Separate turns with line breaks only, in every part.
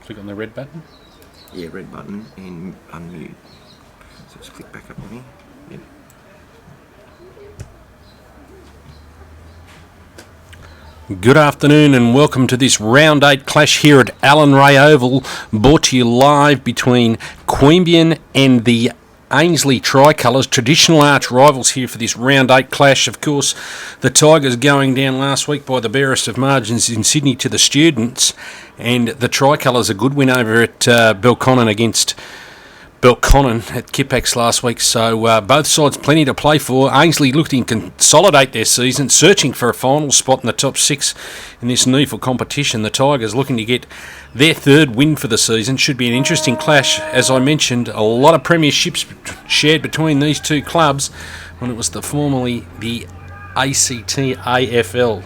Click on the red button.
Yeah, red button and unmute. So just click back up on here. Yep.
Good afternoon and welcome to this round 8 clash here at Allen Ray Oval, brought to you live between Queanbeyan and the Ainslie Tricolours, traditional arch rivals here for this round 8 clash. Of course, the Tigers going down last week by the barest of margins in Sydney to the Students, and the Tricolours a good win over at Belconnen against Belconnen at Kipax last week, so both sides plenty to play for. Ainslie looking to consolidate their season, searching for a final spot in the top 6 in this needful competition. The Tigers looking to get their third win for the season. Should be an interesting clash. As I mentioned, a lot of premierships shared between these two clubs when it was formerly the ACT-AFL.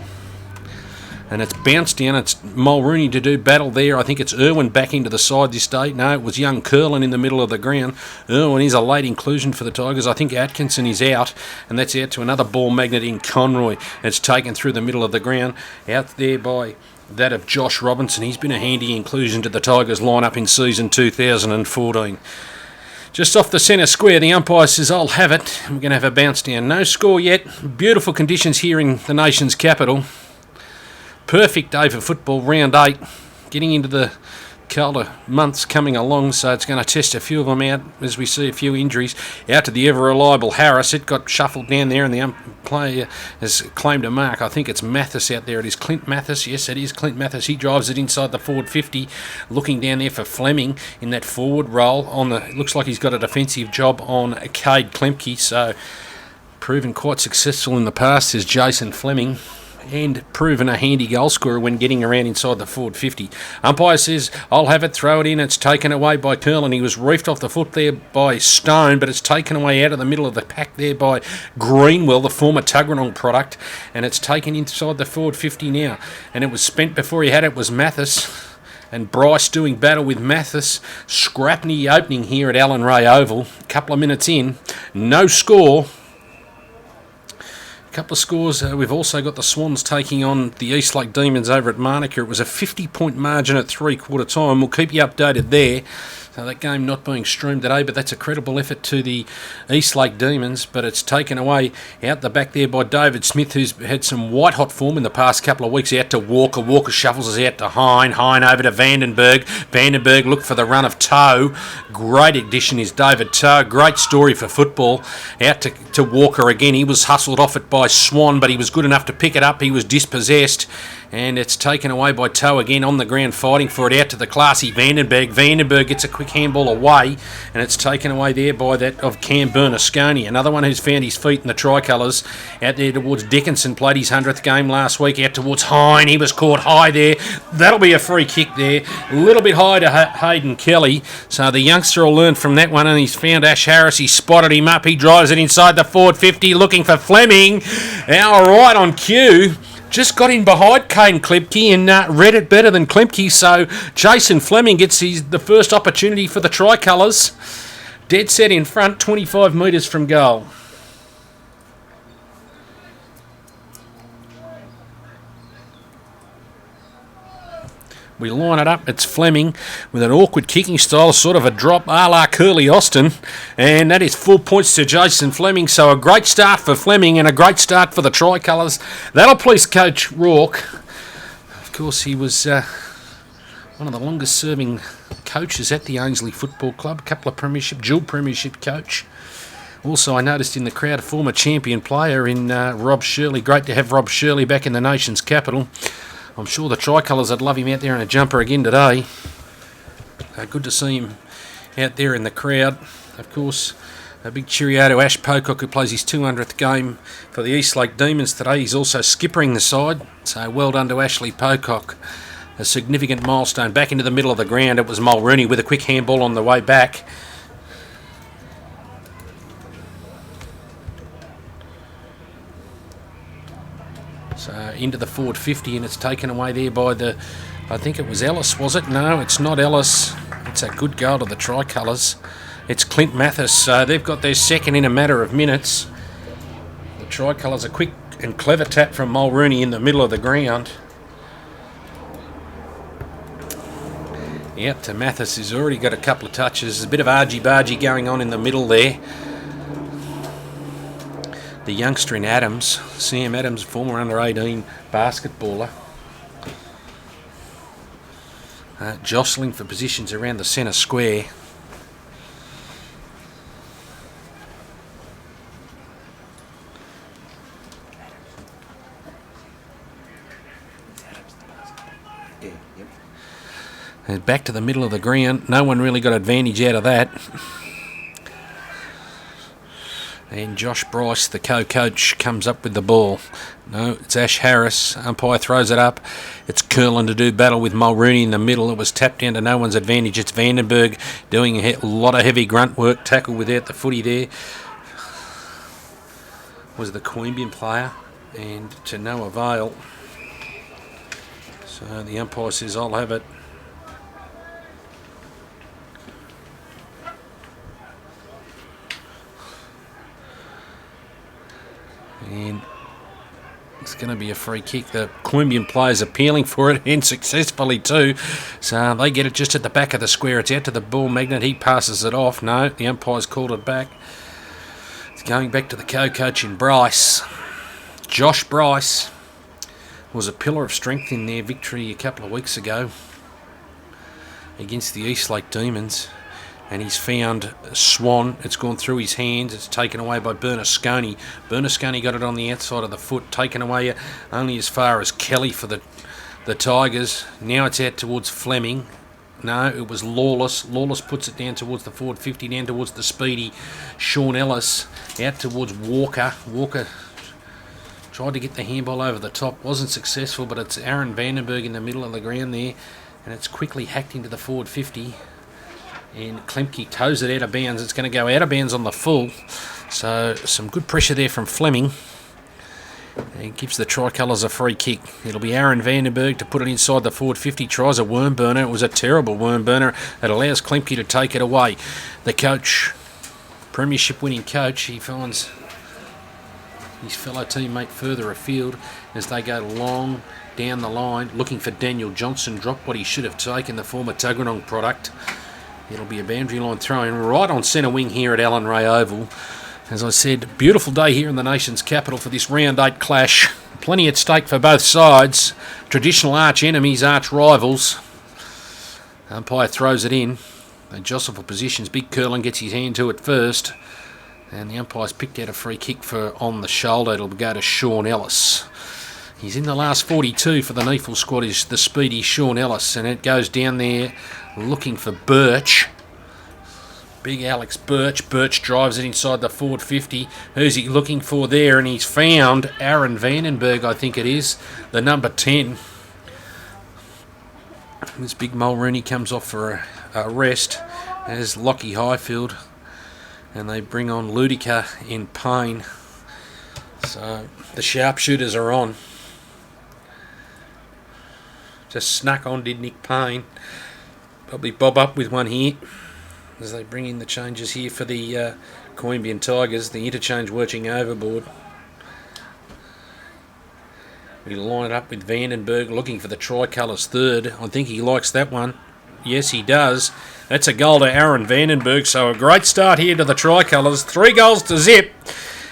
And it's bounced down. It's Mulrooney to do battle there. I think it's Irwin back into the side this day. No, it was young Curlin in the middle of the ground. Irwin is a late inclusion for the Tigers. I think Atkinson is out, and that's out to another ball magnet in Conroy. It's taken through the middle of the ground. Out there by that of Josh Robinson. He's been a handy inclusion to the Tigers lineup in season 2014. Just off the centre square, the umpire says, I'll have it. We're going to have a bounce down. No score yet. Beautiful conditions here in the nation's capital. Perfect day for football, round 8, getting into the colder months coming along, so it's going to test a few of them out as we see a few injuries. Out to the ever-reliable Harris. It got shuffled down there and the player has claimed a mark. I think it's Mathis out there. It is Clint Mathis. Yes, it is Clint Mathis. He drives it inside the forward 50, looking down there for Fleming in that forward role. Looks like he's got a defensive job on Cade Klemke, so proven quite successful in the past is Jason Fleming, and proven a handy goal scorer when getting around inside the forward 50. Umpire says, I'll have it, throw it in. It's taken away by Curlin. He was reefed off the foot there by Stone, but it's taken away out of the middle of the pack there by Greenwell, the former Tuggeranong product, and it's taken inside the forward 50 now. And it was spent before he had it was Mathis. And Bryce doing battle with Mathis. Scrapney opening here at Allen Ray Oval. A couple of minutes in. No score. Couple of scores. We've also got the Swans taking on the Eastlake Demons over at Manuka. It was a 50-point margin at three-quarter time. We'll keep you updated there. So that game not being streamed today, but that's a credible effort to the Eastlake Demons. But it's taken away out the back there by David Smith, who's had some white-hot form in the past couple of weeks. Out to Walker. Walker shuffles us out to Hine. Hine over to Vandenberg. Vandenberg looked for the run of Toe. Great addition is David Toe. Great story for football. Out to Walker again. He was hustled off it by Swan, but he was good enough to pick it up. He was dispossessed. And it's taken away by Toe again on the ground, fighting for it out to the classy Vandenberg. Vandenberg gets a quick handball away, and it's taken away there by that of Cam Bernasconi, another one who's found his feet in the Tricolours. Out there towards Dickinson, played his 100th game last week. Out towards Hine, he was caught high there. That'll be a free kick there. A little bit high to Hayden Kelly. So the youngster will learn from that one, and he's found Ash Harris. He spotted him up. He drives it inside the forward 50, looking for Fleming. Now right on cue. Just got in behind Kane Klemke and read it better than Klemke, so Jason Fleming gets the first opportunity for the Tricolours. Dead set in front, 25 metres from goal. We line it up. It's Fleming with an awkward kicking style, sort of a drop a la Curly Austin. And that is 4 points to Jason Fleming. So a great start for Fleming and a great start for the Tricolours. That'll please Coach Rourke. Of course, he was one of the longest serving coaches at the Ainslie Football Club. A couple of dual premiership coach. Also, I noticed in the crowd a former champion player in Rob Shirley. Great to have Rob Shirley back in the nation's capital. I'm sure the Tricolours would love him out there in a jumper again today. Good to see him out there in the crowd. Of course, a big cheerio to Ash Pocock, who plays his 200th game for the Eastlake Demons today. He's also skippering the side, so well done to Ashley Pocock. A significant milestone. Back into the middle of the ground, it was Mulrooney with a quick handball on the way back. So into the forward 50, and it's taken away there by I think it was Ellis, was it? No, it's not Ellis. It's a good goal to the Tricolours. It's Clint Mathis. So they've got their second in a matter of minutes. The Tricolours, a quick and clever tap from Mulrooney in the middle of the ground. Yep, to Mathis, who's already got a couple of touches. There's a bit of argy-bargy going on in the middle there. The youngster in Adams, Sam Adams, former under-18 basketballer. Jostling for positions around the centre square. And back to the middle of the ground. No one really got advantage out of that. And Josh Bryce, the co-coach, comes up with the ball. No, it's Ash Harris. Umpire throws it up. It's Curlin to do battle with Mulrooney in the middle. It was tapped down to no one's advantage. It's Vandenberg doing a lot of heavy grunt work. Tackle without the footy there. Was the Queanbeyan player. And to no avail. So the umpire says, I'll have it. And it's going to be a free kick. The Queanbeyan players appealing for it, and successfully too. So they get it just at the back of the square. It's out to the ball magnet. He passes it off. No, the umpire's called it back. It's going back to the co-coach in Bryce. Josh Bryce was a pillar of strength in their victory a couple of weeks ago against the Eastlake Demons. And he's found Swan. It's gone through his hands. It's taken away by Bernasconi. Bernasconi got it on the outside of the foot, taken away only as far as Kelly for the Tigers. Now it's out towards Fleming. No, it was Lawless. Lawless puts it down towards the forward 50, down towards the speedy Sean Ellis. Out towards Walker. Walker tried to get the handball over the top. Wasn't successful, but it's Aaron Vandenberg in the middle of the ground there. And it's quickly hacked into the forward 50. And Klemke toes it out of bounds. It's going to go out of bounds on the full. So some good pressure there from Fleming. And gives the Tricolours a free kick. It'll be Aaron Vandenberg to put it inside the forward 50. Tries a worm burner. It was a terrible worm burner. It allows Klemke to take it away. The coach, premiership winning coach, he finds his fellow teammate further afield as they go long down the line looking for Daniel Johnson. Dropped what he should have taken, the former Tuggeranong product. It'll be a boundary line throw-in right on centre wing here at Allen Ray Oval. As I said, beautiful day here in the nation's capital for this round 8 clash. Plenty at stake for both sides. Traditional arch enemies, arch rivals. Umpire throws it in. They jostle for positions. Big Curlin gets his hand to it first. And the umpire's picked out a free kick for on the shoulder. It'll go to Sean Ellis. He's in the last 42 for the Neefle squad, is the speedy Sean Ellis. And it goes down there looking for Birch. Big Alex Birch. Birch drives it inside the forward 50. Who's he looking for there? And he's found Aaron Vandenberg, I think it is, the number 10. This big Mulrooney comes off for a rest as Lockie Highfield. And they bring on Ludica in Payne. So the sharpshooters are on. Just snuck on, did Nick Payne. Probably bob up with one here as they bring in the changes here for the Queanbeyan Tigers. The interchange working overboard. We line it up with Vandenberg looking for the Tricolours third. I think he likes that one. Yes, he does. That's a goal to Aaron Vandenberg. So a great start here to the Tricolours. 3 goals to zip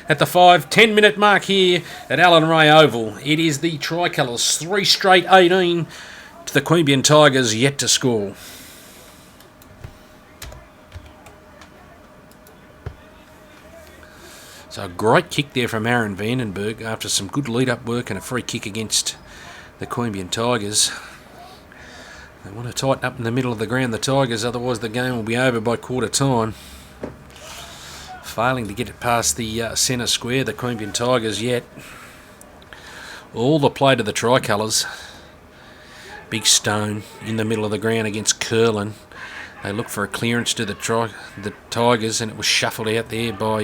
at the 5-10 minute mark here at Allen Ray Oval. It is the Tricolours 3 straight 18 to the Queanbeyan Tigers yet to score. So a great kick there from Aaron Vandenberg after some good lead-up work and a free kick against the Queanbeyan Tigers. They want to tighten up in the middle of the ground, the Tigers, otherwise the game will be over by quarter time. Failing to get it past the centre square, the Queanbeyan Tigers yet. All the play to the Tricolours. Big Stone in the middle of the ground against Curlin. They look for a clearance to the Tigers, and it was shuffled out there by,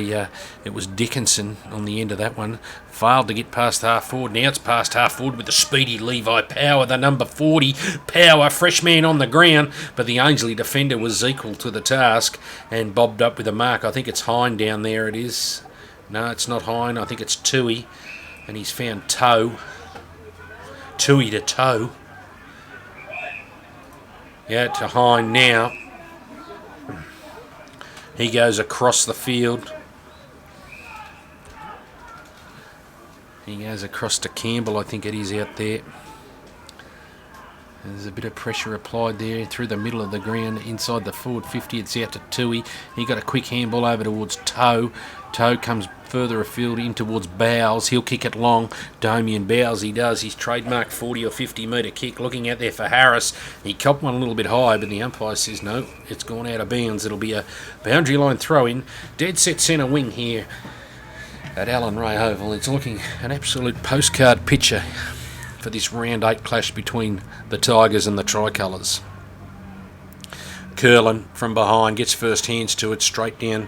it was Dickinson on the end of that one. Failed to get past half forward. Now it's past half forward with the speedy Levi Power, the number 40. Power, fresh man on the ground, but the Ainslie defender was equal to the task and bobbed up with a mark. I think it's Hine down there, it is. No, it's not Hine. I think it's Tui, and he's found Toe. Tui to Toe. Out to Hine now. He goes across the field. He goes across to Campbell, I think it is out there. There's a bit of pressure applied there through the middle of the ground inside the forward 50. It's out to Tui. He got a quick handball over towards Toe. Toe comes further afield in towards Bowles. He'll kick it long. Damien Bowles, he does his trademark 40 or 50 metre kick. Looking out there for Harris. He copped one a little bit high, but the umpire says no, it's gone out of bounds. It'll be a boundary line throw in. Dead set centre wing here at Allen Ray Oval. It's looking an absolute postcard picture for this round 8 clash between the Tigers and the Tricolours. Curlin from behind gets first hands to it, straight down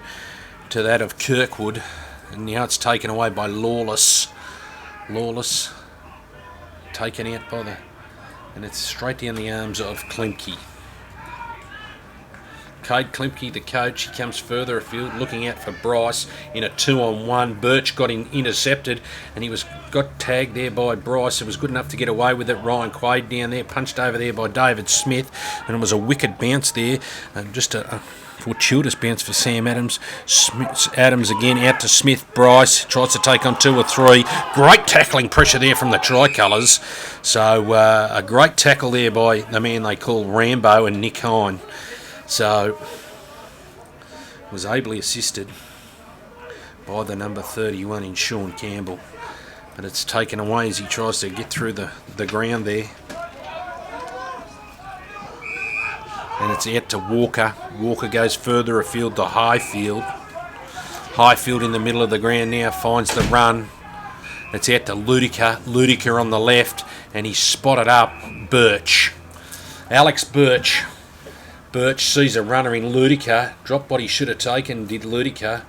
to that of Kirkwood, and now it's taken away by Lawless. Lawless taken out by and it's straight down the arms of Klemke. Cade Klemke, the coach, he comes further afield, looking out for Bryce in a 2-on-1. Birch got him intercepted, and he got tagged there by Bryce. It was good enough to get away with it. Ryan Quaid down there, punched over there by David Smith, and it was a wicked bounce there, just a fortuitous bounce for Sam Adams. Adams again out to Smith. Bryce tries to take on 2 or 3. Great tackling pressure there from the Tricolours. So a great tackle there by the man they call Rambo and Nick Hine. So, was ably assisted by the number 31 in Sean Campbell. But it's taken away as he tries to get through the ground there. And it's out to Walker. Walker goes further afield to Highfield. Highfield in the middle of the ground now finds the run. It's out to Ludica. Ludica on the left. And he's spotted up Birch. Alex Birch. Birch sees a runner in Ludica, dropped what he should have taken, did Ludica,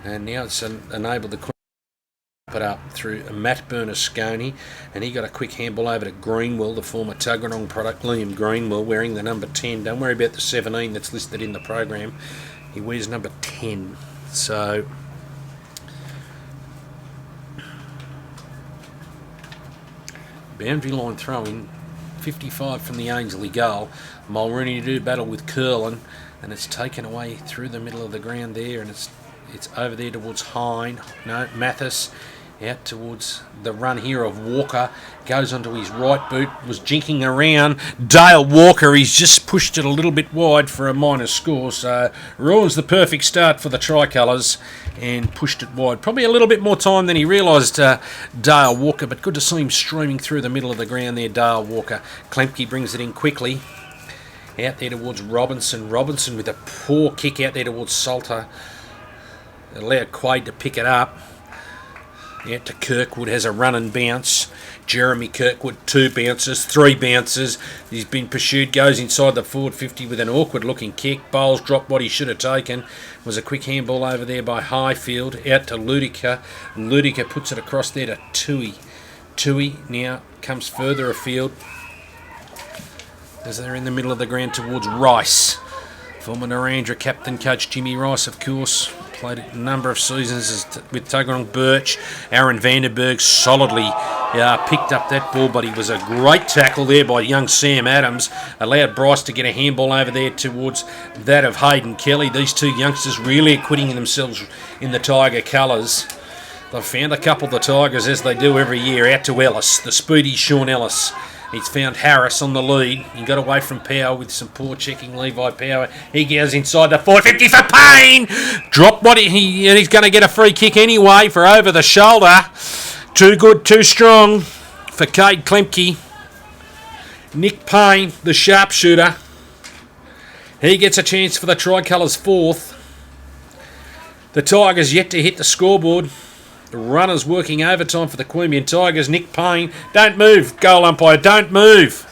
and now it's enabled the Queen to put up through Matt Bernasconi, and he got a quick handball over to Greenwell, the former Tuggeranong product, Liam Greenwell, wearing the number 10. Don't worry about the 17 that's listed in the program. He wears number 10. So boundary line throw-in, 55 from the Ainslie goal. Mulrooney to do battle with Curlin, and it's taken away through the middle of the ground there, and it's over there towards Hine. No, Mathis out towards the run here of Walker. Goes onto his right boot, was jinking around. Dale Walker, he's just pushed it a little bit wide for a minor score, so ruins the perfect start for the Tricolours and pushed it wide. Probably a little bit more time than he realised, Dale Walker, but good to see him streaming through the middle of the ground there, Dale Walker. Klemke brings it in quickly. Out there towards Robinson. Robinson with a poor kick out there towards Salter. Allowed Quaid to pick it up. Out to Kirkwood, has a run and bounce. Jeremy Kirkwood, 2 bounces, 3 bounces. He's been pursued, goes inside the forward 50 with an awkward looking kick. Bowles dropped what he should have taken. Was a quick handball over there by Highfield. Out to Ludica. Ludica puts it across there to Tui. Tui now comes further afield, as they're in the middle of the ground towards Rice. Former Narrandera captain, coach Jimmy Rice, of course. Played a number of seasons with Tuggeranong. Birch. Aaron Vandenberg solidly picked up that ball, but he was a great tackle there by young Sam Adams. Allowed Bryce to get a handball over there towards that of Hayden Kelly. These 2 youngsters really acquitting themselves in the Tiger colours. They've found a couple of the Tigers, as they do every year, out to Ellis, the speedy Sean Ellis. He's found Harris on the lead. He got away from Power with some poor checking. Levi Power. He goes inside the 450 for Payne. Dropped what he's going to get a free kick anyway for over the shoulder. Too good, too strong for Cade Klemke. Nick Payne, the sharpshooter. He gets a chance for the Tricolours 4th. The Tigers yet to hit the scoreboard. The runners working overtime for the Queanbeyan Tigers. Nick Payne, don't move, goal umpire, don't move.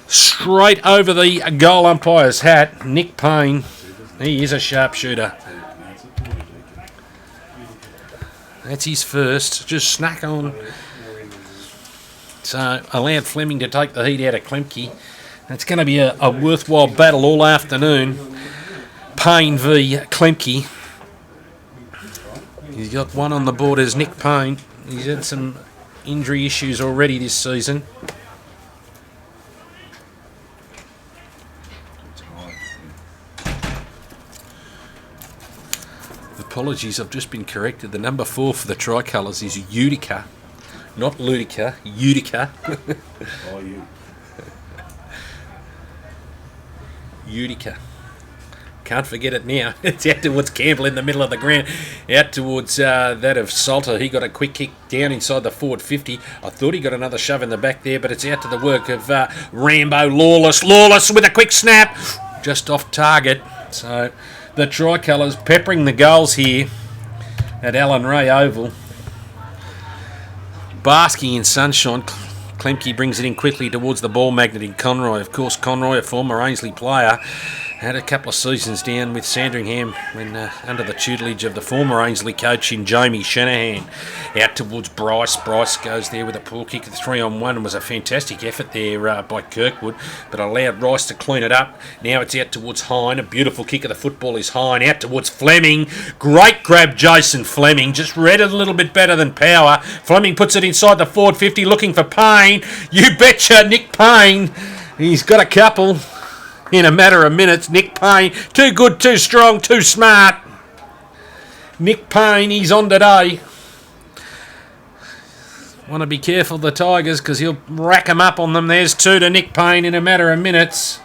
Straight over the goal umpire's hat. Nick Payne, he is a sharpshooter. That's his first, just snuck on. So allowed Fleming to take the heat out of Klemke. It's going to be a worthwhile battle all afternoon. Payne v Klemke. He's got one on the board as Nick Payne. He's had some injury issues already this season. Apologies, I've just been corrected. The number 4 for the Tricolours is Utica. Not Ludica, Utica.
Oh, you.
Utica. Can't forget it now. It's out towards Campbell in the middle of the ground. Out towards that of Salter. He got a quick kick down inside the forward 50. I thought he got another shove in the back there, but it's out to the work of Rambo Lawless. Lawless with a quick snap. Just off target. So the Tricolours peppering the goals here at Allen Ray Oval. Basking in sunshine. Klemke brings it in quickly towards the ball magnet in Conroy. Of course, Conroy, a former Ainslie player, had a couple of seasons down with Sandringham when under the tutelage of the former Ainslie coach in Jamie Shanahan. Out towards Bryce. Bryce goes there with a poor kick at 3-on-1 and was a fantastic effort there by Kirkwood, but allowed Rice to clean it up. Now it's out towards Hine. A beautiful kick of the football is Hine. Out towards Fleming. Great grab, Jason Fleming. Just read it a little bit better than Power. Fleming puts it inside the forward 50 looking for Payne. You betcha, Nick Payne. He's got a couple. In a matter of minutes, Nick Payne, too good, too strong, too smart. Nick Payne, he's on today. Want to be careful of the Tigers because he'll rack them up on them. There's 2 to Nick Payne in a matter of minutes.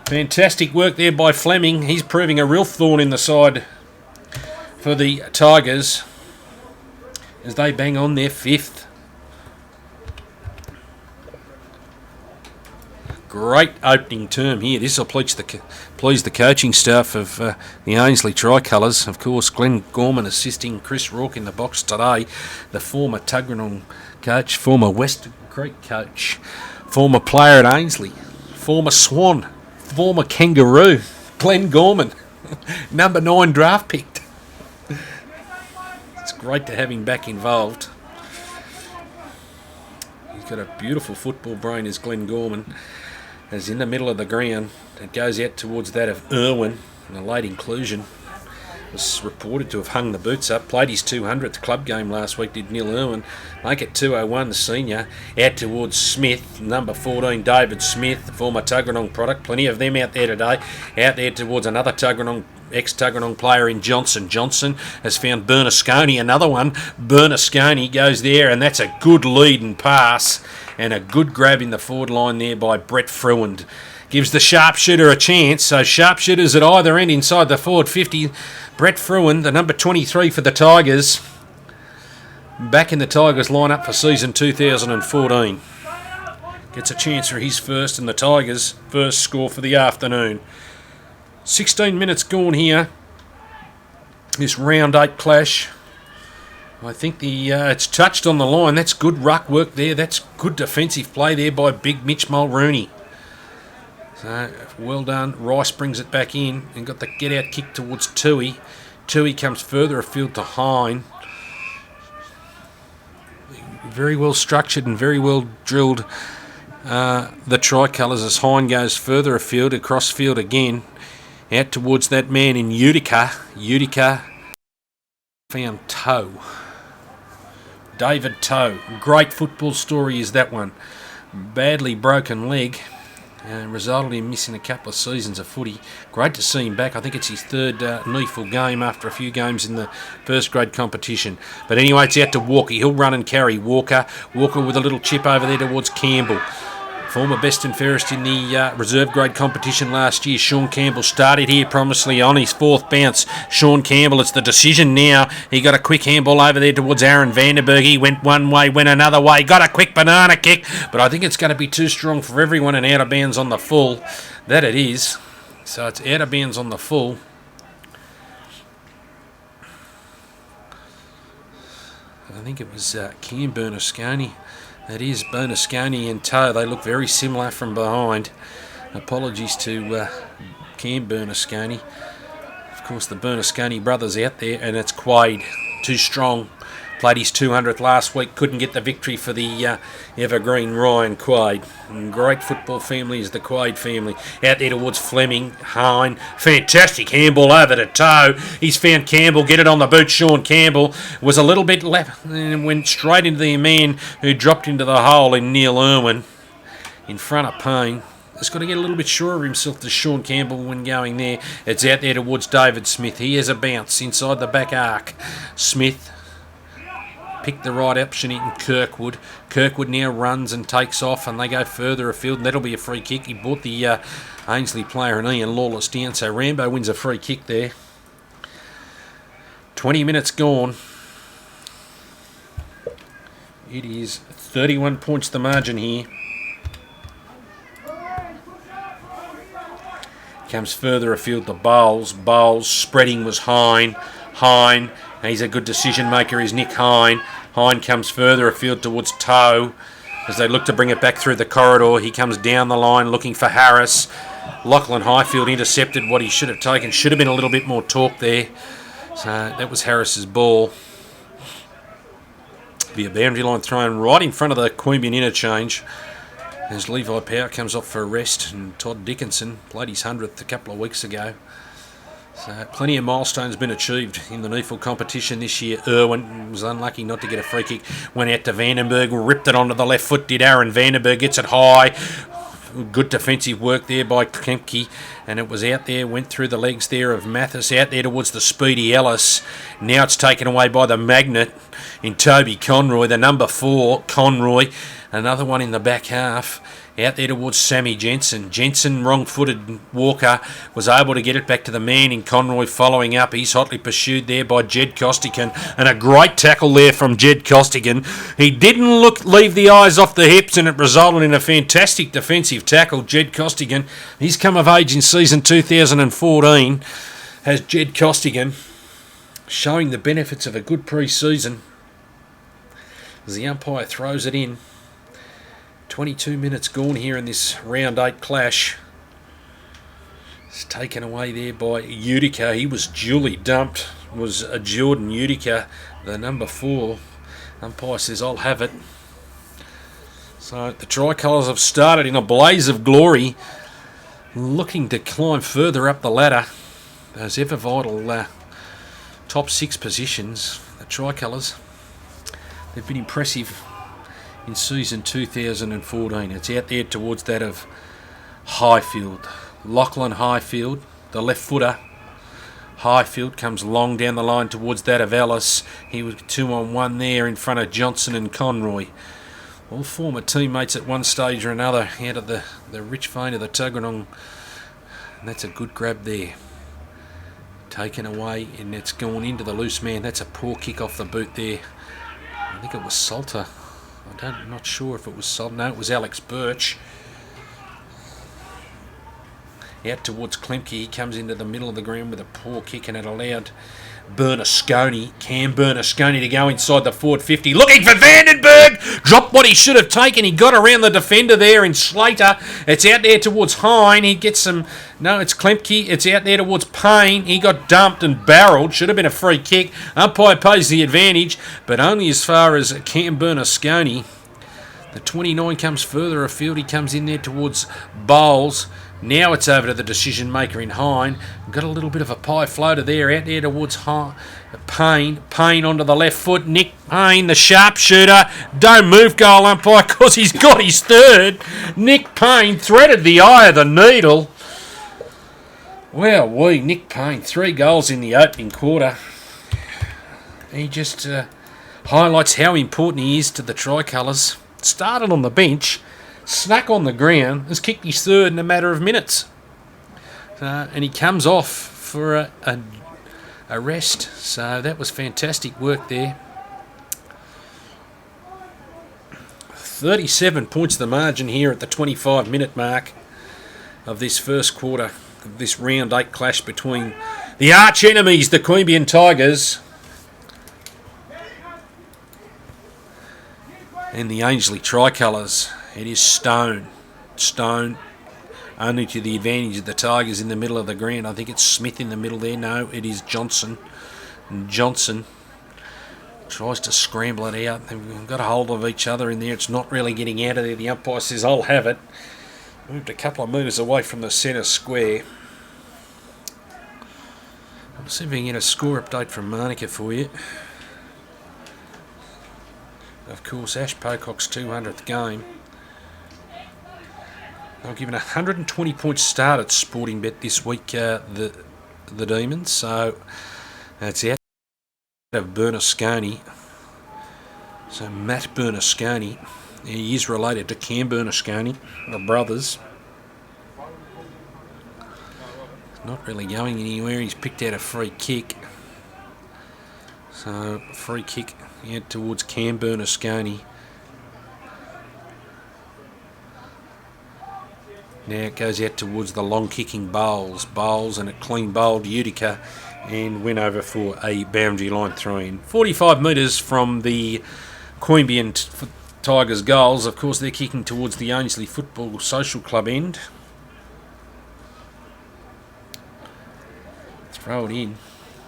Fantastic work there by Fleming. He's proving a real thorn in the side for the Tigers as they bang on their 5th. Great opening term here. This will please the coaching staff of the Ainslie Tricolours. Of course, Glenn Gorman assisting Chris Rourke in the box today. The former Tuggeranong coach, former Western Creek coach, former player at Ainslie, former Swan, former Kangaroo, Glenn Gorman, number 9 draft picked. It's great to have him back involved. He's got a beautiful football brain, as Glenn Gorman. As in the middle of the ground, it goes out towards that of Irwin, and a late inclusion. Was reported to have hung the boots up. Played his 200th club game last week, did Neil Irwin. Make it 201, the senior. Out towards Smith, number 14, David Smith, the former Tuggeranong product. Plenty of them out there today. Out there towards another Tuggeranong, ex-Tuggeranong player in Johnson. Johnson has found Bernasconi, another one. Bernasconi goes there, and that's a good lead and pass. And a good grab in the forward line there by Brett Fruand. Gives the sharpshooter a chance. So sharpshooters at either end inside the forward 50. Brett Fruand, the number 23 for the Tigers. Back in the Tigers lineup for season 2014. Gets a chance for his first and the Tigers' first score for the afternoon. 16 minutes gone here. This round 8 clash. I think it's touched on the line. That's good ruck work there. That's good defensive play there by big Mitch Mulrooney. So, well done. Rice brings it back in and got the get-out kick towards Tui. Tui comes further afield to Hine. Very well structured and very well drilled. The Tricolours as Hine goes further afield, across field again. Out towards that man in Utica. Utica found Toe. David Toe. Great football story is that one. Badly broken leg. Resulted in missing a couple of seasons of footy. Great to see him back. I think it's his 3rd knee-full game after a few games in the first grade competition. But anyway, it's out to Walker. He'll run and carry. Walker with a little chip over there towards Campbell. Former best and fairest in the reserve grade competition last year. Sean Campbell started here promisingly on his 4th bounce. Sean Campbell, it's the decision now. He got a quick handball over there towards Aaron Vandenberg. He went one way, went another way. Got a quick banana kick, but I think it's going to be too strong for everyone and out of bounds on the full. That it is. So it's out of bounds on the full. I think it was Cam Bernasconi. That is Bernasconi and Toe. They look very similar from behind. Apologies to Cam Bernasconi. Of course, the Bernasconi brothers out there, and it's Quade. Too strong. Played his 200th last week. Couldn't get the victory for the evergreen Ryan Quade. And great football family is the Quade family. Out there towards Fleming. Hine. Fantastic handball over to Toe. He's found Campbell. Get it on the boot. Sean Campbell was a little bit left and went straight into the man who dropped into the hole in Neil Irwin. In front of Payne. has got to get a little bit sure of himself, to Sean Campbell, when going there. It's out there towards David Smith. He has a bounce inside the back arc. Smith picked the right option in Kirkwood. Kirkwood now runs and takes off, and they go further afield, and that'll be a free kick. He brought the Ainslie player and Ian Lawless down, so Rambo wins a free kick there. 20 minutes gone. It is 31 points the margin here. Comes further afield to Bowles. Bowles spreading was Hine. Hine, he's a good decision maker, is Nick Hine. Hine comes further afield towards Toe as they look to bring it back through the corridor. He comes down the line looking for Harris. Lachlan Highfield intercepted what he should have taken. Should have been a little bit more torque there. So that was Harris's ball. Be a boundary line thrown right in front of the Queanbeyan interchange as Levi Power comes off for a rest, and Todd Dickinson played his 100th a couple of weeks ago. So plenty of milestones been achieved in the NEFL competition this year. Irwin was unlucky not to get a free kick. Went out to Vandenberg, ripped it onto the left foot, did Aaron Vandenberg, gets it high. Good defensive work there by Klemke, and it was out there, went through the legs there of Mathis, out there towards the speedy Ellis. Now it's taken away by the magnet in Toby Conroy, the number 4, Conroy. Another one in the back half, out there towards Sammy Jensen. Jensen, wrong-footed Walker, was able to get it back to the man in Conroy following up. He's hotly pursued there by Jed Costigan, and a great tackle there from Jed Costigan. He didn't leave the eyes off the hips, and it resulted in a fantastic defensive tackle. Jed Costigan, he's come of age in season 2014, has Jed Costigan, showing the benefits of a good pre-season as the umpire throws it in. 22 minutes gone here in this round 8 clash. It's taken away there by Utica. He was duly dumped. It was a Jordan Utica, the number 4. Umpire says, I'll have it. So the Tricolours have started in a blaze of glory, looking to climb further up the ladder. Those ever vital top 6 positions. The Tricolours, they've been impressive in season 2014. It's out there towards that of Highfield. Lachlan Highfield, the left footer. Highfield comes long down the line towards that of Ellis. He was 2-on-1 there in front of Johnson and Conroy. All former teammates at one stage or another out of the rich vein of the Tuggeranong. And that's a good grab there. Taken away, and it's gone into the loose man. That's a poor kick off the boot there. I think it was Salter. I'm not sure if it was Salter. No, it was Alex Birch. Out towards Klemke. He comes into the middle of the ground with a poor kick, and it allowed Cam Bernasconi to go inside the forward 50. Looking for Vandenberg. Dropped what he should have taken. He got around the defender there in Slater. It's out there towards Hine. He gets some... No, it's Klemke. It's out there towards Payne. He got dumped and barreled. Should have been a free kick. Umpire pays the advantage, but only as far as Cam Bernasconi. The 29 comes further afield. He comes in there towards Bowles. Now it's over to the decision maker in Hine. Got a little bit of a pie floater there, out there towards Payne. Payne onto the left foot. Nick Payne, the sharpshooter. Don't move, goal umpire, because he's got his third. Nick Payne threaded the eye of the needle. Well, Nick Payne, 3 goals in the opening quarter. He just highlights how important he is to the Tricolours. Started on the bench, snuck on the ground, has kicked his third in a matter of minutes. And he comes off for a rest. So that was fantastic work there. 37 points the margin here at the 25-minute mark of this first quarter, of this round 8 clash between the arch enemies, the Queanbeyan Tigers, and the Ainslie Tricolours. It is Stone, only to the advantage of the Tigers in the middle of the ground. I think it's Smith in the middle there. No, it is Johnson. And Johnson tries to scramble it out. They've got a hold of each other in there. It's not really getting out of there. The umpire says, I'll have it. Moved a couple of metres away from the centre square. I'll see if we can get a score update from Monica for you. Of course, Ash Pocock's 200th game. They'll give an 120-point start at Sporting Bet this week, the Demons. So that's out of Bernasconi. So Matt Bernasconi, he is related to Cam Bernasconi, the brothers. Not really going anywhere. He's picked out a free kick. So free kick out towards Cam Bernasconi. Now it goes out towards the long kicking Bowles. Bowles and a clean bowled Utica and went over for a boundary line throw in. 45 metres from the Queanbeyan Tigers goals. Of course, they're kicking towards the Ainslie Football Social Club end. Throw it in.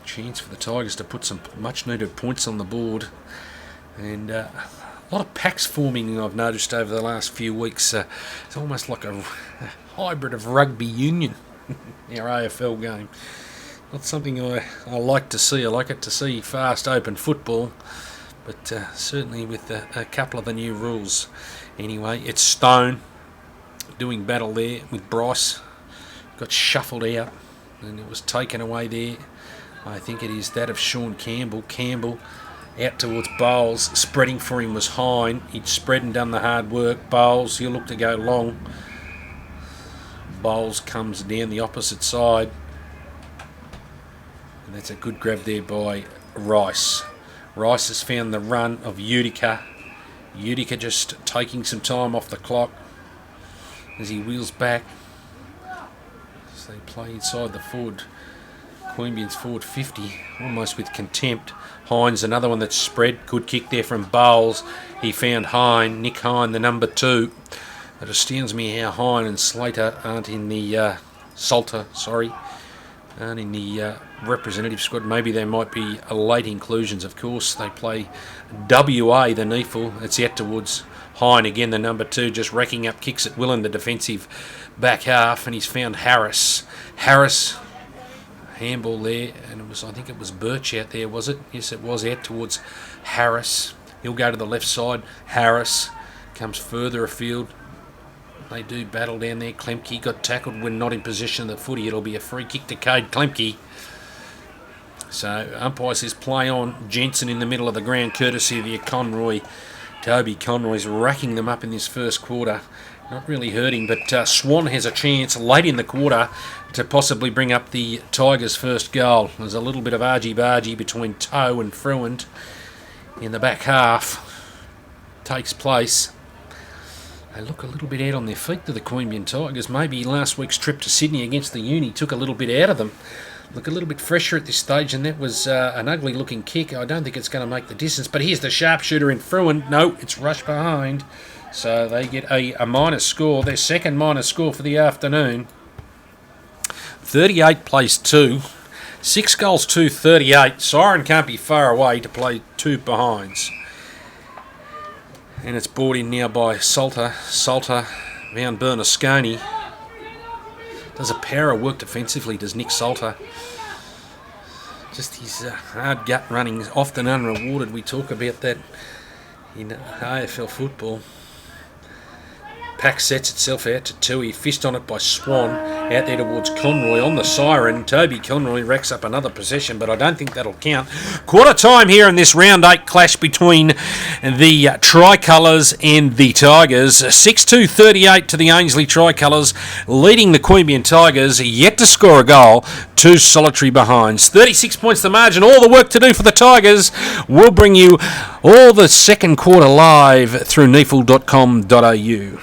Chance for the Tigers to put some much needed points on the board. And a lot of packs forming, I've noticed over the last few weeks. It's almost like a hybrid of rugby union, our AFL game. Not something I like to see. I like it to see fast open football, but certainly with a couple of the new rules. Anyway, it's Stone doing battle there with Bryce. Got shuffled out and it was taken away there. I think it is that of Sean Campbell. Campbell out towards Bowles. Spreading for him was Hine. He'd spread and done the hard work. Bowles, he'll look to go long. Bowles comes down the opposite side. And that's a good grab there by Rice. Rice has found the run of Utica. Utica just taking some time off the clock as he wheels back. So they play inside the forward. Queanbeyan's forward 50, almost with contempt. Hines, another one that's spread. Good kick there from Bowles. He found Hine, Nick Hine, the number 2. It astounds me how Hine and Slater aren't in the aren't in the representative squad. Maybe they might be late inclusions, of course. They play WA, the NEFL. It's out towards Hine again, the number 2, just racking up kicks at will in the defensive back half, and he's found Harris. Harris, handball there, and I think it was Birch out there, was it? Yes, it was, out towards Harris. He'll go to the left side. Harris comes further afield. They do battle down there. Klemke got tackled when not in possession of the footy. It'll be a free kick to Cade Klemke. So umpire says play on. Jensen in the middle of the ground, courtesy of the Conroy. Toby Conroy's racking them up in this first quarter. Not really hurting, but Swan has a chance late in the quarter to possibly bring up the Tigers' first goal. There's a little bit of argy-bargy between Toe and Fruant in the back half. Takes place. They look a little bit out on their feet to the Queanbeyan Tigers. Maybe last week's trip to Sydney against the Uni took a little bit out of them. Look a little bit fresher at this stage, and that was an ugly-looking kick. I don't think it's going to make the distance, but here's the sharpshooter in Fruant. No, it's rushed behind. So they get a minus score, their second minus score for the afternoon. 38 plays 2. 6 goals, 2, 38. Siren can't be far away to play 2 behinds. And it's brought in now by Salter. Salter, round Bernasconi. Does a power of work defensively, does Nick Salter. Just his hard gut running is often unrewarded. We talk about that in AFL football. Pack sets itself out to Tui. Fist on it by Swan. Out there towards Conroy on the siren. Toby Conroy racks up another possession, but I don't think that'll count. Quarter time here in this round 8 clash between the Tricolours and the Tigers. 6-2-38 to the Ainslie Tricolours, leading the Queanbeyan Tigers. Yet to score a goal. 2 solitary behinds. 36 points the margin. All the work to do for the Tigers. We'll bring you all the second quarter live through neefle.com.au.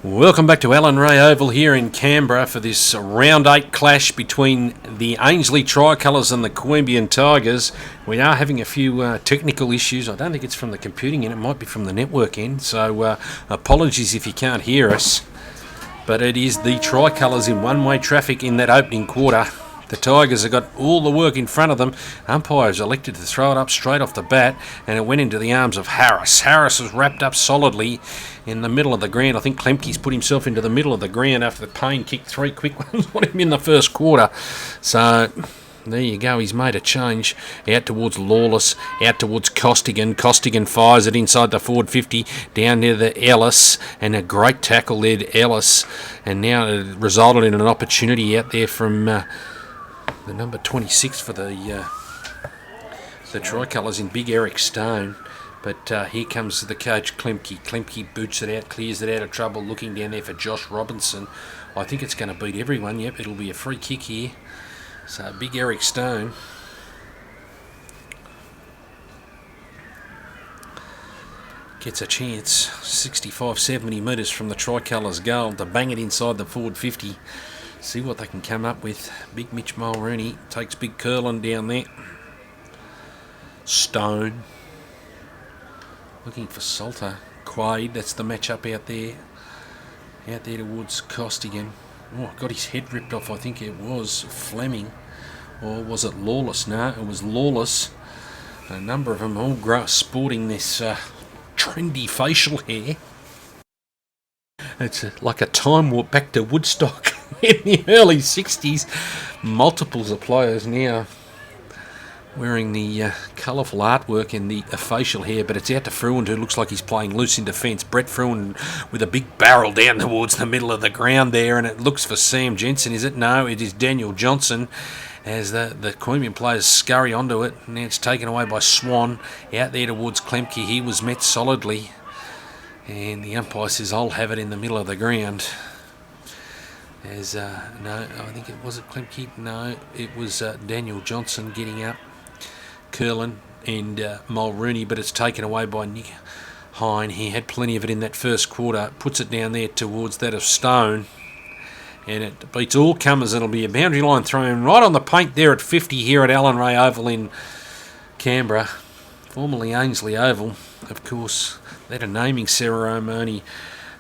Welcome back to Alan Ray Oval here in Canberra for this round 8 clash between the Ainslie Tricolours and the Queanbeyan Tigers. We are having a few technical issues. I don't think it's from the computing end, it might be from the network end, so apologies if you can't hear us. But it is the Tricolours in one-way traffic in that opening quarter. The Tigers have got all the work in front of them. Umpires elected to throw it up straight off the bat, and it went into the arms of Harris. Harris was wrapped up solidly in the middle of the ground. I think Klemke's put himself into the middle of the ground after the Payne kicked 3 quick ones on him in the first quarter. So there you go, he's made a change. Out towards Lawless, out towards Costigan. Costigan fires it inside the forward 50, down near the Ellis, and a great tackle there to Ellis. And now it resulted in an opportunity out there from the number 26 for the Tricolours in Big Eric Stone. But here comes the coach, Klemke. Klemke boots it out, clears it out of trouble, looking down there for Josh Robinson. I think it's going to beat everyone. Yep, it'll be a free kick here. So Big Eric Stone gets a chance, 65-70 metres from the Tricolours' goal, to bang it inside the forward 50. See what they can come up with. Big Mitch Mulrooney takes Big Curlin down there. Stone looking for Salter. Quaid, that's the matchup out there. Out there towards Costigan. Oh, got his head ripped off, I think it was Fleming. Or was it Lawless? No, it was Lawless. A number of them all sporting this trendy facial hair. It's like a time warp back to Woodstock in the early 60s. Multiples of players now wearing the colourful artwork and the facial hair, but it's out to Fruin, who looks like he's playing loose in defence. Brett Fruin with a big barrel down towards the middle of the ground there, and it looks for Sam Jensen, is it? No, it is Daniel Johnson, as the Queanbeyan players scurry onto it. Now it's taken away by Swan. Out there towards Klemke, he was met solidly, and the umpire says, I'll have it in the middle of the ground. As, no, I think it was Klemke. No, it was Daniel Johnson getting up. Curlin and Mulrooney, but it's taken away by Nick Hine. He had plenty of it in that first quarter. Puts it down there towards that of Stone, and it beats all comers. It'll be a boundary line thrown right on the paint there at 50 here at Alan Ray Oval in Canberra, formerly Ainslie Oval. Of course, they had a naming ceremony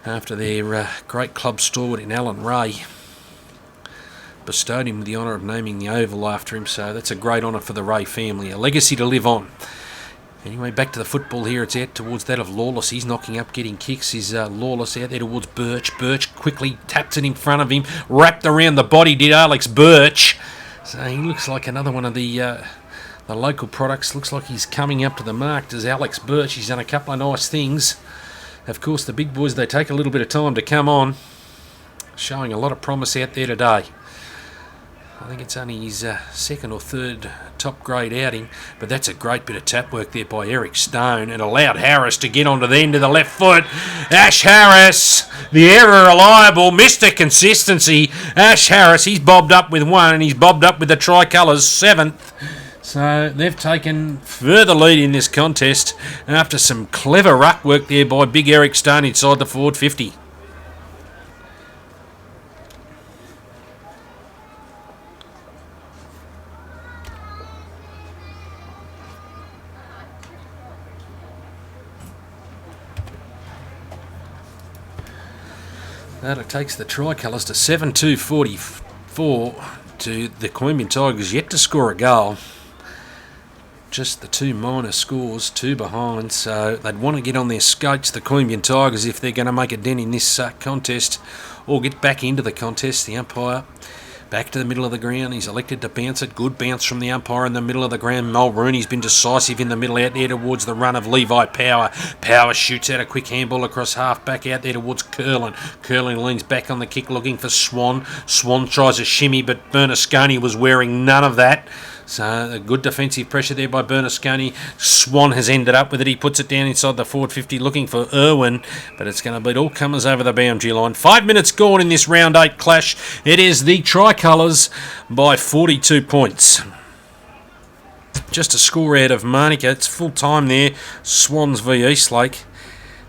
after their great club stalwart in Alan Ray bestowed him with the honour of naming the oval after him, so that's a great honour for the Ray family, a legacy to live on. Anyway, back to the football here. It's out towards that of Lawless. He's knocking up, getting kicks. Is Lawless out there towards Birch. Birch quickly taps it in front of him, wrapped around the body, did Alex Birch. So he looks like another one of the local products. Looks like he's coming up to the mark. Does Alex Birch? He's done a couple of nice things. Of course, the big boys, they take a little bit of time to come on, showing a lot of promise out there today. I think it's only his second or third top grade outing, but that's a great bit of tap work there by Eric Stone, and allowed Harris to get onto the end of the left foot. Ash Harris, the ever reliable Mr. Consistency. Ash Harris, he's bobbed up with one, and he's bobbed up with the Tricolours' 7th. So they've taken further lead in this contest after some clever ruck work there by Big Eric Stone inside the forward 50. That it takes the Tricolours to 7-2-44 to the Queanbeyan Tigers, yet to score a goal. Just the two minor scores, 2 behind, so they'd want to get on their skates, the Queanbeyan Tigers, if they're going to make a dent in this contest or get back into the contest. The umpire back to the middle of the ground. He's elected to bounce it. Good bounce from the umpire in the middle of the ground. Mulrooney's been decisive in the middle out there towards the run of Levi Power. Power shoots out a quick handball across half back out there towards Curlin. Curlin leans back on the kick looking for Swan. Swan tries a shimmy, but Bernasconi was wearing none of that. So a good defensive pressure there by Bernasconi. Swan has ended up with it. He puts it down inside the forward 50 looking for Irwin, but it's going to beat all comers over the boundary line. 5 minutes gone in this round 8 clash. It is the Tricolours by 42 points. Just a score out of Manica. It's full time there. Swans v Eastlake.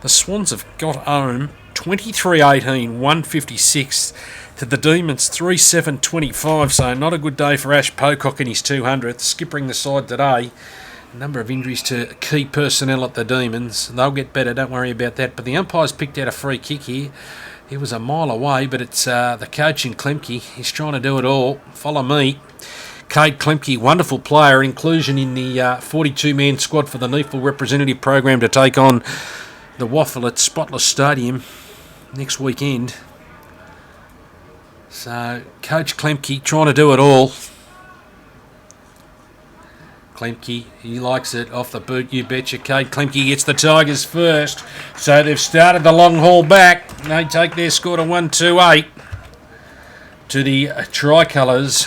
The Swans have got home 23.18, 156 to the Demons, 3.7.25. So not a good day for Ash Pocock in his 200th, skippering the side today. A number of injuries to key personnel at the Demons. They'll get better, don't worry about that. But the umpire's picked out a free kick here. He was a mile away, but it's the coach in Klemke. He's trying to do it all. Follow me. Cade Klemke, wonderful player, inclusion in the 42-man squad for the Neefle representative program to take on the Waffle at Spotless Stadium next weekend. So, Coach Klemke trying to do it all. Klemke, he likes it off the boot, you betcha. Cade Klemke gets the Tigers first. So they've started the long haul back. They take their score to 1-2-8 to the Tricolours,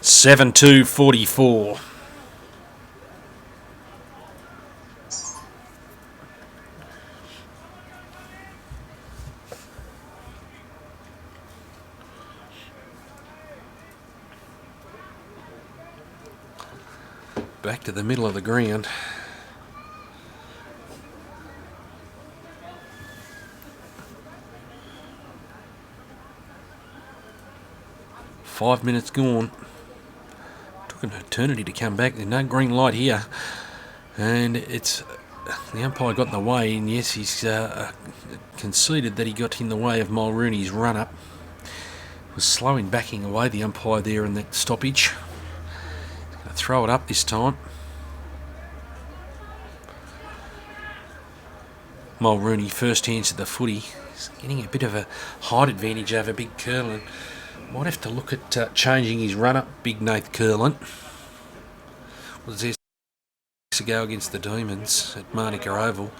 7-2-44. Back to the middle of the ground. Five minutes gone. Took an eternity to come back. There's no green light here. And it's the umpire got in the way, and yes, he's conceded that he got in the way of Mulrooney's run-up. Was slow in backing away, the umpire there in that stoppage. Throw it up this time. Mulrooney first hands to the footy. He's getting a bit of a height advantage over Big Curlin. Might have to look at changing his run-up, Big Nath Curlin. Was there to go against the Demons at Manuka Oval.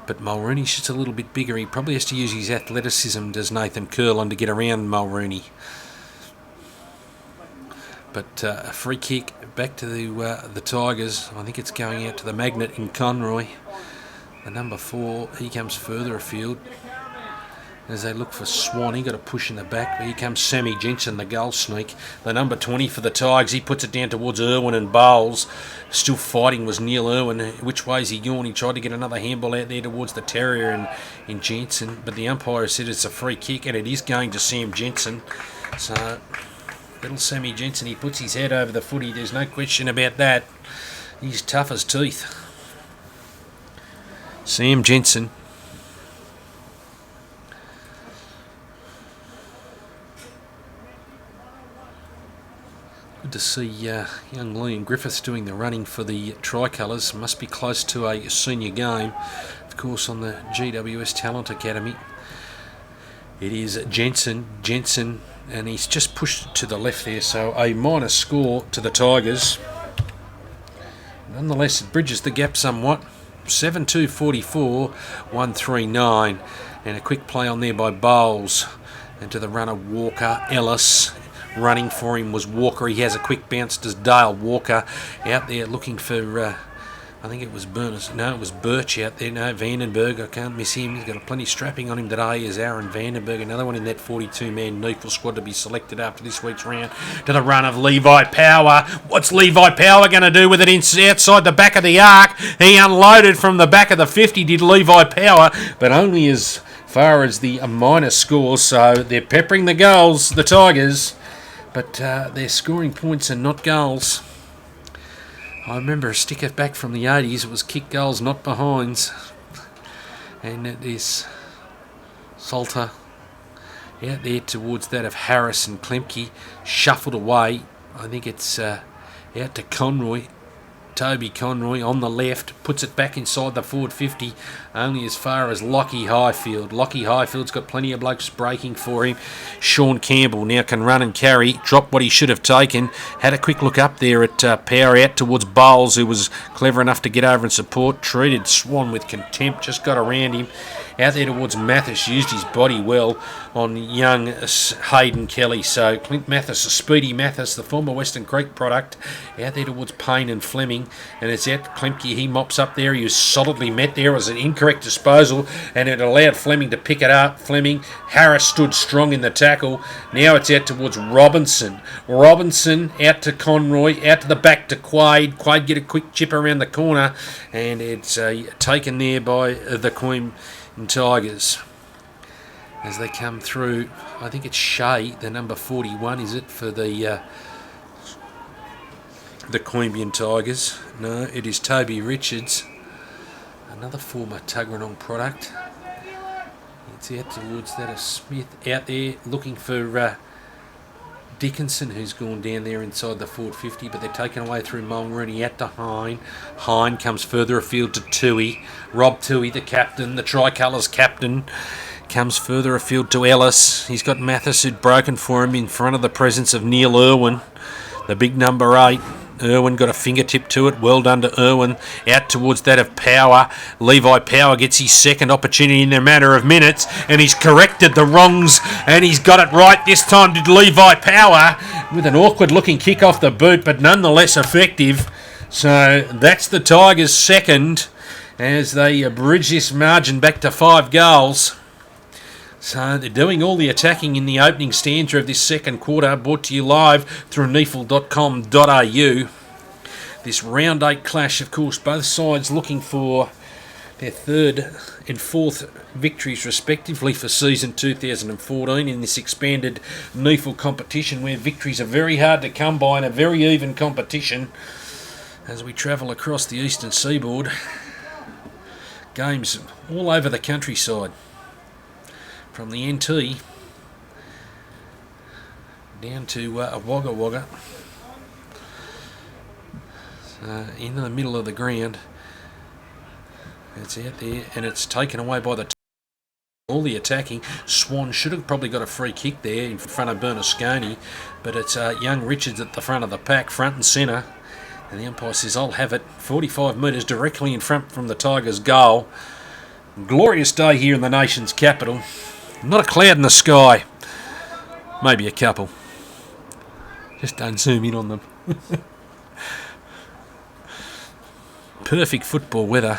But Mulrooney's just a little bit bigger. He probably has to use his athleticism, does Nathan Curlin, to get around Mulrooney. But a free kick back to the Tigers. I think it's going out to the Magnet in Conroy. The number 4, he comes further afield. As they look for Swan, he got a push in the back. But here comes Sammy Jensen, the goal sneak. The number 20 for the Tigers. He puts it down towards Irwin and Bowles. Still fighting was Neil Irwin. Which way is he going? He tried to get another handball out there towards the Terrier in Jensen. But the umpire said it's a free kick, and it is going to Sam Jensen. So little Sammy Jensen, he puts his head over the footy. There's no question about that. He's tough as teeth. Sam Jensen. Good to see young Liam Griffiths doing the running for the Tricolours. Must be close to a senior game. Of course, on the GWS Talent Academy. It is Jensen, and he's just pushed to the left there, so a minor score to the Tigers. Nonetheless, it bridges the gap somewhat. 7-2-44, 1-3-9, and a quick play on there by Bowles. And to the runner Walker, Ellis. Running for him was Walker. He has a quick bounce to Dale Walker out there looking for, I think it was Burners. No, it was Birch out there. No, Vandenberg. I can't miss him. He's got plenty strapping on him today. Is Aaron Vandenberg, another one in that 42-man Neefle squad to be selected after this week's round. To the run of Levi Power. What's Levi Power going to do with it outside the back of the arc? He unloaded from the back of the 50, did Levi Power, but only as far as the minor score. So they're peppering the goals, the Tigers, but they're scoring points and not goals. I remember a sticker back from the 80s. It was kick goals, not behinds. And it is Salter out there towards that of Harris and Klemke. Shuffled away. I think it's out to Conroy. Toby Conroy on the left. Puts it back inside the forward 50. Only as far as Lockie Highfield. Lockie Highfield's got plenty of blokes breaking for him. Sean Campbell now can run and carry. Dropped what he should have taken. Had a quick look up there at Power out towards Bowles, who was clever enough to get over and support. Treated Swan with contempt. Just got around him. Out there towards Mathis. Used his body well on young Hayden Kelly. So Clint Mathis, Speedy Mathis, the former Western Creek product. Out there towards Payne and Fleming. And it's out Klemke. He mops up there. He was solidly met there. It was an incorrect disposal, and it allowed Fleming to pick it up. Harris stood strong in the tackle. Now it's out towards Robinson. Robinson out to Conroy, out to the back to Quaid. Quaid get a quick chip around the corner, and it's taken there by the Queanbeyan Tigers. as they come through. I think it's Shea, the number 41, is it, for the Queanbeyan Tigers? No, it is Toby Richards, another former Tuggeranong product. It's out towards that of Smith, out there looking for Dickinson, who's gone down there inside the forward 50, but they're taken away through Mulrooney out to Hine. Hine comes further afield to Toohey. Rob Toohey, the captain, the Tricolours captain, comes further afield to Ellis. He's got Mathis, who'd broken for him in front of the presence of Neil Irwin, the big number 8. Irwin got a fingertip to it. Well done to Irwin. Out towards that of Power. Levi Power gets his second opportunity in a matter of minutes, and he's corrected the wrongs, and he's got it right this time to Levi Power with an awkward looking kick off the boot, but nonetheless effective. So that's the Tigers' second as they bridge this margin back to 5 goals. So they're doing all the attacking in the opening stanza of this second quarter, brought to you live through neefle.com.au. This round 8 clash, of course, both sides looking for their third and fourth victories respectively for season 2014 in this expanded Neefle competition, where victories are very hard to come by in a very even competition. As we travel across the eastern seaboard, games all over the countryside, from the NT down to Wagga Wagga, in the middle of the ground. It's out there and it's taken away by all the attacking. Swan should have probably got a free kick there in front of Bernasconi, but it's young Richards at the front of the pack, front and centre, and the umpire says I'll have it. 45 metres directly in front from the Tigers' goal. Glorious day here in the nation's capital. Not a cloud in the sky. Maybe a couple. Just don't zoom in on them. Perfect football weather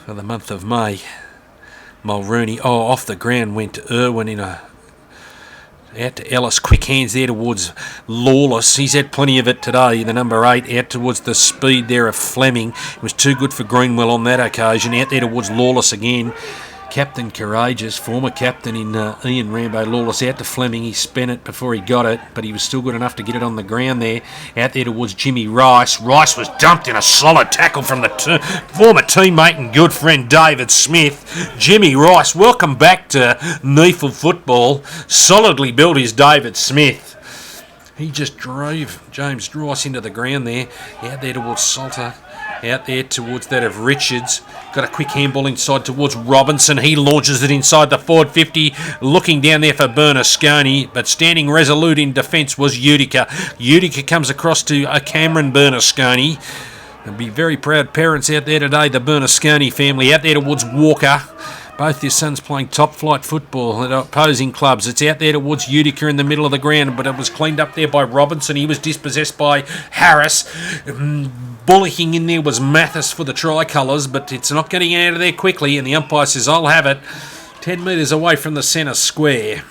for the month of May. Mulrooney, off the ground went Irwin in a... Out to Ellis, quick hands there towards Lawless. He's had plenty of it today, the number 8. Out towards the speed there of Fleming. It was too good for Greenwell on that occasion. Out there towards Lawless again. Captain Courageous, former captain in Ian Rambo Lawless, out to Fleming. He spent it before he got it, but he was still good enough to get it on the ground there. Out there towards Jimmy Rice. Rice was dumped in a solid tackle from the former teammate and good friend David Smith. Jimmy Rice, welcome back to Neefle football. Solidly built is David Smith. He just drove James Rice into the ground there. Out there towards Salter. Out there towards that of Richards. Got a quick handball inside towards Robinson. He launches it inside the forward 50. Looking down there for Bernasconi, but standing resolute in defence was Utica. Utica comes across to Cameron Bernasconi. They'll be very proud parents out there today, the Bernasconi family. Out there towards Walker. Both their sons playing top-flight football at opposing clubs. It's out there towards Utica in the middle of the ground, but it was cleaned up there by Robinson. He was dispossessed by Harris. Bullocking in there was Mathis for the Tricolours, but it's not getting out of there quickly, and the umpire says, I'll have it. 10 metres away from the centre square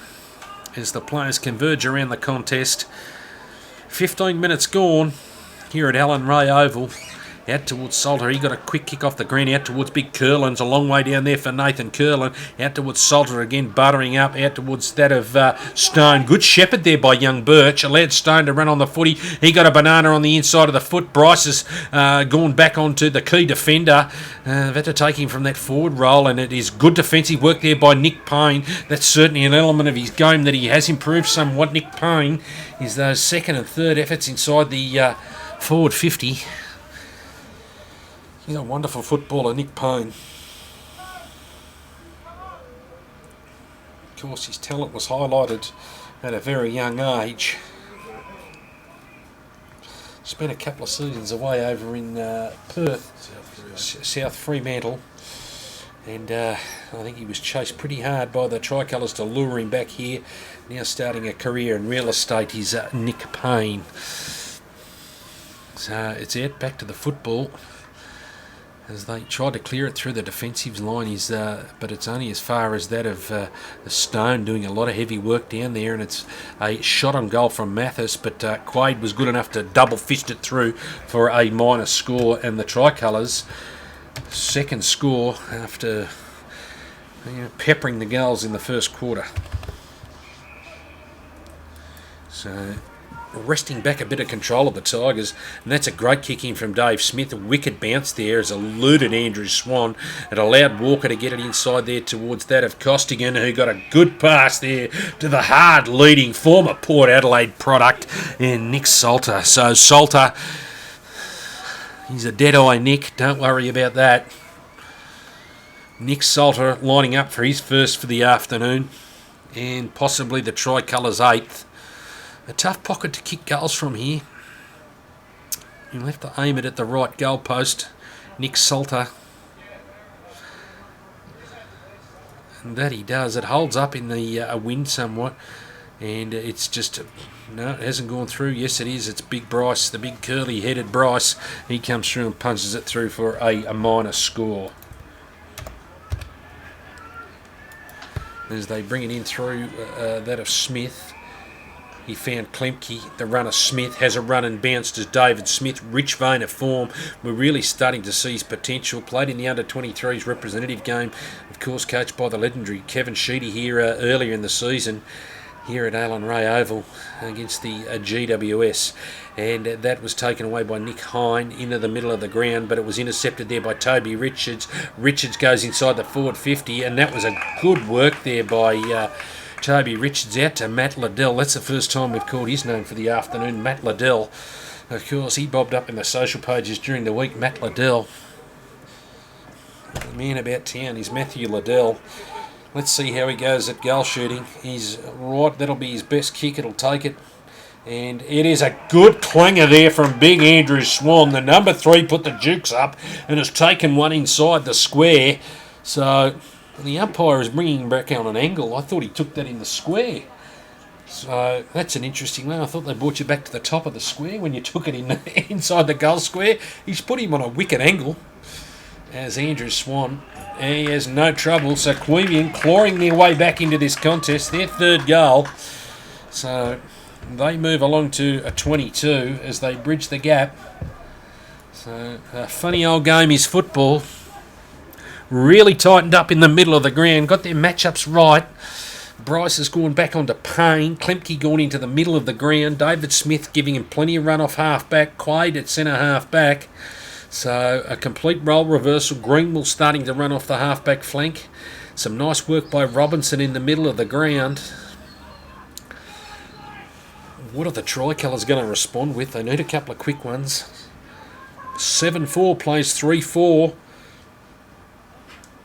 as the players converge around the contest. 15 minutes gone here at Allen Ray Oval. Out towards Salter. He got a quick kick off the green. Out towards Big Curlin's. A long way down there for Nathan Curlin. Out towards Salter again, buttering up. Out towards that of Stone. Good shepherd there by young Birch. Allowed Stone to run on the footy. He got a banana on the inside of the foot. Bryce has gone back onto the key defender. They've had to take him from that forward role, and it is good defensive work there by Nick Payne. That's certainly an element of his game that he has improved somewhat. Nick Payne is those second and third efforts inside the forward 50. He's a wonderful footballer, Nick Payne. Of course, his talent was highlighted at a very young age. Spent a couple of seasons away over in Perth, South Fremantle. And I think he was chased pretty hard by the Tricolours to lure him back here. Now starting a career in real estate is Nick Payne. So it's out back to the football as they tried to clear it through the defensive line, but it's only as far as that of the Stone doing a lot of heavy work down there, and it's a shot on goal from Mathis, but Quaid was good enough to double fist it through for a minor score, and the Tricolours second score after peppering the goals in the first quarter. So wresting back a bit of control of the Tigers, and that's a great kick in from Dave Smith. A wicked bounce there has eluded Andrew Swan. It allowed Walker to get it inside there towards that of Costigan, who got a good pass there to the hard leading former Port Adelaide product, and Nick Salter. So Salter, he's a dead-eye Nick, don't worry about that. Nick Salter lining up for his first for the afternoon, and possibly the Tricolours' 8th. A tough pocket to kick goals from here. You'll have to aim it at the right goal post. Nick Salter. And that he does. It holds up in the wind somewhat. And it's just... No, it hasn't gone through. Yes, it is. It's Big Bryce, the big curly-headed Bryce. He comes through and punches it through for a minor score. As they bring it in through that of Smith. He found Klemke, the runner Smith, has a run and bounced as David Smith, rich vein of form. We're really starting to see his potential. Played in the under-23s representative game, of course coached by the legendary Kevin Sheedy here earlier in the season, here at Allen Ray Oval against the GWS. And that was taken away by Nick Hine into the middle of the ground, but it was intercepted there by Toby Richards. Richards goes inside the forward 50, and that was a good work there by... Toby Richards out to Matt Liddell. That's the first time we've called his name for the afternoon, Matt Liddell. Of course, he bobbed up in the social pages during the week, Matt Liddell. The man about town is Matthew Liddell. Let's see how he goes at goal shooting. He's right, that'll be his best kick, it'll take it. And it is a good clanger there from big Andrew Swan. The number 3 put the jukes up and has taken one inside the square. So... the umpire is bringing him back on an angle. I thought he took that in the square. So that's an interesting one. I thought they brought you back to the top of the square when you took it in inside the goal square. He's put him on a wicked angle as Andrew Swan. And he has no trouble. So Queanbeyan clawing their way back into this contest. Their third goal. So they move along to a 22 as they bridge the gap. So a funny old game is football. Really tightened up in the middle of the ground. Got their matchups right. Bryce has gone back onto Payne. Klemke gone into the middle of the ground. David Smith giving him plenty of run off half-back. Quaid at centre half-back. So a complete role reversal. Greenwell starting to run off the half-back flank. Some nice work by Robinson in the middle of the ground. What are the Tricolours going to respond with? They need a couple of quick ones. 7-4 plays 3-4.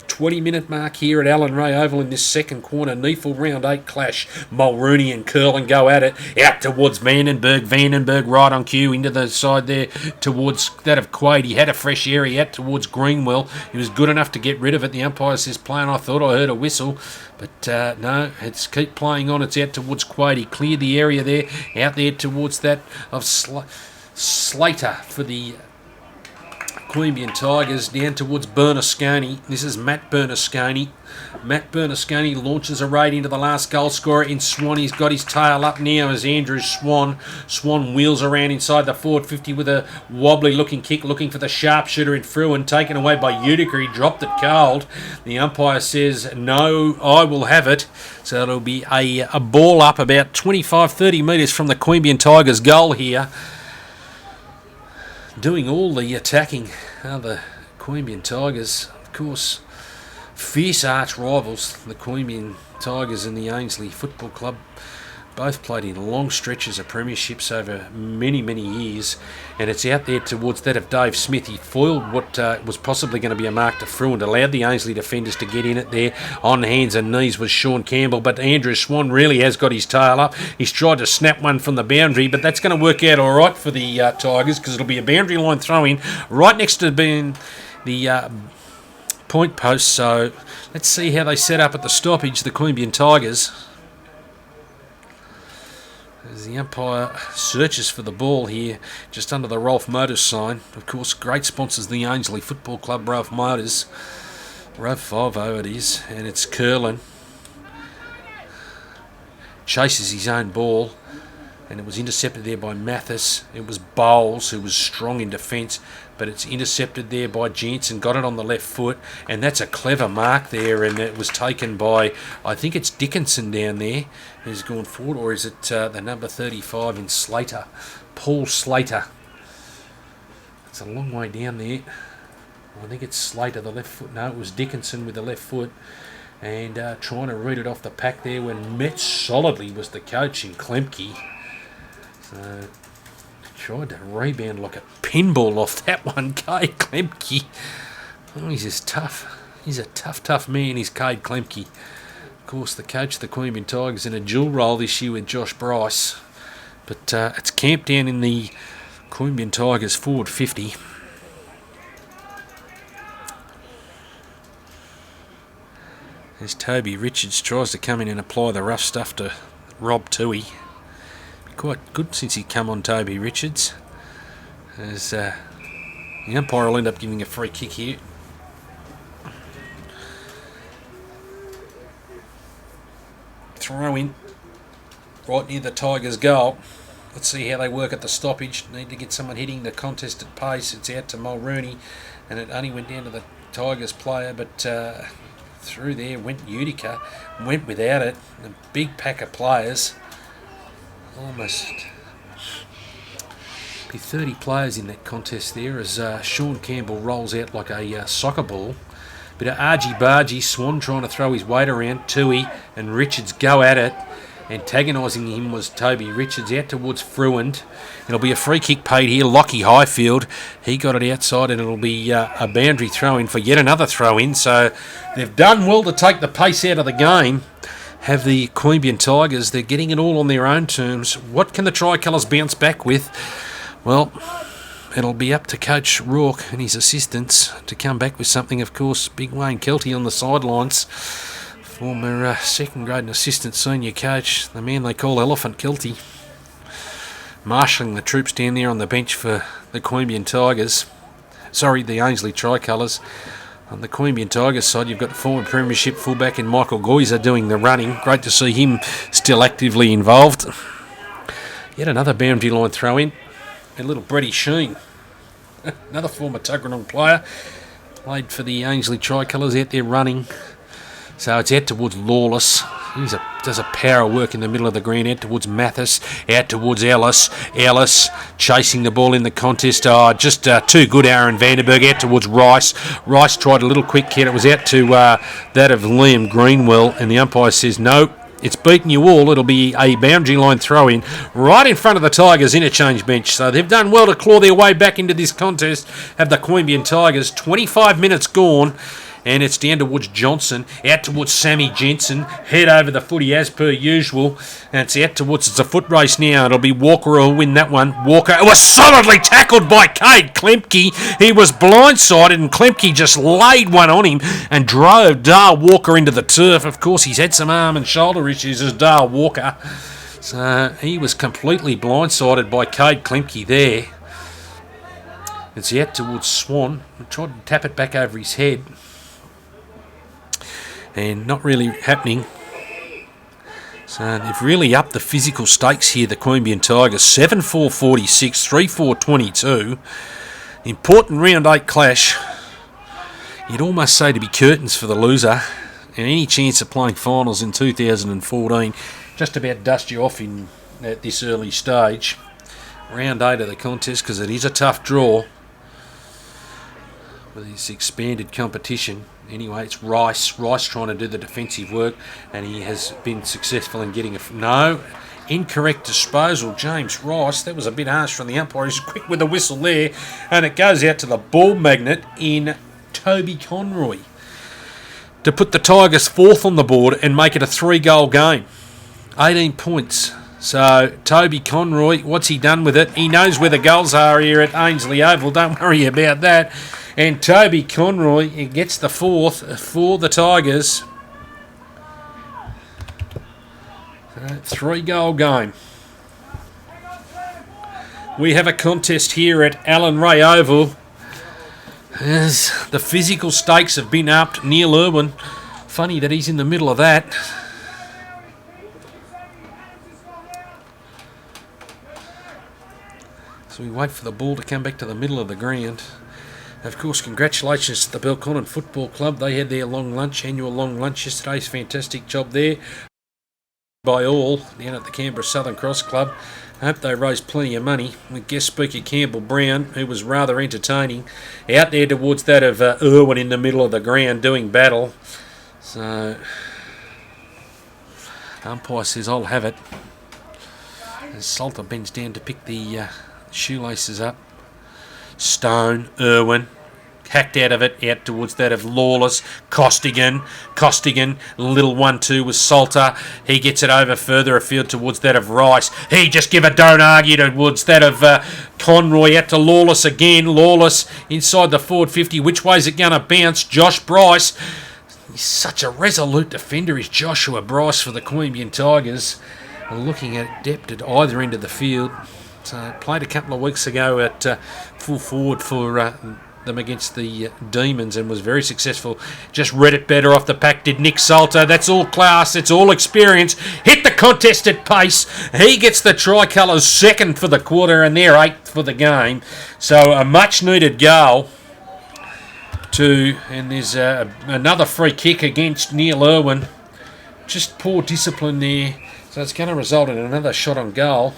20-minute mark here at Allen Ray Oval in this second quarter. Neefle round 8 clash. Mulrooney and Curlin go at it. Out towards Vandenberg. Vandenberg right on cue into the side there towards that of Quaid. He had a fresh area out towards Greenwell. He was good enough to get rid of it. The umpire says playing. I thought I heard a whistle. But no, it's keep playing on. It's out towards Quaid. He cleared the area there. Out there towards that of Slater for the Queanbeyan Tigers, down towards Bernasconi. This is Matt Bernasconi. Matt Bernasconi launches a raid into the last goal scorer in Swan. He's got his tail up now as Andrew Swan. Swan wheels around inside the forward 50 with a wobbly looking kick, looking for the sharpshooter in Fruin, taken away by Utica. He dropped it cold. The umpire says, no, I will have it. So it'll be a ball up about 25-30 metres from the Queanbeyan Tigers goal here. Doing all the attacking are the Queanbeyan Tigers. Of course, fierce arch rivals, the Queanbeyan Tigers and the Ainslie Football Club. Both played in long stretches of premierships over many, many years. And it's out there towards that of Dave Smith. He foiled what was possibly going to be a mark to Fruin, allowed the Ainslie defenders to get in it there. On hands and knees was Sean Campbell, but Andrew Swan really has got his tail up. He's tried to snap one from the boundary, but that's going to work out all right for the Tigers, because it'll be a boundary line throw-in right next to being the point post. So let's see how they set up at the stoppage, the Queanbeyan Tigers. As the umpire searches for the ball here, just under the Rolf Motors sign. Of course, great sponsors, the Ainslie Football Club, Rolf Motors. Rolf 5-0 it is, and it's Curlin. Chases his own ball. and it was intercepted there by Mathis. It was Bowles, who was strong in defence, but it's intercepted there by Jensen, got it on the left foot, and that's a clever mark there, and it was taken by, I think it's Dickinson down there, who's gone forward, or is it the number 35 in Slater, Paul Slater. It's a long way down there. I think it's Slater, the left foot. No, it was Dickinson with the left foot, and trying to root it off the pack there when met solidly was the coach in Klemke. So tried to rebound like a pinball off that one, Cade Klemke. Oh, he's just tough. He's a tough man, he's Cade Klemke. Of course, the coach of the Queanbeyan Tigers in a dual role this year with Josh Bryce. But it's Queanbeyan in the Queanbeyan Tigers forward 50. As Toby Richards tries to come in and apply the rough stuff to Rob Toohey. Quite good since he come on, Toby Richards. As the umpire will end up giving a free kick here. Throw in right near the Tigers' goal. Let's see how they work at the stoppage. Need to get someone hitting the contest at pace. It's out to Mulrooney, and it only went down to the Tigers player, but through there went Utica, went without it. A big pack of players. Almost be 30 players in that contest there as Sean Campbell rolls out like a soccer ball. Bit of argy-bargy, Swan trying to throw his weight around. Toohey and Richards go at it. Antagonising him was Toby Richards out towards Fruand. It'll be a free kick paid here. Lockie Highfield, he got it outside, and it'll be a boundary throw-in for yet another throw-in. So they've done well to take the pace out of the game. Have the Queanbeyan Tigers, they're getting it all on their own terms. What can the Tricolours bounce back with? Well, it'll be up to Coach Rourke and his assistants to come back with something. Of course, big Wayne Kelty on the sidelines, former second grade and assistant senior coach, the man they call Elephant Kelty, marshalling the troops down there on the bench for the Queanbeyan Tigers. Sorry, the Ainslie Tricolours. On the Queanbeyan Tigers side, you've got former premiership fullback in Michael Goizer doing the running. Great to see him still actively involved. Yet another boundary line throw in. A little Bretty Sheen, another former Tuggeranong player, played for the Ainslie Tricolours out there running. So it's out towards Lawless. He does a power of work in the middle of the ground. Out towards Mathis. Out towards Ellis. Ellis chasing the ball in the contest. Just too good, Aaron Vandenberg. Out towards Rice. Rice tried a little quick hit. It was out to that of Liam Greenwell. And the umpire says, no, it's beaten you all. It'll be a boundary line throw-in right in front of the Tigers interchange bench. So they've done well to claw their way back into this contest. Have the Queanbeyan Tigers. 25 minutes gone. And it's down towards Johnson, out towards Sammy Jensen, head over the footy as per usual, and it's out towards, it's a foot race now, it'll be Walker who'll win that one. Walker was solidly tackled by Cade Klemke. He was blindsided and Klemke just laid one on him and drove Dale Walker into the turf. Of course, he's had some arm and shoulder issues as Dale Walker, so he was completely blindsided by Cade Klemke there. It's out towards Swan, tried to tap it back over his head. And not really happening. So they've really upped the physical stakes here, the Queanbeyan Tigers. 7-4-46, 3-4-22. Important round 8 clash. You'd almost say to be curtains for the loser. And any chance of playing finals in 2014 just about dust you off at this early stage. Round 8 of the contest, because it is a tough draw with this expanded competition. Anyway, it's Rice trying to do the defensive work, and he has been successful in getting no, incorrect disposal. James Rice, that was a bit harsh from the umpire. He's quick with the whistle there, and it goes out to the ball magnet in Toby Conroy to put the Tigers fourth on the board and make it a 3-goal game. 18 points. So Toby Conroy, what's he done with it? He knows where the goals are here at Ainslie Oval. Don't worry about that. And Toby Conroy gets the fourth for the Tigers. 3-goal game. We have a contest here at Allan Ray Oval. As the physical stakes have been upped. Neil Irwin, funny that he's in the middle of that. So we wait for the ball to come back to the middle of the ground. Of course, congratulations to the Belconnen Football Club. They had their annual long lunch yesterday. Fantastic job there by all down at the Canberra Southern Cross Club. I hope they raised plenty of money with guest speaker Campbell Brown, who was rather entertaining, out there towards that of Irwin in the middle of the ground doing battle. So, umpire says, I'll have it. As Salter bends down to pick the shoelaces up. Stone, Irwin, hacked out of it, out towards that of Lawless, Costigan, little 1-2 with Salter. He gets it over further afield towards that of Rice. He just give a don't argue towards that of Conroy, out to Lawless again. Lawless inside the forward 50. Which way's it going to bounce? Josh Bryce. He's such a resolute defender, is Joshua Bryce for the Queanbeyan Tigers. And looking at depth at either end of the field. So played a couple of weeks ago at full forward for them against the Demons and was very successful. Just read it better off the pack, did Nick Salter. That's all class, it's all experience. Hit the contest at pace. He gets the Tricolours second for the quarter and they're eighth for the game. So a much needed goal. And there's another free kick against Neil Irwin. Just poor discipline there. So it's going to result in another shot on goal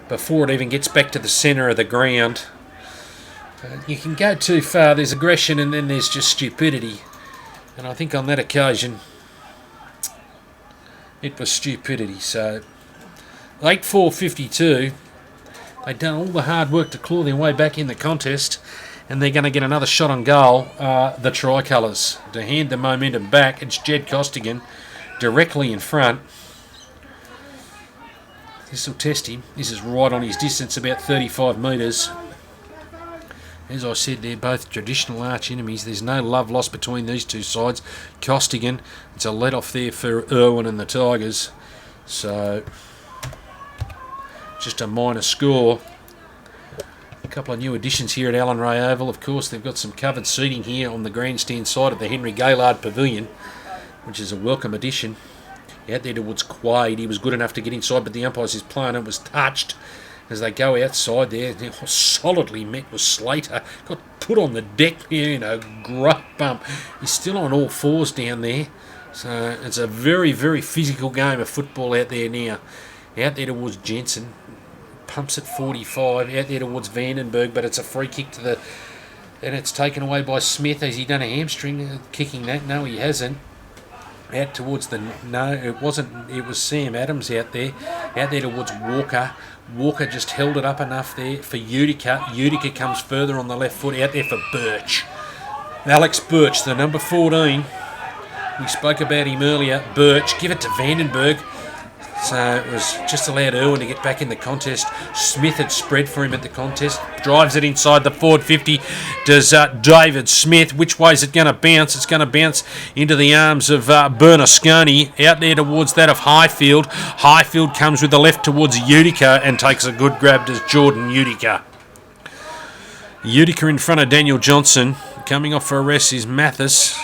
before it even gets back to the centre of the ground. You can go too far. There's aggression and then there's just stupidity. And I think on that occasion, it was stupidity. So 8-4-52. They've done all the hard work to claw their way back in the contest. And they're going to get another shot on goal, the Tricolours. To hand the momentum back, it's Jed Costigan directly in front. This will test him. This is right on his distance, about 35 metres. As I said, they're both traditional arch enemies. There's no love lost between these two sides. Costigan, it's a let-off there for Irwin and the Tigers. So, just a minor score. A couple of new additions here at Allen Ray Oval. Of course, they've got some covered seating here on the grandstand side of the Henry Gaylard Pavilion, which is a welcome addition. Out there towards Quade, he was good enough to get inside, but the umpire's plan it was touched as they go outside there. They're solidly met with Slater. Got put on the deck here in a great bump. He's still on all fours down there. So it's a very, very physical game of football out there now. Out there towards Jensen. Pumps at 45. Out there towards Vandenberg, but it's a free kick to the... And it's taken away by Smith. Has he done a hamstring kicking that? No, he hasn't. Out towards the... No, it wasn't. It was Sam Adams out there. Out there towards Walker. Walker just held it up enough there for Utica. Utica comes further on the left foot. Out there for Birch. Alex Birch, the number 14. We spoke about him earlier. Birch, give it to Vandenberg. So it was just allowed Irwin to get back in the contest. Smith had spread for him at the contest. Drives it inside the forward 50. Does David Smith. Which way is it going to bounce? It's going to bounce into the arms of Bernasconi. Out there towards that of Highfield. Highfield comes with the left towards Utica and takes a good grab to Jordan Utica. Utica in front of Daniel Johnson. Coming off for a rest is Mathis.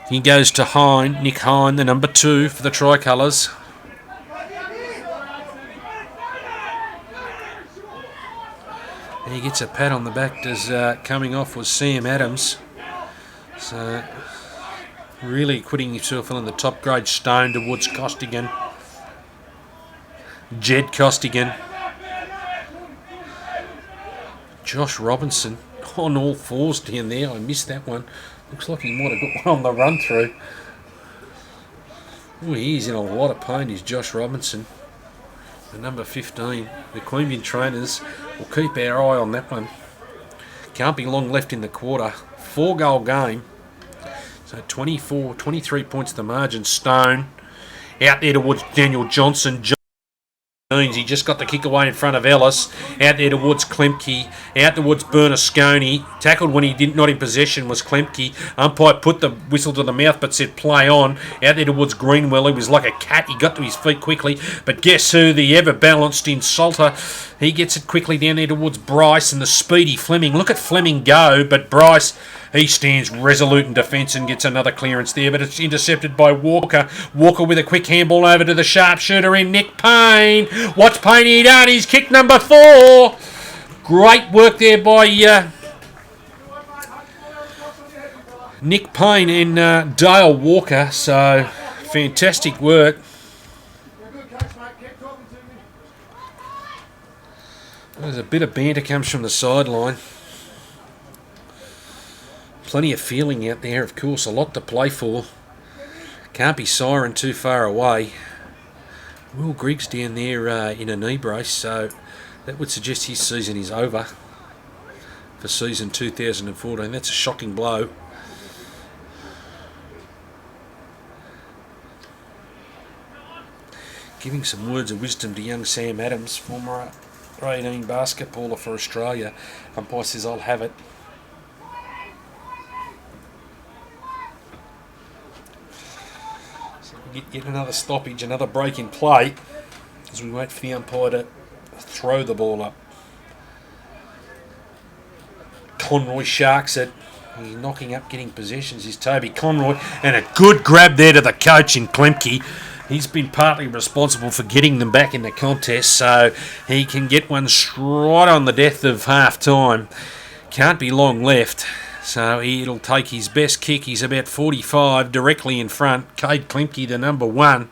He goes to Hine, Nick Hine, the number 2 for the Tricolours. And he gets a pat on the back as coming off was Sam Adams. So really quitting himself on the top grade. Stone towards Costigan. Jed Costigan. Josh Robinson on all fours down there. I missed that one. Looks like he might have got one on the run through. Oh, he is in a lot of pain, is Josh Robinson. The number 15. The Queanbeyan trainers will keep our eye on that one. Can't be long left in the quarter. 4-goal game. So 23 points the margin. Stone out there towards Daniel Johnson. He just got the kick away in front of Ellis. Out there towards Klemke. Out towards Bernasconi. Tackled when he did not in possession was Klemke. Umpire put the whistle to the mouth but said play on. Out there towards Greenwell. He was like a cat. He got to his feet quickly. But guess who? The ever-balanced in Salter. He gets it quickly down there towards Bryce and the speedy Fleming. Look at Fleming go. But Bryce, He stands resolute in defence and gets another clearance there, but it's intercepted by Walker. Walker with a quick handball over to the sharpshooter in Nick Payne. What's Payne done? He's kicked number 4. Great work there by Nick Payne and Dale Walker. So, fantastic work. There's a bit of banter comes from the sideline. Plenty of feeling out there, of course. A lot to play for. Can't be siren too far away. Will Griggs down there in a knee brace, so that would suggest his season is over for season 2014. That's a shocking blow. Giving some words of wisdom to young Sam Adams, former 18 basketballer for Australia. Umpire says, I'll have it. So we get another stoppage, another break in play as we wait for the umpire to throw the ball up. Conroy sharks it. He's knocking up, getting possessions. Is Toby Conroy, and a good grab there to the coach in Klemke. He's been partly responsible for getting them back in the contest, so he can get one right on the death of half time. Can't be long left, so it'll take his best kick. He's about 45, directly in front. Cade Klemke, the number 1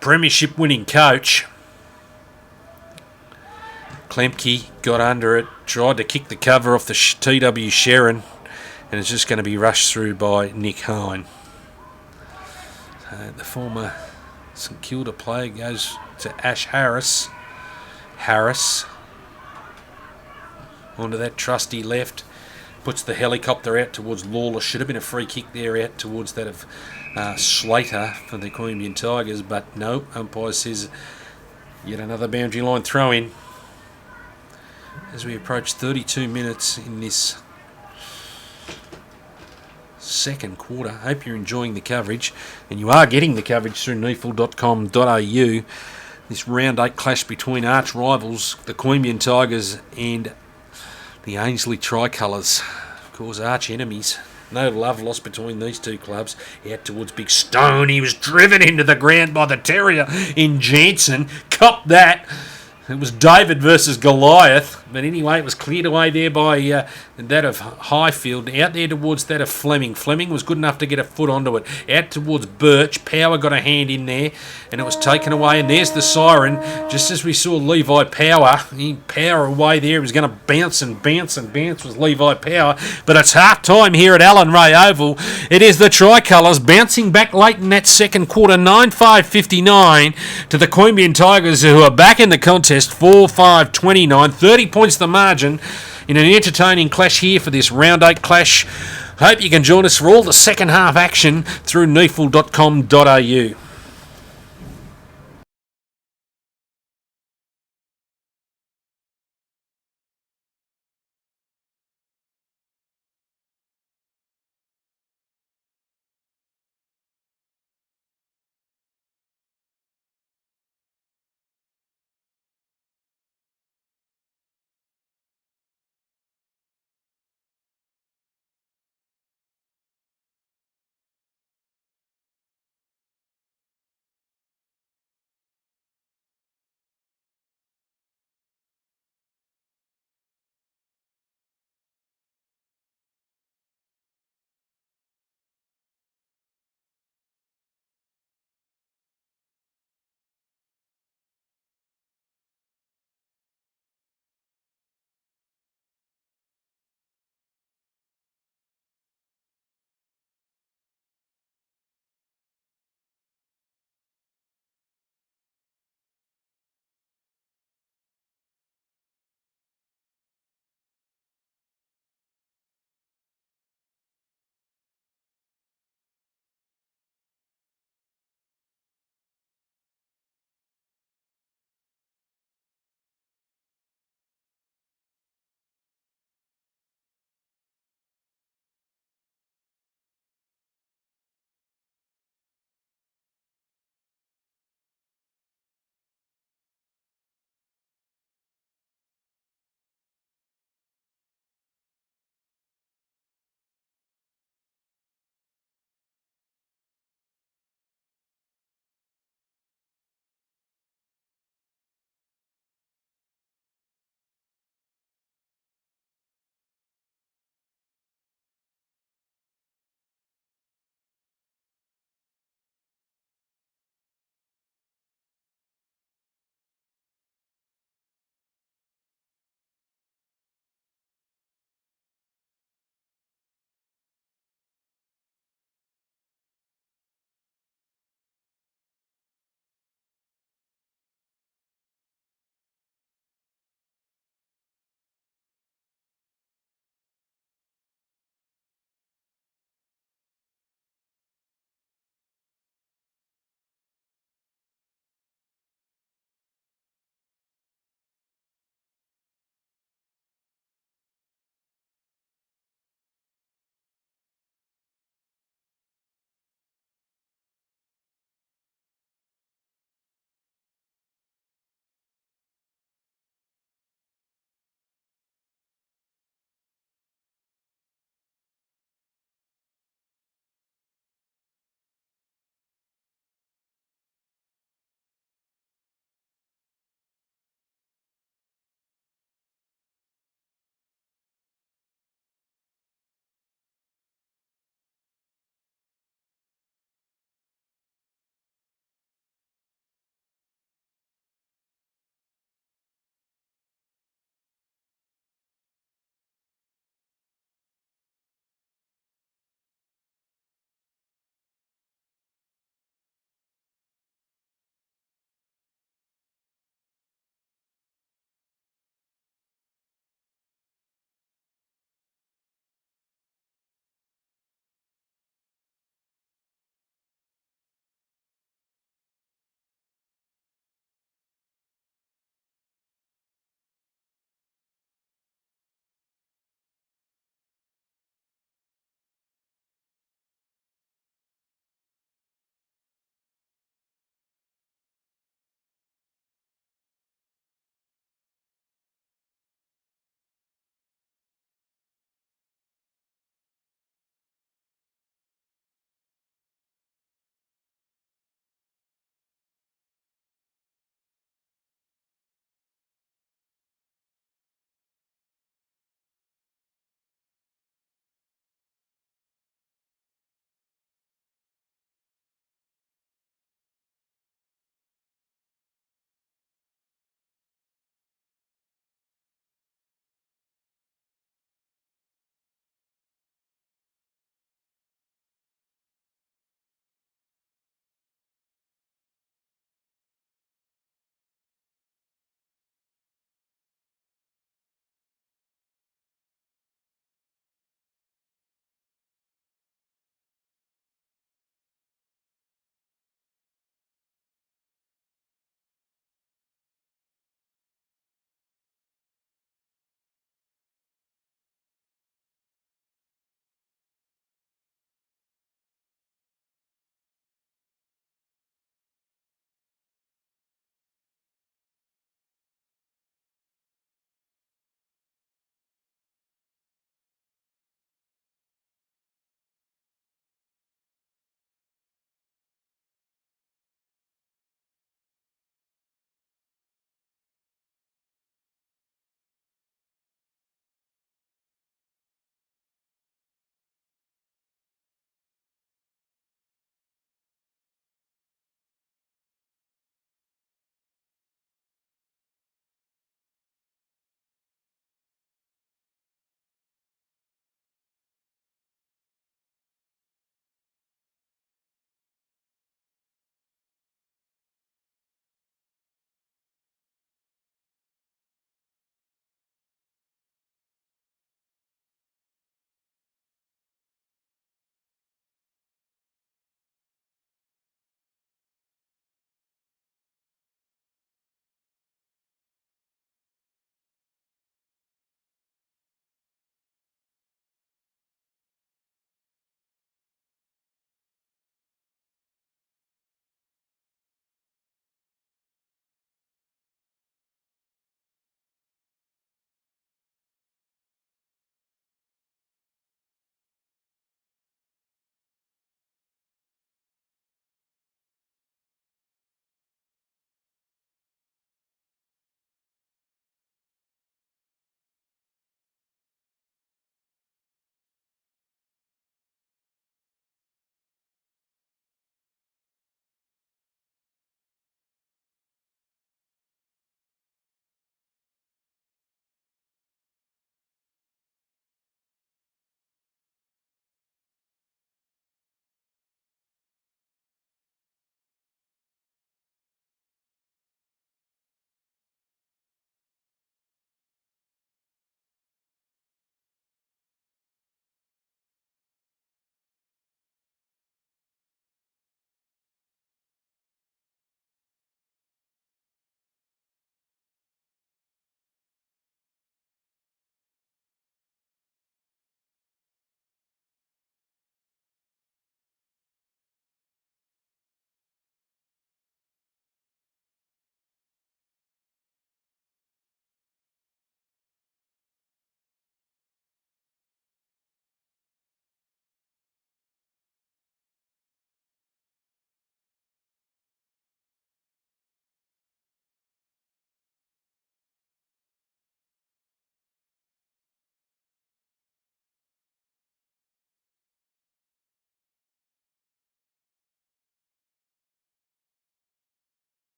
premiership winning coach. Klemke got under it, tried to kick the cover off the TW Sharon, and it's just going to be rushed through by Nick Hine. The former St Kilda player goes to Ash Harris. Harris onto that trusty left, puts the helicopter out towards Lawler. Should have been a free kick there out towards that of Slater for the Queanbeyan Tigers, but no, umpire says yet another boundary line throw in as we approach 32 minutes in this second quarter. Hope you're enjoying the coverage, and you are getting the coverage through neefle.com.au. This round 8 clash between arch rivals, the Queanbeyan Tigers and the Ainslie Tricolours. Of course, arch enemies. No love lost between these two clubs. Out towards Big Stone. He was driven into the ground by the Terrier in Jansen. Copped that. It was David versus Goliath. But anyway, it was cleared away there by that of Highfield. Out there towards that of Fleming. Fleming was good enough to get a foot onto it. Out towards Birch. Power got a hand in there. And it was taken away. And there's the siren. Just as we saw Levi Power. Power away there. He was going to bounce and bounce and bounce with Levi Power. But it's half time here at Allen Ray Oval. It is the Tricolours bouncing back late in that second quarter. 9-5-59 to the Queanbeyan Tigers, who are back in the contest. 4-5-29, 30 points the margin in an entertaining clash here for this round 8 clash. Hope you can join us for all the second half action through neefle.com.au.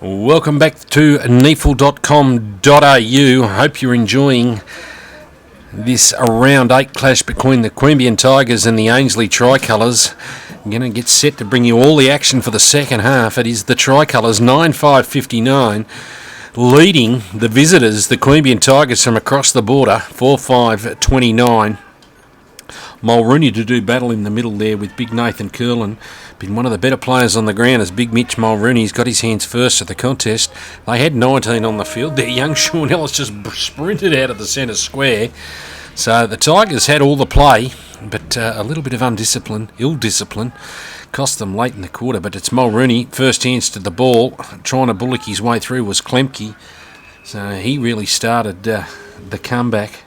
Welcome back to neefle.com.au. Hope you're enjoying this round 8 clash between the Queanbeyan Tigers and the Ainslie Tricolours. I'm going to get set to bring you all the action for the second half. It is the Tricolours 9-5-59 leading the visitors, the Queanbeyan Tigers, from across the border 4-5-29. Mulrooney to do battle in the middle there with Big Nathan Curlin. Been one of the better players on the ground as Big Mitch Mulrooney's got his hands first at the contest. They had 19 on the field. Their young Sean Ellis just sprinted out of the centre square. So the Tigers had all the play, but a little bit of ill discipline, cost them late in the quarter. But it's Mulrooney, first hands to the ball, trying to bullock his way through was Klemke. So he really started the comeback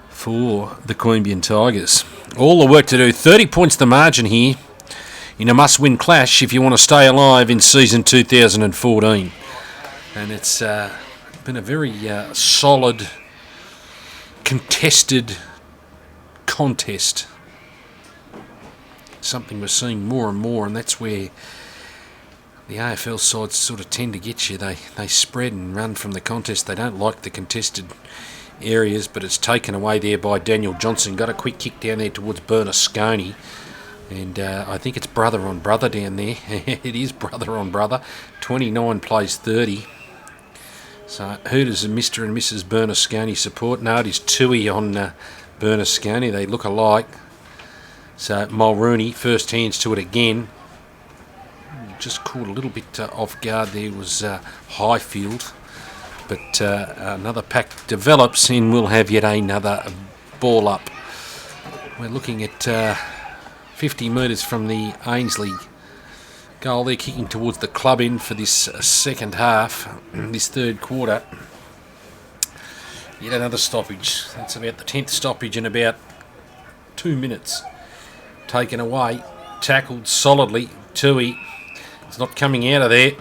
for the Queanbeyan Tigers. All the work to do. 30 points the margin here in a must-win clash if you want to stay alive in season 2014. And it's been a very solid, contested contest. Something we're seeing more and more, and that's where the AFL sides sort of tend to get you. They spread and run from the contest. They don't like the contested areas, but it's taken away there by Daniel Johnson. Got a quick kick down there towards Bernasconi, and I think it's brother on brother down there. It is brother on brother. 29 plays 30. So who does Mr. and Mrs. Bernasconi support? No, it is Tui on Bernasconi. They look alike. So Mulrooney, first hands to it again. Just caught a little bit off guard there was Highfield. But another pack develops and we'll have yet another ball up. We're looking at 50 metres from the Ainslie goal. They're kicking towards the club end for this second half, this third quarter. Yet another stoppage. That's about the 10th stoppage in about 2 minutes. Taken away, tackled solidly. Tui is not coming out of there.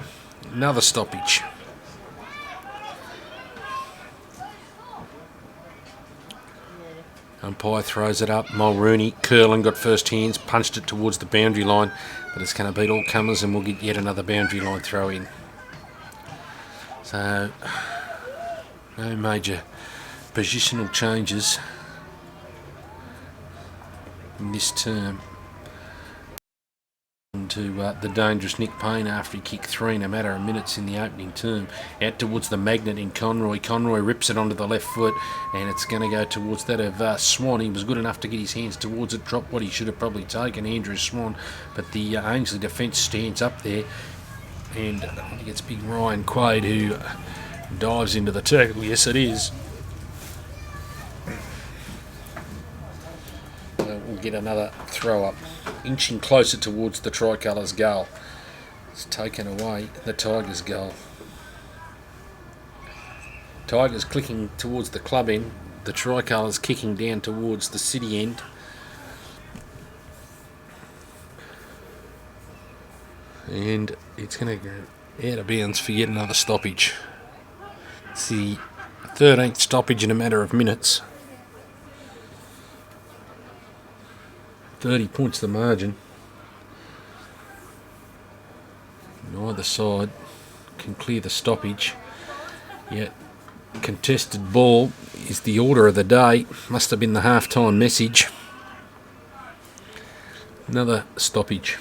Another stoppage. Umpire throws it up. Mulrooney, Curlin got first hands, punched it towards the boundary line, but it's going to beat all comers and we'll get yet another boundary line throw in. So, no major positional changes in this term. To the dangerous Nick Payne after he kicked 3 in a matter of minutes in the opening term. Out towards the magnet in Conroy. Conroy rips it onto the left foot and it's going to go towards that of Swan. He was good enough to get his hands towards it, drop what he should have probably taken, Andrew Swan, but the Ainslie defence stands up there and I think it's big Ryan Quaid who dives into the tackle. Yes, it is. We'll get another throw up, inching closer towards the Tricolours' goal. It's taken away, the Tigers' goal. Tigers clicking towards the club end, the Tricolours kicking down towards the city end. And it's going to go out of bounds for yet another stoppage. It's the 13th stoppage in a matter of minutes. 30 points the margin. Neither side can clear the stoppage. Yet contested ball is the order of the day. Must have been the half-time message. Another stoppage.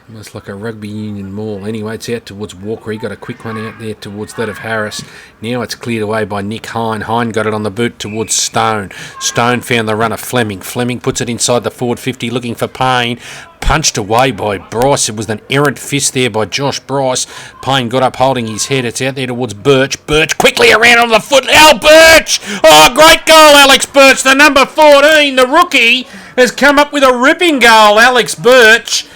Almost like a rugby union maul. Anyway, it's out towards Walker. He got a quick one out there towards that of Harris. Now it's cleared away by Nick Hine. Hine got it on the boot towards Stone. Stone found the runner Fleming. Fleming puts it inside the forward 50 looking for Payne. Punched away by Bryce. It was an errant fist there by Josh Bryce. Payne got up holding his head. It's out there towards Birch. Birch quickly around on the foot. Al Birch! Oh, great goal, Alex Birch. The number 14, the rookie, has come up with a ripping goal. Alex Birch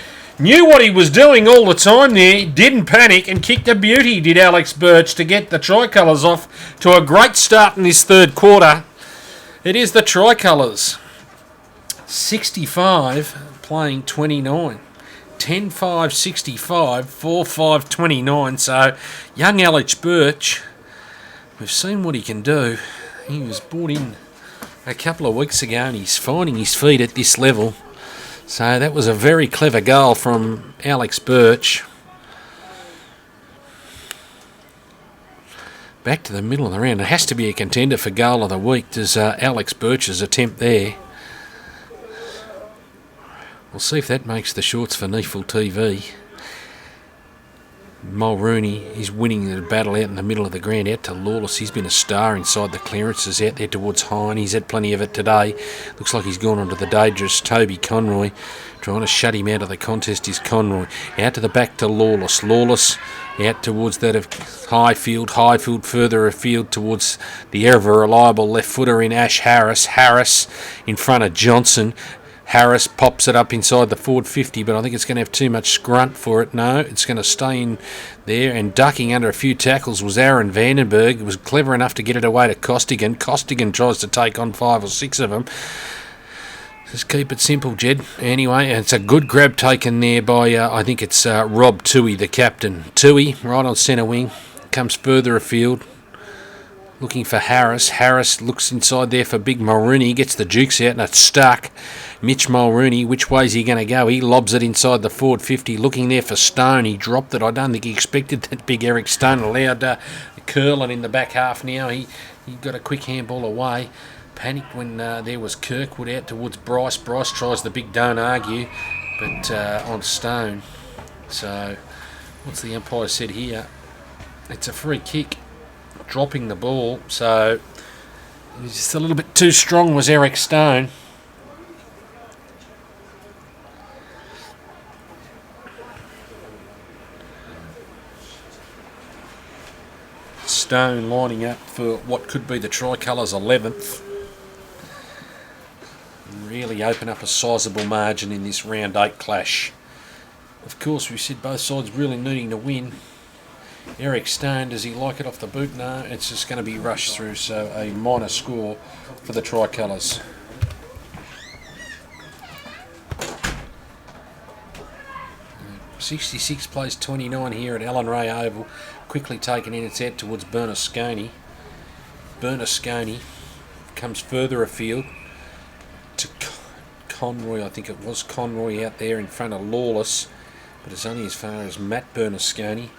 knew what he was doing all the time there, didn't panic and kicked a beauty, did Alex Birch, to get the Tricolours off to a great start in this third quarter. It is the Tricolours. 65 playing 29. 10-5-65, 4-5-29. So young Alex Birch, we've seen what he can do. He was brought in a couple of weeks ago and he's finding his feet at this level. So that was a very clever goal from Alex Birch. Back to the middle of the round. It has to be a contender for goal of the week. There's Alex Birch's attempt there. We'll see if that makes the shorts for Neefle TV. Mulrooney, he's winning the battle out in the middle of the ground, out to Lawless. He's been a star inside the clearances out there towards Hine. He's had plenty of it today. Looks like he's gone onto the dangerous Toby Conroy. Trying to shut him out of the contest is Conroy. Out to the back to Lawless. Lawless out towards that of Highfield. Highfield further afield towards the ever reliable left footer in Ash Harris. Harris in front of Johnson. Harris pops it up inside the forward 50, but I think it's going to have too much scrunt for it. No, it's going to stay in there, and ducking under a few tackles was Aaron Vandenberg. It was clever enough to get it away to Costigan. Costigan tries to take on 5 or 6 of them. Just keep it simple, Jed. Anyway, it's a good grab taken there by, I think it's Rob Toohey, the captain. Toohey, right on centre wing, comes further afield. Looking for Harris. Harris looks inside there for Big Mulrooney. Gets the jukes out and it's stuck. Mitch Mulrooney, which way is he going to go? He lobs it inside the forward 50. Looking there for Stone. He dropped it. I don't think he expected that big Eric Stone. Allowed curling in the back half now. He got a quick handball away. Panicked when there was Kirkwood out towards Bryce. Bryce tries the big don't argue, but on Stone. So, what's the umpire said here? It's a free kick. Dropping the ball, so he's just a little bit too strong was Eric Stone. Stone lining up for what could be the Tricolours' 11th. And really open up a sizable margin in this round 8 clash. Of course, we said both sides really needing to win. Eric Stone, does he like it off the boot? No, it's just going to be rushed through, so a minor score for the Tricolours. .66 plays 29 here at Allan Ray Oval. Quickly taken in, it's out towards Bernasconi. Bernasconi comes further afield to Conroy. I think it was Conroy out there in front of Lawless, but it's only as far as Matt Bernasconi.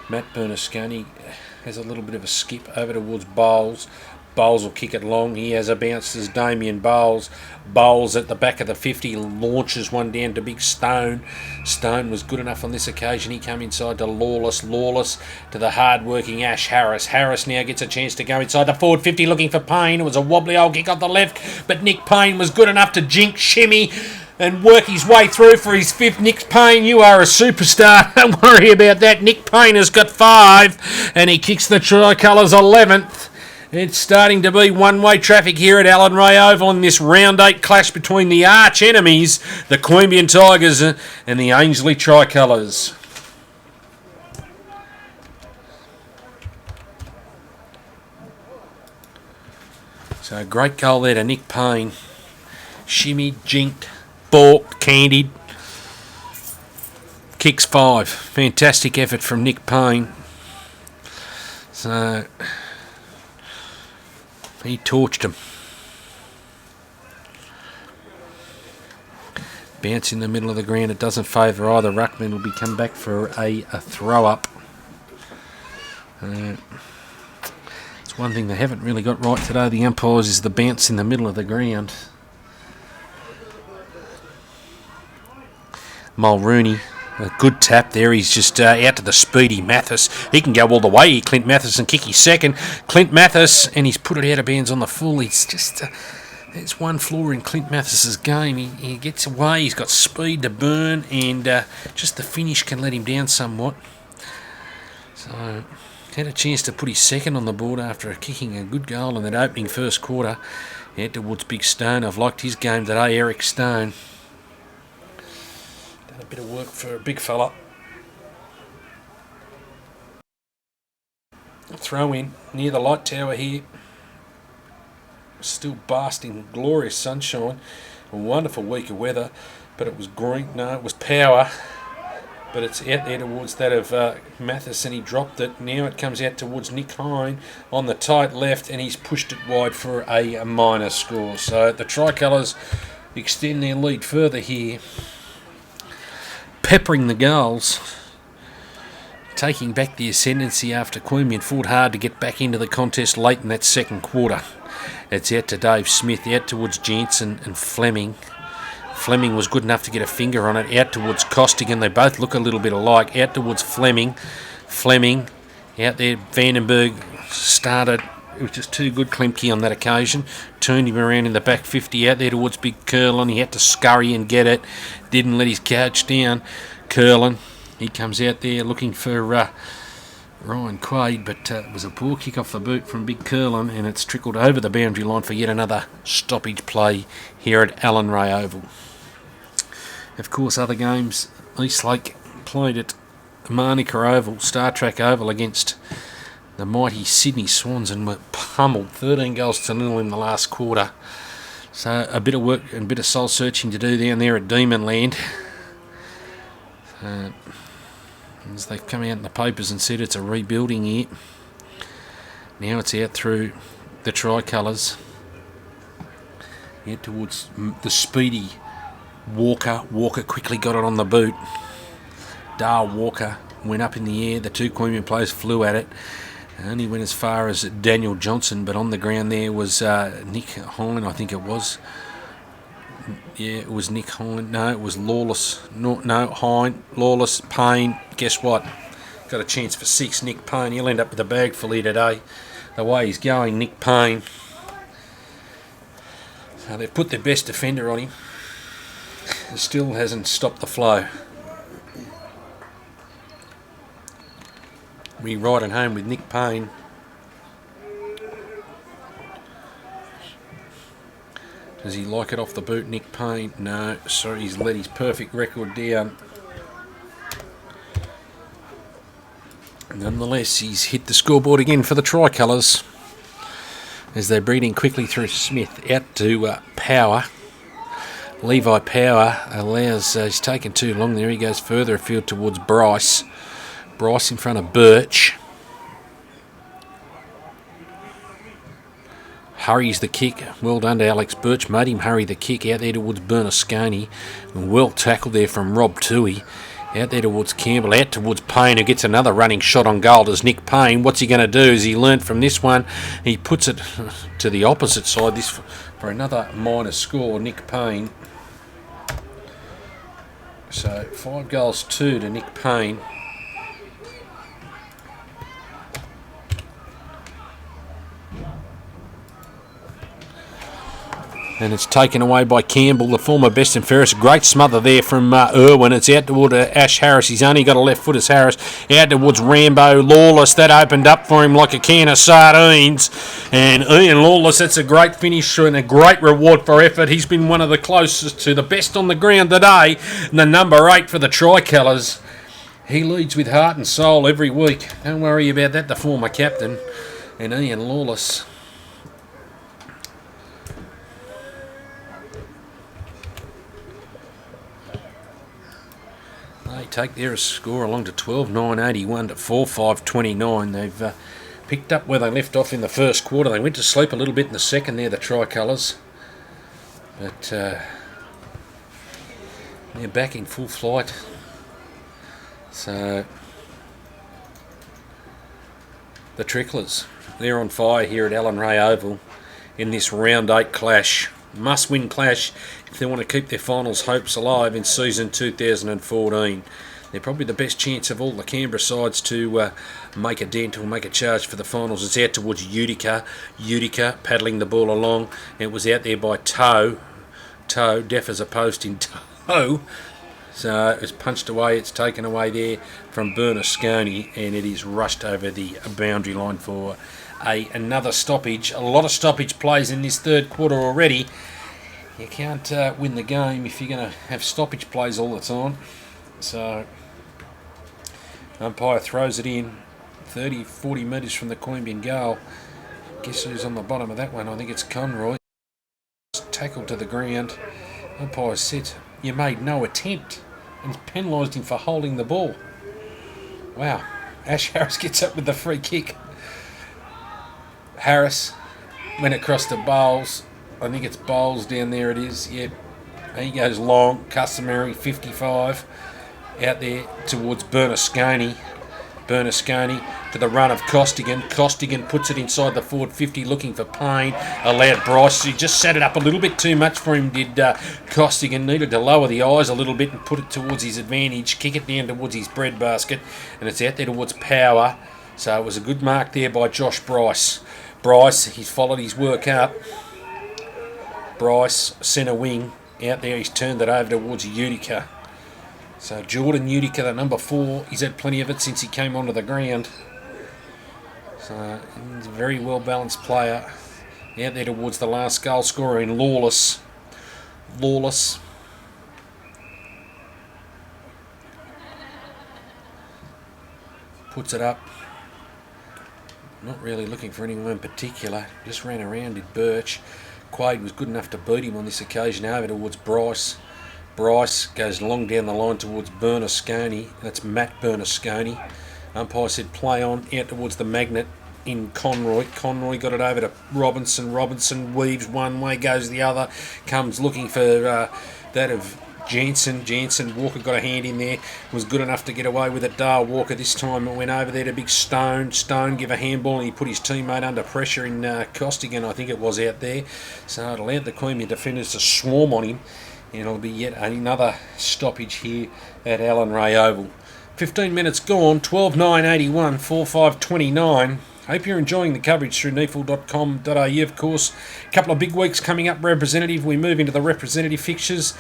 Matt Bernasconi has a little bit of a skip over towards Bowles. Bowles will kick it long. He has a bounce as Damien Bowles. Bowles at the back of the 50 launches one down to Big Stone. Stone was good enough on this occasion. He came inside to Lawless. Lawless to the hard-working Ash Harris. Harris now gets a chance to go inside the forward 50 looking for Payne. It was a wobbly old kick off the left, but Nick Payne was good enough to jink, shimmy, and work his way through for his 5th. Nick Payne, you are a superstar. Don't worry about that. Nick Payne has got 5, and he kicks the Tricolours' 11th. It's starting to be one-way traffic here at Allan Ray Oval in this round 8 clash between the arch enemies, the Queanbeyan Tigers and the Ainslie Tricolours. So a great goal there to Nick Payne. Shimmied, jinked, balked, candied. Kicks 5. Fantastic effort from Nick Payne. So he torched him. Bounce in the middle of the ground. It doesn't favour either. Ruckman will be come back for a throw-up. It's one thing they haven't really got right today, the umpires, is the bounce in the middle of the ground. Mulrooney, a good tap there. He's just out to the speedy Mathis. He can go all the way. Clint Mathis and kick his second. Clint Mathis, and he's put it out of bounds on the full. He's just... there's one flaw in Clint Mathis's game. He gets away. He's got speed to burn, and just the finish can let him down somewhat. So... had a chance to put his second on the board after kicking a good goal in that opening first quarter. Out towards Big Stone. I've liked his game today, Eric Stone. Done a bit of work for a big fella. Throw in near the light tower here. Still basking glorious sunshine. A wonderful week of weather, but it was green. No, it was power. But it's out there towards that of Mathis, and he dropped it. Now it comes out towards Nick Hine on the tight left, and he's pushed it wide for a minor score. So the Tricolours extend their lead further here. Peppering the goals. Taking back the ascendancy after Queanbeyan fought hard to get back into the contest late in that second quarter. It's out to Dave Smith, out towards Jansen and Fleming. Fleming was good enough to get a finger on it. Out towards Costigan. They both look a little bit alike. Out towards Fleming. Fleming out there. Vandenberg started. It was just too good, Klemke, on that occasion. Turned him around in the back 50. Out there towards Big Curlin. He had to scurry and get it. Didn't let his couch down. Curlin. He comes out there looking for Ryan Quaid, but it was a poor kick off the boot from Big Curlin, and it's trickled over the boundary line for yet another stoppage play here at Allen Ray Oval. Of course, other games, Eastlake played at Manuka Oval, Star Trek Oval, against the mighty Sydney Swans and were pummeled 13-0 in the last quarter. So a bit of work and a bit of soul searching to do down there at Demonland. As they've come out in the papers and said it's a rebuilding year. Now it's out through the tricolours. Out towards the speedy Walker. Walker quickly got it on the boot. Dale Walker went up in the air. The two Queanbeyan players flew at it. Only went as far as Daniel Johnson, but on the ground there was Nick Hine, I think it was. Yeah, it was Nick Hine. No, it was Lawless. No, Hine, Lawless, Payne. Guess what? Got a chance for 6. Nick Payne. He'll end up with a bag full here today. The way he's going, Nick Payne. So they've put their best defender on him. It still hasn't stopped the flow. We riding home with Nick Payne. Does he like it off the boot, Nick Payne? No, sorry, he's let his perfect record down. Nonetheless, he's hit the scoreboard again for the tricolours as they're breeding quickly through Smith out to Power. Levi Power allows, he's taken too long there. He goes further afield towards Bryce. Bryce in front of Birch. Hurries the kick. Well done to Alex Birch. Made him hurry the kick out there towards Bernasconi. Well tackled there from Rob Toohey. Out there towards Campbell. Out towards Payne, who gets another running shot on goal as Nick Payne. What's he going to do? As he learnt from this one, he puts it to the opposite side. This for another minor score, Nick Payne. So 5-2 to Nick Payne. And it's taken away by Campbell, the former best and fairest. Great smother there from Irwin. It's out toward Ash Harris. He's only got a left foot as Harris. Out towards Rambo. Lawless. That opened up for him like a can of sardines. And Ian Lawless, that's a great finish and a great reward for effort. He's been one of the closest to the best on the ground today. And the number 8 for the tricolours. He leads with heart and soul every week. Don't worry about that, the former captain. And Ian Lawless. They take their score along to 12-9-81 to 4-5-29. They've picked up where they left off in the first quarter. They went to sleep a little bit in the second there, the tricolours. But they're back in full flight. So the Tricklers, they're on fire here at Allen Ray Oval in this round 8 clash. Must-win clash if they want to keep their finals hopes alive in season 2014. They're probably the best chance of all the Canberra sides to make a dent or make a charge for the finals. It's out towards Utica. Utica paddling the ball along. It was out there by Toe. Toe, deaf as a post in Toe. So it's punched away. It's taken away there from Bernasconi, and it is rushed over the boundary line for another stoppage. A lot of stoppage plays in this third quarter already. You can't win the game if you're going to have stoppage plays all the time. So umpire throws it in 30-40 metres from the Queanbeyan goal. Guess who's on the bottom of that one? I think it's Conroy. Tackled to the ground. Umpire said, "You made no attempt," and penalised him for holding the ball. Wow. Ash Harris gets up with the free kick. Harris went across to Bowles. I think it's Bowles down there it is. Yep. He goes long, customary 55 out there towards Bernasconi. Bernasconi to the run of Costigan. Costigan puts it inside the forward 50 looking for Payne. Allowed Bryce. He just set it up a little bit too much for him, did Costigan. Needed to lower the eyes a little bit and put it towards his advantage. Kick it down towards his breadbasket. And it's out there towards Power. So it was a good mark there by Josh Bryce. Bryce, he's followed his work up. Bryce, centre wing. Out there, he's turned it over towards Utica. So Jordan Utica, the number 4, he's had plenty of it since he came onto the ground. So he's a very well balanced player. Out there towards the last goal scorer in Lawless. Lawless. Puts it up. Not really looking for anyone in particular. Just ran around, did Birch. Quaid was good enough to beat him on this occasion. Over towards Bryce. Bryce goes long down the line towards Bernasconi. That's Matt Bernasconi. Umpire said play on. Out towards the magnet in Conroy. Conroy got it over to Robinson. Robinson weaves one way, goes the other. Comes looking for that of Jansen. Walker got a hand in there. Was good enough to get away with it. Dale Walker this time it went over there to Big Stone. Stone give a handball and he put his teammate under pressure in Costigan, I think it was out there. So it allowed the Queanbeyan defenders to swarm on him. And it'll be yet another stoppage here at Allen Ray Oval. 15 minutes gone, 12-9-81, 4-5-29. Hope you're enjoying the coverage through neefle.com.au, of course. A couple of big weeks coming up, representative. We move into the representative fixtures.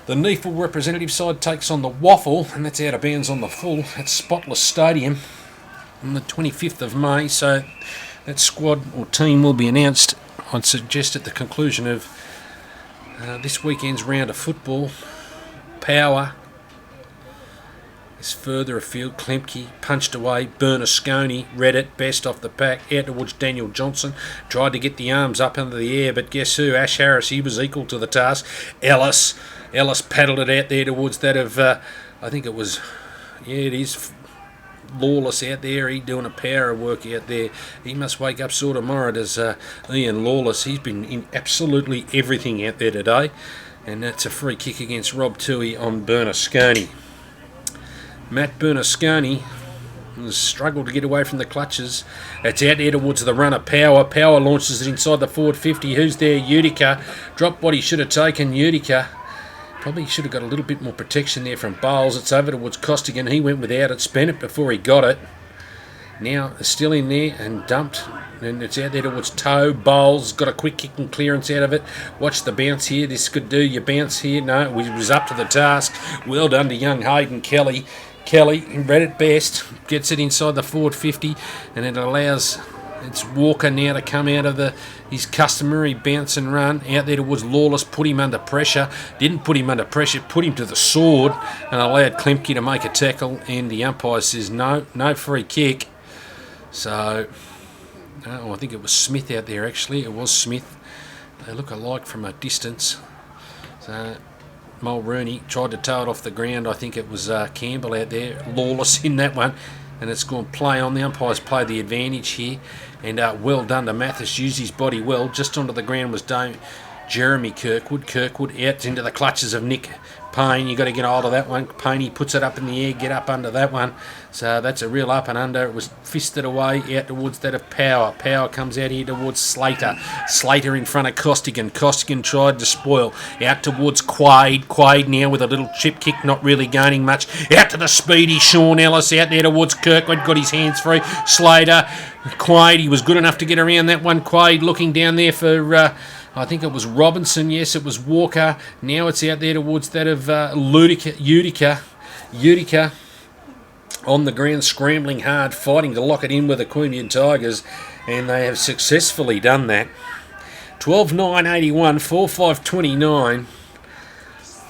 The Neefle representative side takes on the Waffle, and that's out of bounds on the full at Spotless Stadium on the 25th of May. So that squad or team will be announced, I'd suggest, at the conclusion of this weekend's round of football. Power is further afield. Klemke punched away. Bernasconi read it best off the pack. Out towards Daniel Johnson. Tried to get the arms up into the air, but guess who? Ash Harris, he was equal to the task. Ellis paddled it out there towards that of, I think it was, it is Lawless out there. He doing a power of work out there. He must wake up sore tomorrow, does Ian Lawless. He's been in absolutely everything out there today. And that's a free kick against Rob Toohey on Bernasconi. Matt Bernasconi has struggled to get away from the clutches. It's out there towards the runner, Power. Power launches it inside the forward 50. Who's there? Utica. Dropped what he should have taken, Utica. Probably should have got a little bit more protection there from Bowles. It's over towards Costigan. He went without it, spent it before he got it. Now it's still in there and dumped. And it's out there towards Toe. Bowles got a quick kick and clearance out of it. Watch the bounce here. This could do your bounce here. No, he was up to the task. Well done to young Hayden Kelly. Kelly read it best. Gets it inside the forward 50 and it allows... It's Walker now to come out of his customary bounce and run. Out there towards Lawless, put him under pressure. Didn't put him under pressure, put him to the sword and allowed Klemke to make a tackle. And the umpire says no free kick. So, I think it was Smith out there actually. It was Smith. They look alike from a distance. So, Mulrooney tried to tow it off the ground. I think it was Campbell out there. Lawless in that one. And it's gone play on. The umpires played the advantage here. And well done to Mathis. Used his body well. Just onto the ground was Jeremy Kirkwood. Kirkwood out into the clutches of Nick Payne. You got to get hold of that one. Payne, he puts it up in the air. Get up under that one. So that's a real up and under. It was fisted away out towards that of Power. Power comes out here towards Slater. Slater in front of Costigan. Costigan tried to spoil. Out towards Quaid. Quaid now with a little chip kick, not really gaining much. Out to the speedy Sean Ellis. Out there towards Kirkwood. Got his hands free. Slater. Quaid, he was good enough to get around that one. Quaid looking down there for... I think it was Robinson, yes, it was Walker. Now it's out there towards that of Utica. Utica on the ground, scrambling hard, fighting to lock it in with the Queanbeyan Tigers, and they have successfully done that. 12-9-81, 4-5-29.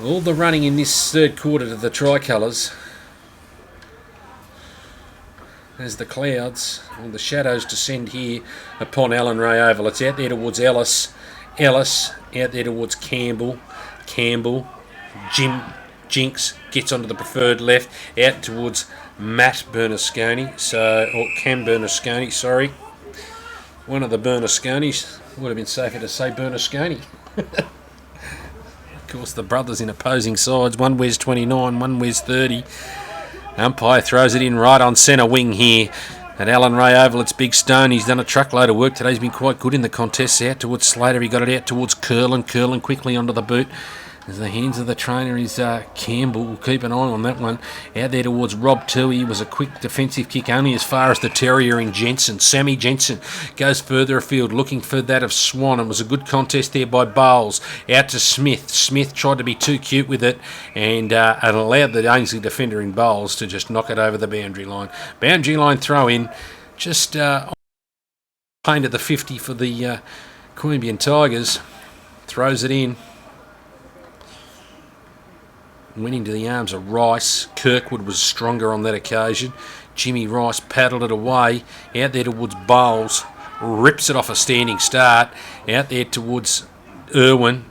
All the running in this third quarter to the tricolours. As the clouds, or the shadows descend here upon Allen Ray Oval. It's out there towards Ellis, out there towards Campbell, Jinx gets onto the preferred left, out towards Matt Bernasconi, or Cam Bernasconi, sorry. One of the Bernasconis. Would have been safer to say Bernasconi. course, the brothers in opposing sides. One wears 29, one wears 30. Umpire throws it in right on centre wing here. At Allen Ray Oval, it's Big Stone. He's done a truckload of work today. He's been quite good in the contests. Out towards Slater. He got it out towards Curlin. Curlin quickly onto the boot. As the hands of the trainer is Campbell. We'll keep an eye on that one. Out there towards Rob Toohey was a quick defensive kick only as far as the terrier in Jensen. Sammy Jensen goes further afield looking for that of Swan. It was a good contest there by Bowles. Out to Smith. Smith tried to be too cute with it and allowed the Ainslie defender in Bowles to just knock it over the boundary line. Boundary line throw in. Just painted the 50 for the Queanbeyan Tigers. Throws it in. Went into the arms of Rice. Kirkwood was stronger on that occasion. Jimmy Rice paddled it away. Out there towards Bowles. Rips it off a standing start. Out there towards Irwin.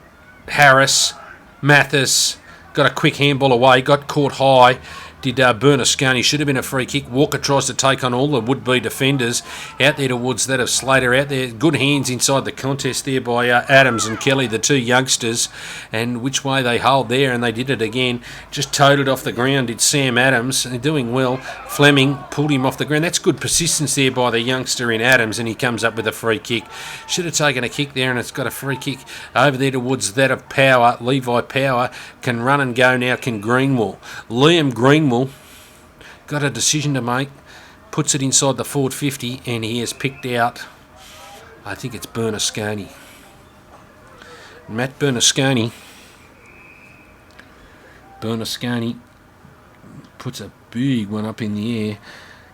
Harris. Mathis. Got a quick handball away. Got caught high. Did Bernasconi. Should have been a free kick. Walker tries to take on all the would-be defenders. Out there towards that of Slater. Out there. Good hands inside the contest there by Adams and Kelly, the two youngsters. And which way they hold there. And they did it again. Just towed it off the ground. Did Sam Adams. They're doing well. Fleming pulled him off the ground. That's good persistence there by the youngster in Adams. And he comes up with a free kick. Should have taken a kick there. And it's got a free kick over there towards that of Power. Levi Power can run and go now. Can Greenwell. Liam Greenwell got a decision to make, puts it inside the forward 50, and he has picked out, I think it's Bernasconi. Matt Bernasconi puts a big one up in the air.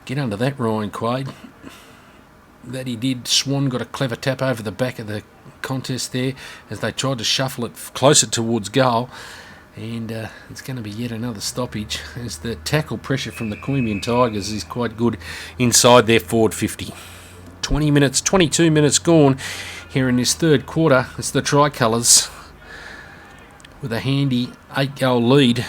Get under that, Ryan Quaid. That he did. Swan got a clever tap over the back of the contest there as they tried to shuffle it closer towards goal. And it's going to be yet another stoppage as the tackle pressure from the Queanbeyan Tigers is quite good inside their forward 50. 22 minutes gone here in this third quarter. It's the Tricolours with a handy 8-goal lead.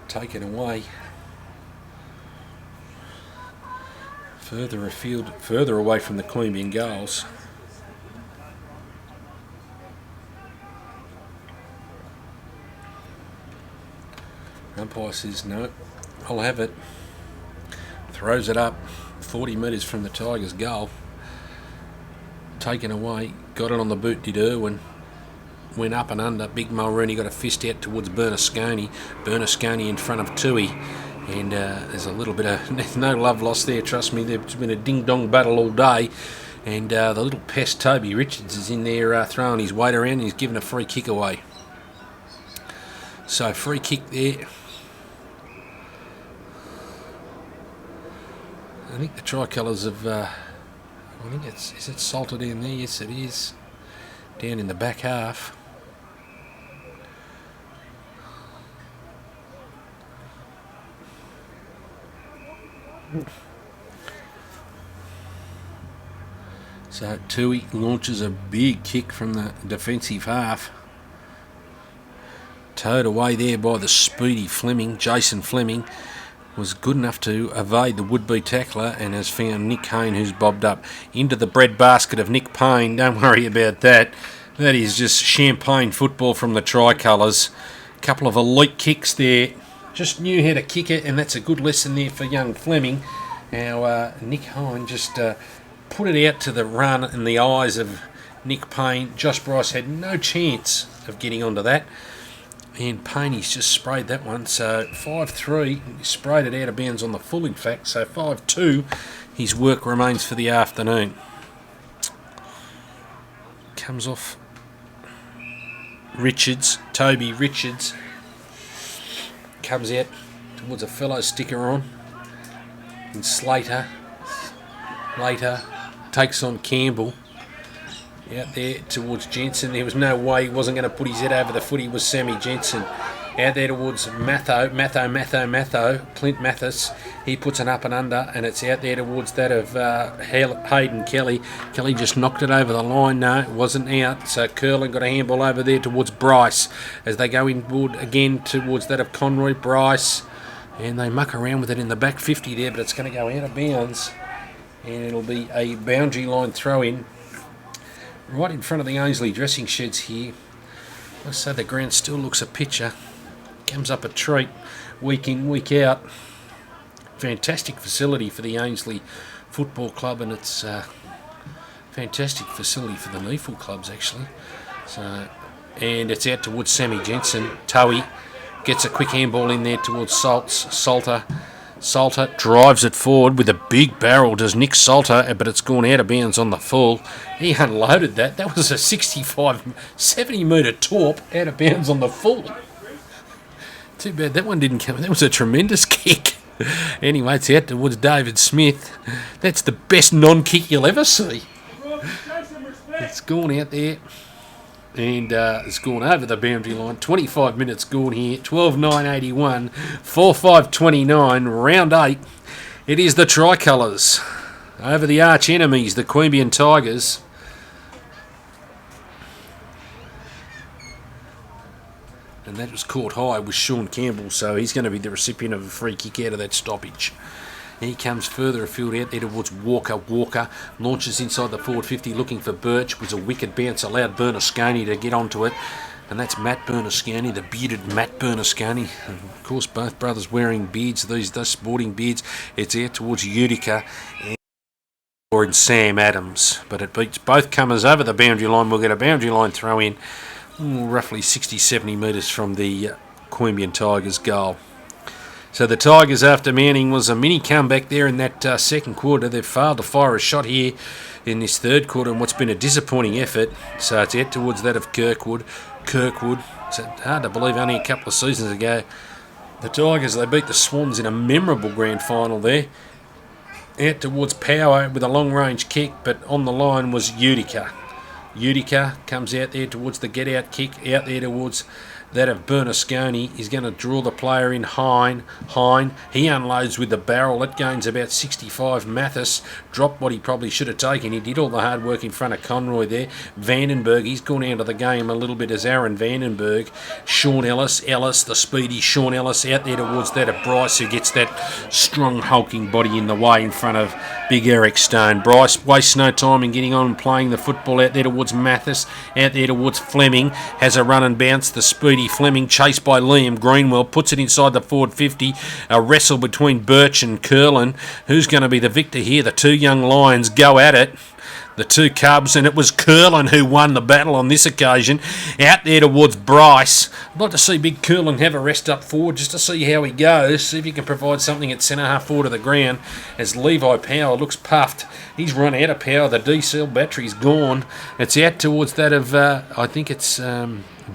Taken away. Further afield, further away from the Queanbeyan goals. Umpire says no, I'll have it. Throws it up 40 metres from the Tigers' goal. Taken away, got it on the boot, did Irwin. Went up and under. Big Mulrooney got a fist out towards Bernasconi. Bernasconi in front of Toohey. And there's a little bit of no love lost there, trust me. There's been a ding-dong battle all day. And the little pest Toby Richards is in there throwing his weight around and he's given a free kick away. So free kick there. I think the Tricolours have... I think is it Salter down there? Yes, it is. Down in the back half. So Toohey launches a big kick from the defensive half. Towed away there by the speedy Fleming. Jason Fleming was good enough to evade the would-be tackler and has found Nick Hayne, who's bobbed up into the bread basket of Nick Payne. Don't worry about that. That is just champagne football from the Tricolours. Couple of elite kicks there. Just knew how to kick it, and that's a good lesson there for young Fleming. Now, Nick Hine just put it out to the run in the eyes of Nick Payne. Josh Bryce had no chance of getting onto that. And Payne's just sprayed that one. So 5-3, he sprayed it out of bounds on the full, in fact. So 5-2, his work remains for the afternoon. Comes off Richards, Toby Richards. Comes out towards a fellow sticker on. And Slater later takes on Campbell. Out there towards Jensen. There was no way he wasn't going to put his head over the footy. Was Sammy Jensen. Out there towards Matho. Clint Mathis. He puts an up and under, and it's out there towards that of Hayden Kelly. Kelly just knocked it over the line. No, it wasn't out. So Curlin got a handball over there towards Bryce as they go inward again towards that of Conroy. Bryce. And they muck around with it in the back 50 there, but it's going to go out of bounds. and it'll be a boundary line throw in right in front of the Ainslie dressing sheds here. Let's say the ground still looks a picture. Comes up a treat week in, week out. Fantastic facility for the Ainslie Football Club, and it's fantastic facility for the Neefle clubs actually. So, and it's out towards Sammy Jensen. Towie gets a quick handball in there towards Salter drives it forward with a big barrel, does Nick Salter, but it's gone out of bounds on the full. He unloaded that. That was a 70 metre torp out of bounds on the full. Too bad that one didn't come. That was a tremendous kick. Anyway, it's out towards David Smith. That's the best non-kick you'll ever see. It's gone out there. And it's gone over the boundary line. 25 minutes gone here. 12-9-81. 4-5-29. Round 8. It is the Tricolours over the arch enemies, the Queanbeyan Tigers. And that was caught high with Sean Campbell, so he's going to be the recipient of a free kick out of that stoppage. He comes further afield out there towards Walker. Walker launches inside the forward 50 looking for Birch. Was a wicked bounce, allowed Bernasconi to get onto it. And that's Matt Bernasconi, the bearded Matt Bernasconi. And of course, both brothers wearing beards, these sporting beards. It's out towards Utica and Sam Adams. But it beats both comers over the boundary line. We'll get a boundary line throw in roughly 60-70 metres from the Queanbeyan Tigers goal. So the Tigers, after Manning, was a mini comeback there in that second quarter. They've failed to fire a shot here in this third quarter in what's been a disappointing effort. So it's out towards that of Kirkwood. It's hard to believe only a couple of seasons ago. The Tigers, they beat the Swans in a memorable grand final there. Out towards Power with a long-range kick, but on the line was Utica. Utica comes out there towards the get-out kick, out there towards that of Bernasconi. He's going to draw the player in. Hine. He unloads with the barrel. It gains about 65. Mathis dropped what he probably should have taken. He did all the hard work in front of Conroy there. Vandenberg, he's gone out of the game a little bit as Aaron Vandenberg. Sean Ellis, the speedy Sean Ellis out there towards that of Bryce, who gets that strong hulking body in the way in front of big Eric Stone. Bryce wastes no time in getting on and playing the football out there towards Mathis, out there towards Fleming, has a run and bounce. The speedy Fleming, chased by Liam Greenwell, puts it inside the forward 50. A wrestle between Birch and Curlin. Who's going to be the victor here? The two young Lions go at it. The two Cubs, and it was Curlin who won the battle on this occasion. Out there towards Bryce. I'd like to see big Curlin have a rest up forward just to see how he goes. See if he can provide something at centre half forward of the ground as Levi Power looks puffed. He's run out of power. The D-cell battery's gone. It's out towards that of, I think it's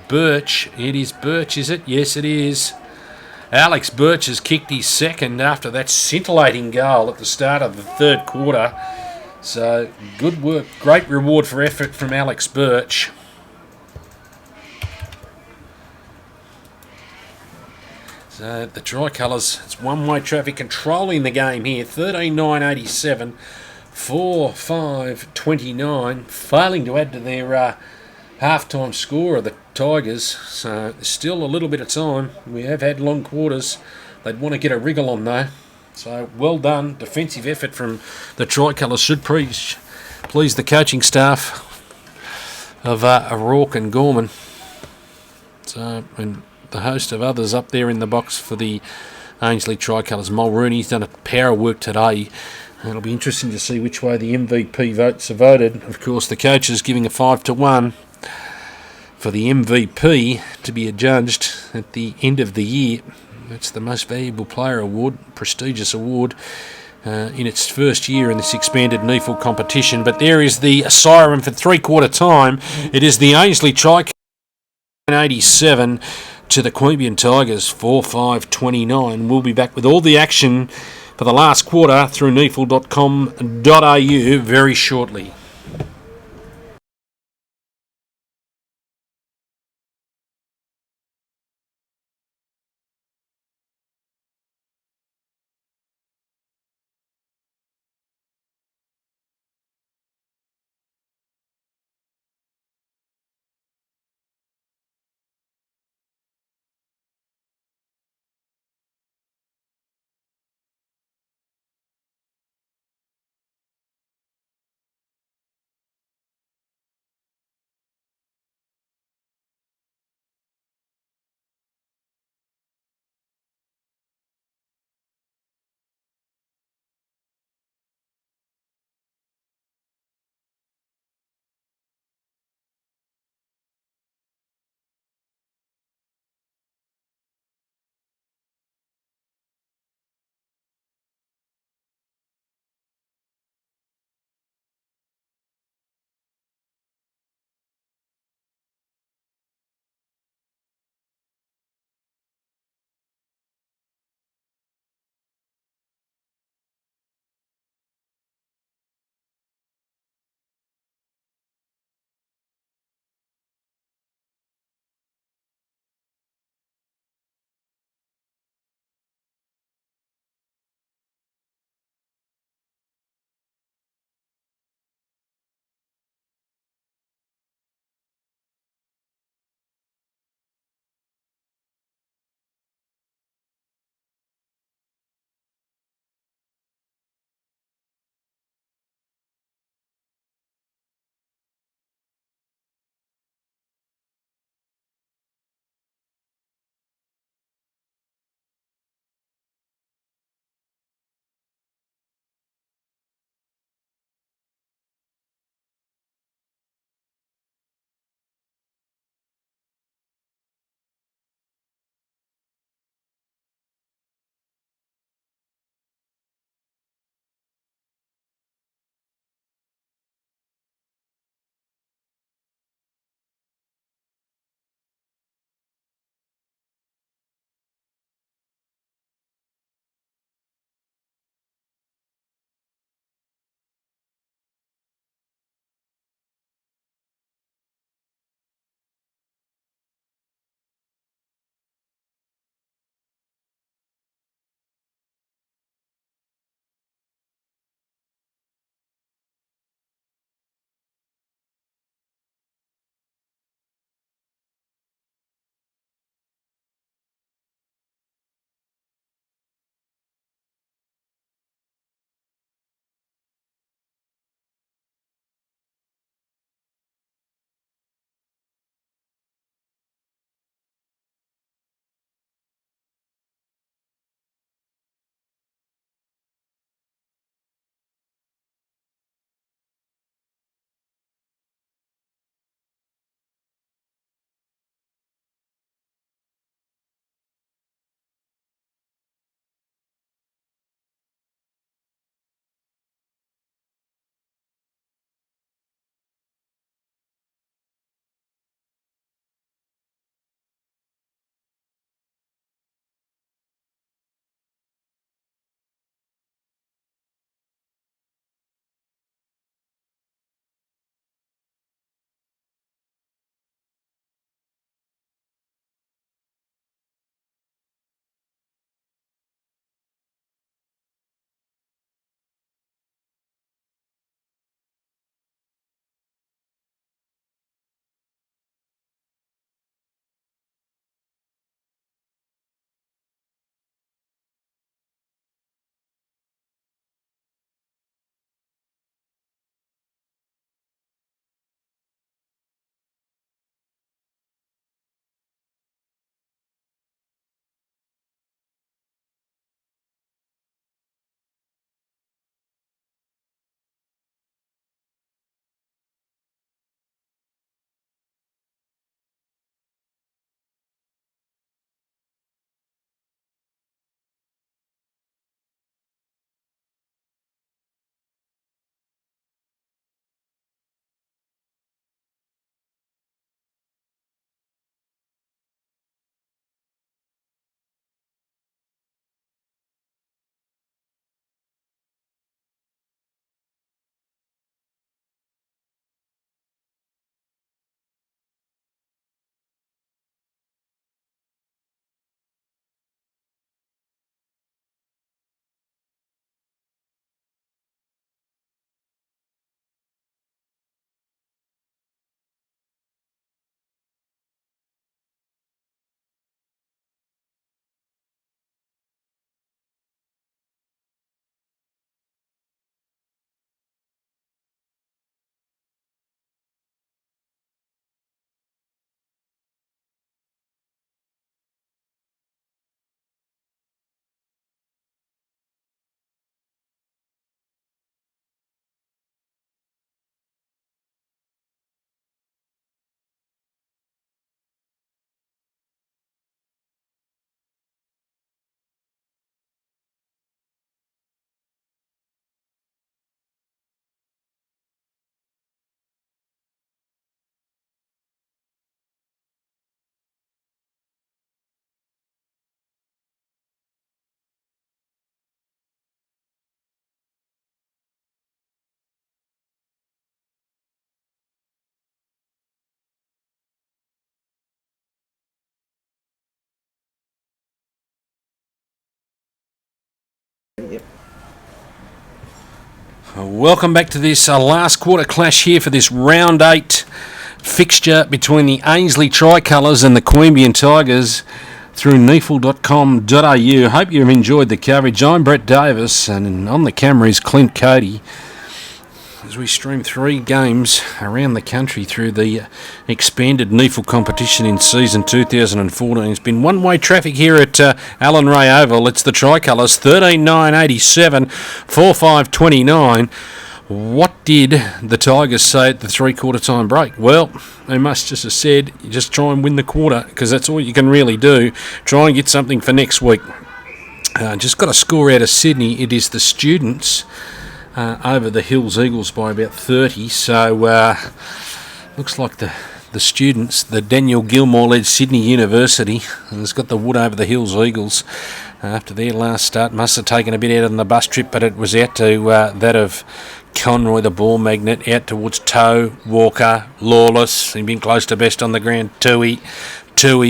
Birch. It is Birch, is it? Yes, it is. Alex Birch has kicked his second after that scintillating goal at the start of the third quarter. So, good work. Great reward for effort from Alex Birch. So, the Tricolours, it's one-way traffic controlling the game here. 13-9-87, 4-5-29, failing to add to their half-time score of the Tigers. So, there's still a little bit of time. We have had long quarters. They'd want to get a wriggle on, though. So, well done. Defensive effort from the Tricolours should please the coaching staff of O'Rourke and Gorman. So, and the host of others up there in the box for the Ainslie Tricolours. Mulrooney's done a power of work today. And it'll be interesting to see which way the MVP votes are voted. Of course, the coach is giving a 5-1 for the MVP to be adjudged at the end of the year. It's the Most Valuable Player Award, prestigious award, in its first year in this expanded Neefle competition. But there is the siren for three-quarter time. It is the Ainslie Tricolours 87 to the Queanbeyan Tigers 4-5-29. We'll be back with all the action for the last quarter through neefle.com.au very shortly. Welcome back to this last quarter clash here for this round 8 fixture between the Ainslie Tricolours and the Queanbeyan Tigers through neefle.com.au. Hope you've enjoyed the coverage. I'm Brett Davis, and on the camera is Clint Cody as we stream 3 games around the country through the expanded Neefle competition in season 2014. It's been one-way traffic here at Allen Ray Oval. It's the Tricolours, 13-9-87, 4-5-29. What did the Tigers say at the three-quarter time break? Well, they must just have said, just try and win the quarter, because that's all you can really do. Try and get something for next week. Just got a score out of Sydney. It is the Students over the Hills Eagles by about 30. So looks like the Students, the Daniel Gilmore-led Sydney University, has got the wood over the Hills Eagles after their last start. Must have taken a bit out on the bus trip, but it was out to that of Conroy, the ball magnet, out towards Toe, Walker, Lawless. He'd been close to best on the ground. Tui,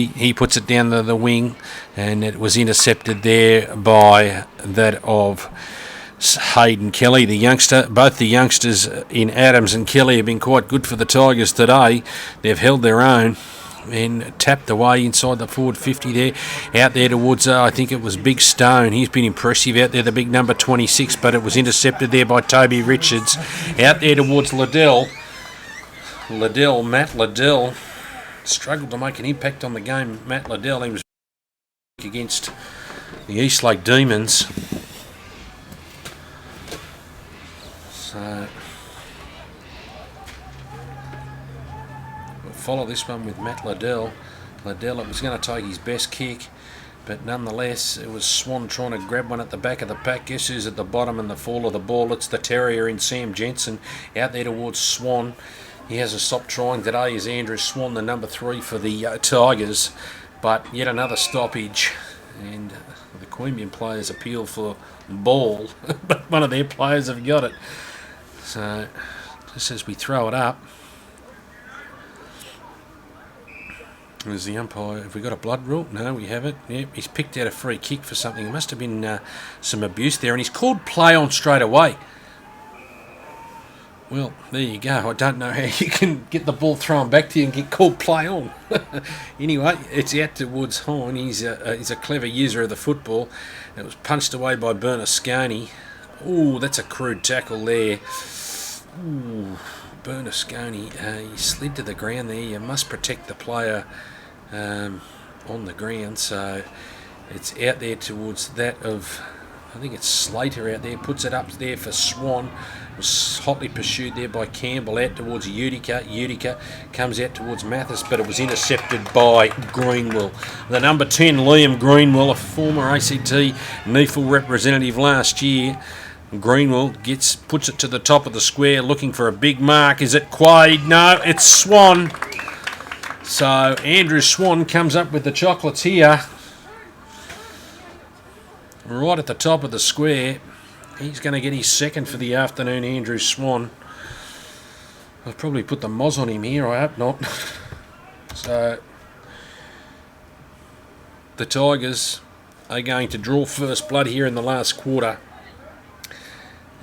he puts it down the wing, and it was intercepted there by that of Hayden Kelly, the youngster. Both the youngsters in Adams and Kelly have been quite good for the Tigers today. They've held their own and tapped away inside the forward 50 there. Out there towards, I think it was Big Stone. He's been impressive out there, the big number 26, but it was intercepted there by Toby Richards. Out there towards Matt Liddell struggled to make an impact on the game. Matt Liddell, he was against the Eastlake Demons. So we'll follow this one with Matt Liddell. Liddell, it was going to take his best kick, but nonetheless it was Swan trying to grab one at the back of the pack. Guess who's at the bottom in the fall of the ball? It's the Terrier in Sam Jensen out there towards Swan. He hasn't stopped trying today. Is Andrew Swan, the number 3 for the Tigers, but yet another stoppage, and the Queanbeyan players appeal for ball, but one of their players have got it. So just as we throw it up, there's the umpire. Have we got a blood rule? No, we haven't. Yep, he's picked out a free kick for something. There must have been some abuse there, and he's called play on straight away. Well, there you go. I don't know how you can get the ball thrown back to you and get called play on. Anyway, it's out towards Hine. He's a clever user of the football. It was punched away by Bernasconi. Ooh, that's a crude tackle there. Ooh, Bernasconi, he slid to the ground there. You must protect the player on the ground. So it's out there towards that of, I think it's Slater out there. Puts it up there for Swan. Was hotly pursued there by Campbell out towards Utica. Utica comes out towards Mathis, but it was intercepted by Greenwell. The number 10, Liam Greenwell, a former ACT Neefle representative last year. Greenwell puts it to the top of the square, looking for a big mark. Is it Quaid? No, it's Swan. So Andrew Swan comes up with the chocolates here, right at the top of the square. He's going to get his second for the afternoon, Andrew Swan. I'll probably put the Moz on him here, I hope not. So the Tigers are going to draw first blood here in the last quarter.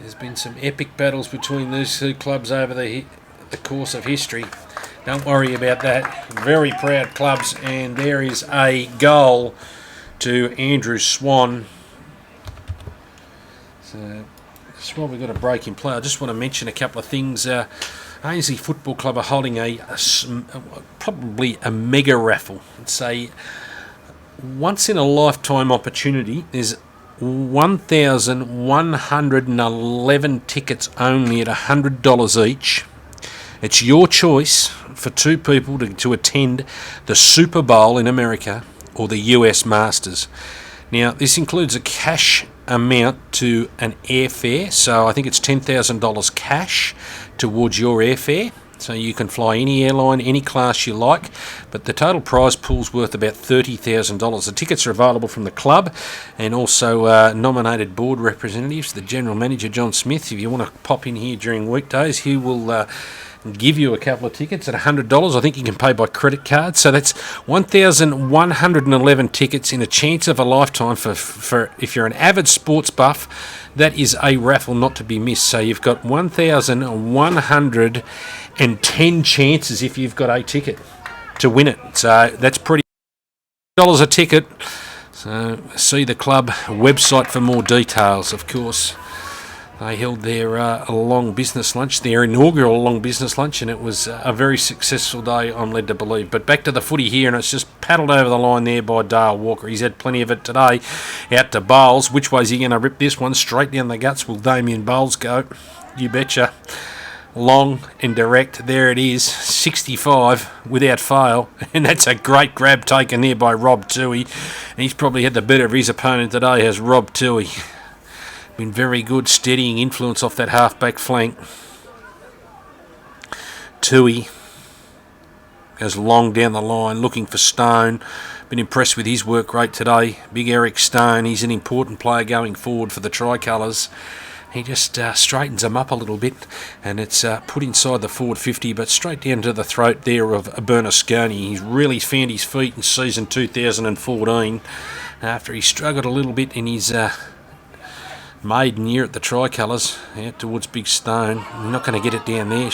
There's been some epic battles between these two clubs over the course of history. Don't worry about that. Very proud clubs, and there is a goal to Andrew Swan. So that's why we've got a break in play. I just want to mention a couple of things. Ainslie Football Club are holding probably a mega raffle. It's a once in a lifetime opportunity. There's 1,111 tickets only at $100 each. It's your choice for 2 people to attend the Super Bowl in America or the US Masters. Now, this includes a cash amount to an airfare, so I think it's $10,000 cash towards your airfare. So you can fly any airline, any class you like, but the total prize pool's worth about $30,000. The tickets are available from the club and also nominated board representatives. The General Manager, John Smith, if you want to pop in here during weekdays, he will give you a couple of tickets at $100. I think you can pay by credit card. So that's 1,111 tickets in a chance of a lifetime for if you're an avid sports buff. That is a raffle not to be missed. So you've got 1,110 chances if you've got a ticket to win it. So that's pretty $1 a ticket. So see the club website for more details, of course. They held their long business lunch, their inaugural long business lunch, and it was a very successful day, I'm led to believe. But back to the footy here, and it's just paddled over the line there by Dale Walker. He's had plenty of it today. Out to Bowles. Which way's he going to rip this one? Straight down the guts will Damien Bowles go. You betcha. Long and direct. There it is. 65 without fail. And that's a great grab taken there by Rob Toohey. And he's probably had the better of his opponent today, has Rob Toohey. Been very good steadying influence off that half-back flank. Toohey goes long down the line looking for Stone. Been impressed with his work rate today. Big Eric Stone, he's an important player going forward for the Tricolours. He just straightens them up a little bit, and it's put inside the forward 50, but straight down to the throat there of Bernasconi. He's really found his feet in season 2014 after he struggled a little bit in his maiden year at the Tricolours, out towards Big Stone. You're not going to get it down there,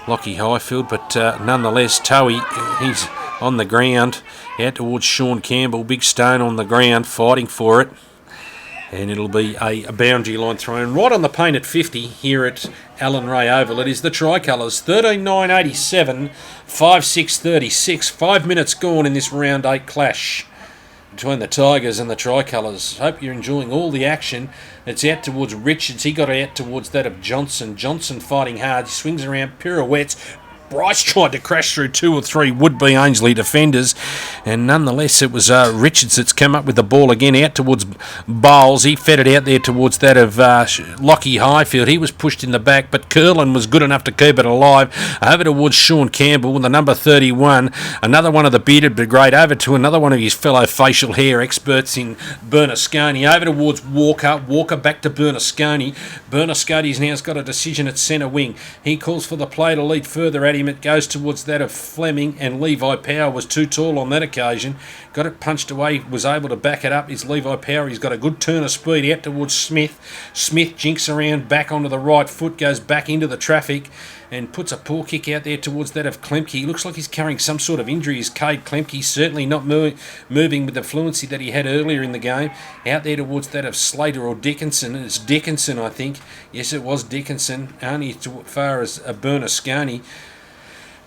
Lockie Highfield, but nonetheless, Towey, he's on the ground, out towards Sean Campbell. Big Stone on the ground, fighting for it. And it'll be a boundary line thrown right on the paint at 50 here at Allan Ray Oval. It is the Tricolours, 13-9-87, 5-6-36. 5 minutes gone in this round 8 clash between the Tigers and the Tricolours. Hope you're enjoying all the action. It's out towards Richards. He got out towards that of Johnson. Johnson fighting hard. He swings around, pirouettes. Bryce tried to crash through 2 or 3 would-be Ainslie defenders, and nonetheless it was Richards that's come up with the ball again out towards Bowles. He fed it out there towards that of Lockie Highfield. He was pushed in the back, but Curlin was good enough to keep it alive. Over towards Sean Campbell with the number 31, another one of the bearded brigade, over to another one of his fellow facial hair experts in Bernasconi, over towards Walker back to Bernasconi. Bernasconi's now got a decision at centre wing. He calls for the play to lead further at him. It goes towards that of Fleming, and Levi Power was too tall on that occasion. Got it punched away, was able to back it up. Is Levi Power. He's got a good turn of speed out towards Smith. Smith jinks around back onto the right foot, goes back into the traffic and puts a poor kick out there towards that of Klemke. He looks like he's carrying some sort of injury. Is Cade Klemke certainly not moving with the fluency that he had earlier in the game. Out there towards that of Slater or Dickinson. It's Dickinson, I think. Yes, it was Dickinson. Only as far as Bernasconi.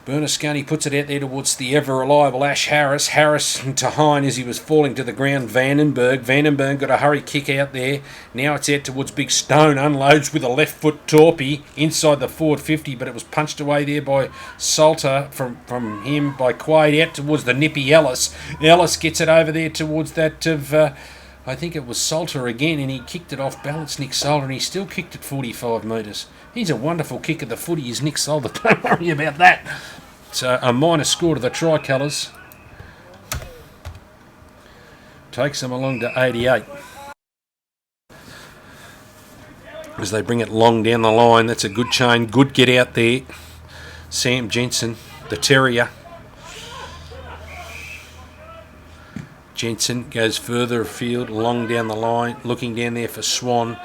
Bernasconi puts it out there towards the ever-reliable Ash Harris. Harris to Hine as he was falling to the ground. Vandenberg got a hurry kick out there. Now it's out towards Big Stone. Unloads with a left foot torpy inside the forward 50, but it was punched away there by Salter from him, by Quaid, out towards the nippy Ellis. Ellis gets it over there towards that of... I think it was Salter again, and he kicked it off balance, Nick Salter, and he still kicked it 45 metres. He's a wonderful kick of the footy, is Nick Salter. Don't worry about that. So a minor score to the Tricolours. Takes them along to 88. As they bring it long down the line, that's a good chain, good get out there. Sam Jensen, the Terrier. Jensen goes further afield, long down the line, looking down there for Swan.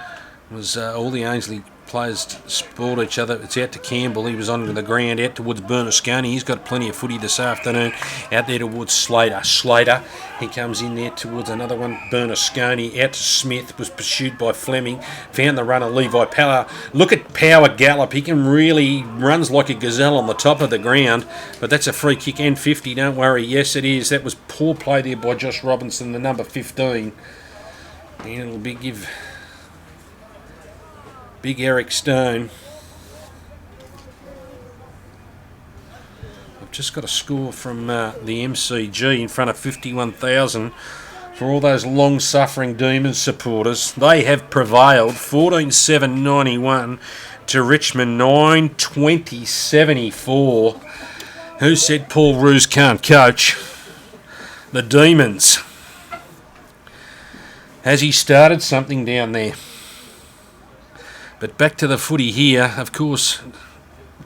It was all the Ainslie players spoiled each other. It's out to Campbell. He was onto the ground, out towards Bernasconi. He's got plenty of footy this afternoon. Out there towards Slater. He comes in there towards another one, Bernasconi. Out to Smith, was pursued by Fleming. Found the runner, Levi Power. Look at Power gallop. He can really runs like a gazelle on the top of the ground. But that's a free kick and 50, don't worry. Yes, it is. That was poor play there by Josh Robinson, the number 15. And it'll give Big Eric Stone. I've just got a score from the MCG in front of 51,000 for all those long-suffering Demons supporters. They have prevailed 14-7-91 to Richmond 9-20-74. Who said Paul Roos can't coach? The Demons. Has he started something down there? But back to the footy here, of course,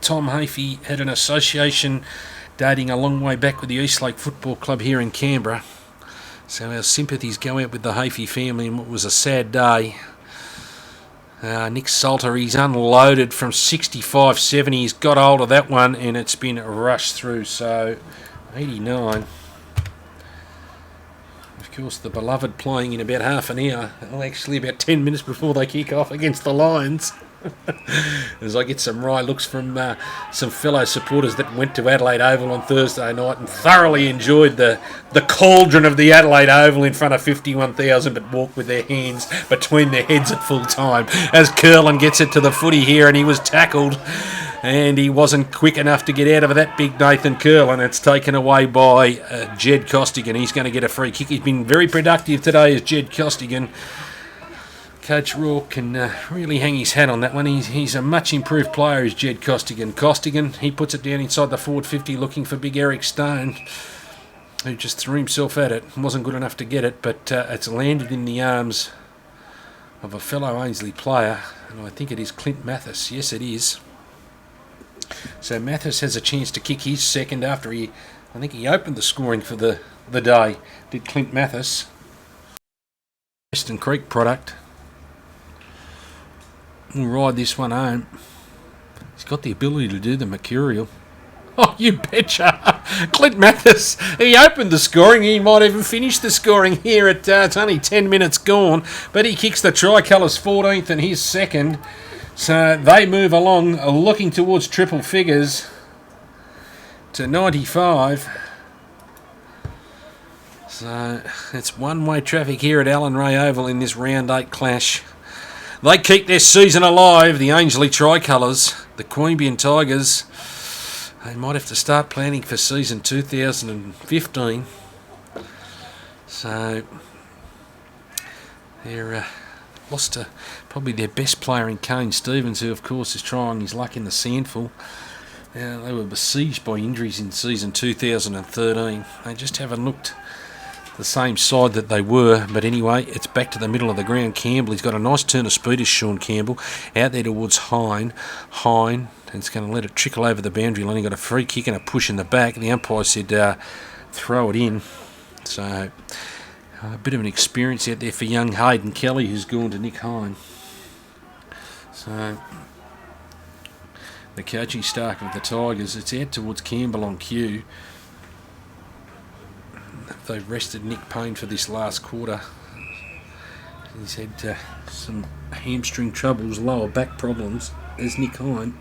Tom Hafey had an association dating a long way back with the Eastlake Football Club here in Canberra. So our sympathies go out with the Hafey family in what was a sad day. Nick Salter, he's unloaded from 65-70. He's got hold of that one and it's been rushed through. So 89. Of course, the beloved playing in about half an hour. Well, actually about 10 minutes before they kick off against the Lions. As I get some wry looks from some fellow supporters that went to Adelaide Oval on Thursday night and thoroughly enjoyed the cauldron of the Adelaide Oval in front of 51,000, but walked with their hands between their heads at full time. As Curlin gets it to the footy here, and he was tackled, and he wasn't quick enough to get out of that big Nathan Curlin. It's taken away by Jed Costigan. He's going to get a free kick. He's been very productive today as Jed Costigan. Coach Rourke can really hang his hat on that one. He's a much improved player, is Jed Costigan. Costigan, he puts it down inside the forward 50 looking for big Eric Stone, who just threw himself at it. Wasn't good enough to get it, but it's landed in the arms of a fellow Ainslie player, and I think it is Clint Mathis. Yes, it is. So Mathis has a chance to kick his second after I think he opened the scoring for the day, did Clint Mathis. Western Creek product. We'll ride this one home. He's got the ability to do the mercurial. Oh, you betcha. Clint Mathis, he opened the scoring. He might even finish the scoring here at it's only 10 minutes gone, but he kicks the Tricolours 14th and his second. So they move along looking towards triple figures to 95. So it's one-way traffic here at Allen Ray Oval in this round 8 clash. They keep their season alive, the Ainslie Tricolours, the Queanbeyan Tigers. They might have to start planning for season 2015. So they're lost to probably their best player in Kane Stevens, who of course is trying his luck in the sandful. They were besieged by injuries in season 2013. They just haven't looked the same side that they were, but anyway, it's back to the middle of the ground. Campbell, he's got a nice turn of speed as Sean Campbell, out there towards Hine, and it's going to let it trickle over the boundary line. He got a free kick and a push in the back. The umpire said throw it in. So a bit of an experience out there for young Hayden Kelly, who's gone to Nick Hine. So the coaching staff of the Tigers, it's out towards Campbell on cue. They've rested Nick Payne for this last quarter. He's had some hamstring troubles, lower back problems. There's Nick Payne.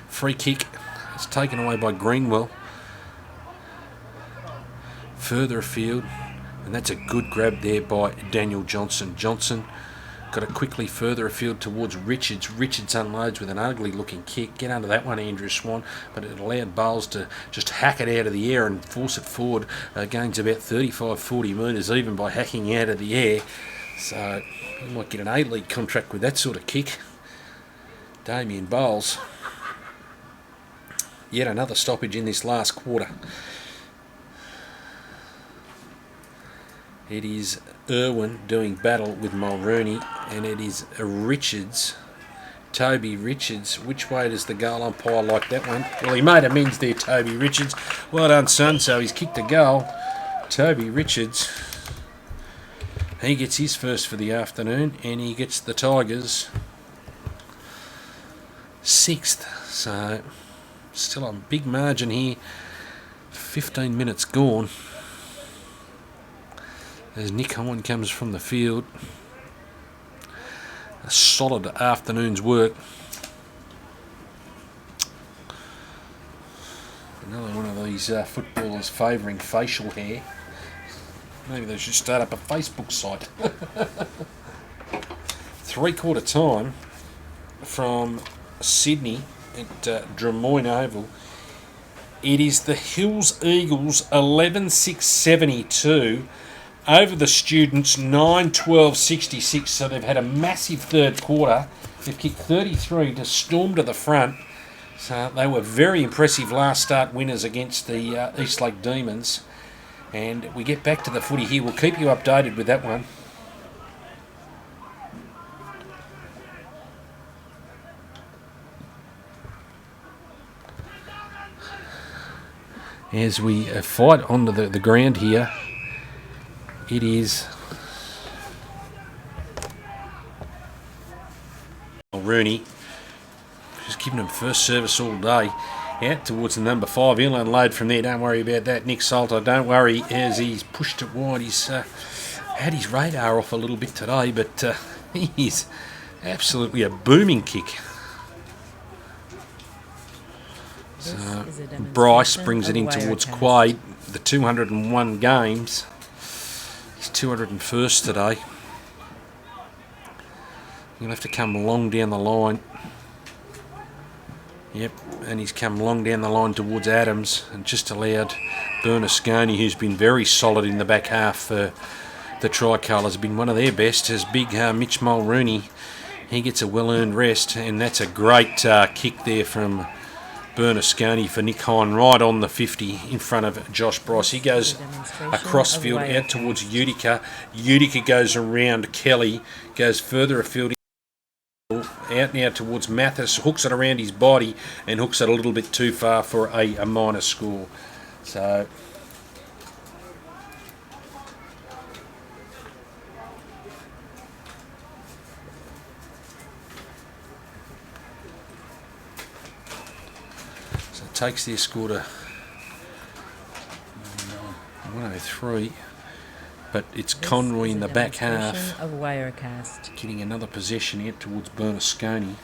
Free kick. It's taken away by Greenwell. Further afield. And that's a good grab there by Daniel Johnson. Johnson got it quickly further afield towards Richards. Richards unloads with an ugly looking kick. Get under that one, Andrew Swan, but it allowed Bowles to just hack it out of the air and force it forward. Gains about 35-40 metres even by hacking out of the air. So you might get an A-League contract with that sort of kick. Damien Bowles. Yet another stoppage in this last quarter. It is Irwin doing battle with Mulrooney, and it is Richards, Toby Richards. Which way does the goal umpire like that one? Well, he made amends there, Toby Richards. Well done, son. So he's kicked a goal. Toby Richards, he gets his first for the afternoon, and he gets the Tigers 6th. So still a big margin here. 15 minutes gone. As Nick Hine comes from the field. A solid afternoon's work. Another one of these footballers favouring facial hair. Maybe they should start up a Facebook site. 3/4 time from Sydney at Drummoyne Oval. It is the Hills Eagles 11-6-72 over the Students 9-12-66. So they've had a massive third quarter. They've kicked 33 to storm to the front. So they were very impressive last start winners against the Eastlake Demons. And we get back to the footy here. We'll keep you updated with that one. as we fight onto the ground here. It is Rooney, just giving him first service all day. Out towards the number 5. He'll unload from there. Don't worry about that, Nick Salter. Don't worry as he's pushed it wide. He's had his radar off a little bit today, but he's absolutely a booming kick. So Bryce brings it in towards Quade. The 201 games. He's 201st today. He'll have to come long down the line. Yep, and he's come long down the line towards Adams and just allowed Bernasconi, who's been very solid in the back half for the Tricolours, been one of their best, as big Mitch Mulrooney. He gets a well-earned rest, and that's a great kick there from Bernasconi for Nick Hine, right on the 50 in front of Josh Bryce. He goes across field out towards Utica. Utica goes around Kelly, goes further afield. Out now towards Mathis, hooks it around his body and hooks it a little bit too far for a minor score. So it takes their score to 103. But it's Conroy in the back half,
of Wirecast,
getting another possession out towards Bernasconi.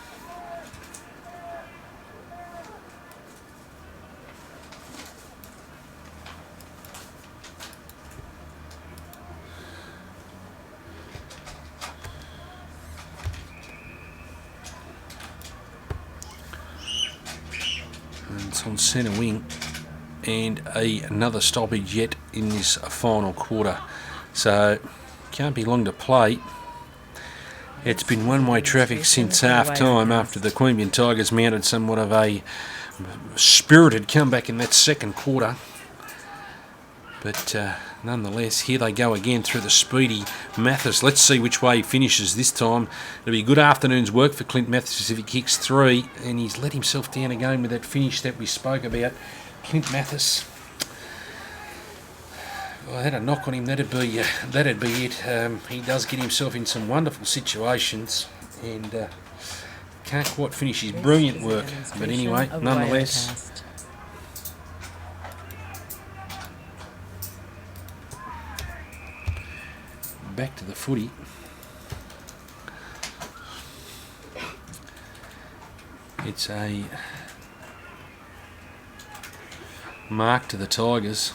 And it's on centre wing, and another stoppage yet in this final quarter. So, can't be long to play. It's been one-way traffic since half-time after the Queanbeyan Tigers mounted somewhat of a spirited comeback in that second quarter. But nonetheless, here they go again through the speedy Mathis. Let's see which way he finishes this time. It'll be a good afternoon's work for Clint Mathis if he kicks 3, and he's let himself down again with that finish that we spoke about. Clint Mathis. Well, I had a knock on him. That'd be it. He does get himself in some wonderful situations, and can't quite finish his brilliant work. But anyway, nonetheless, back to the footy. It's a mark to the Tigers.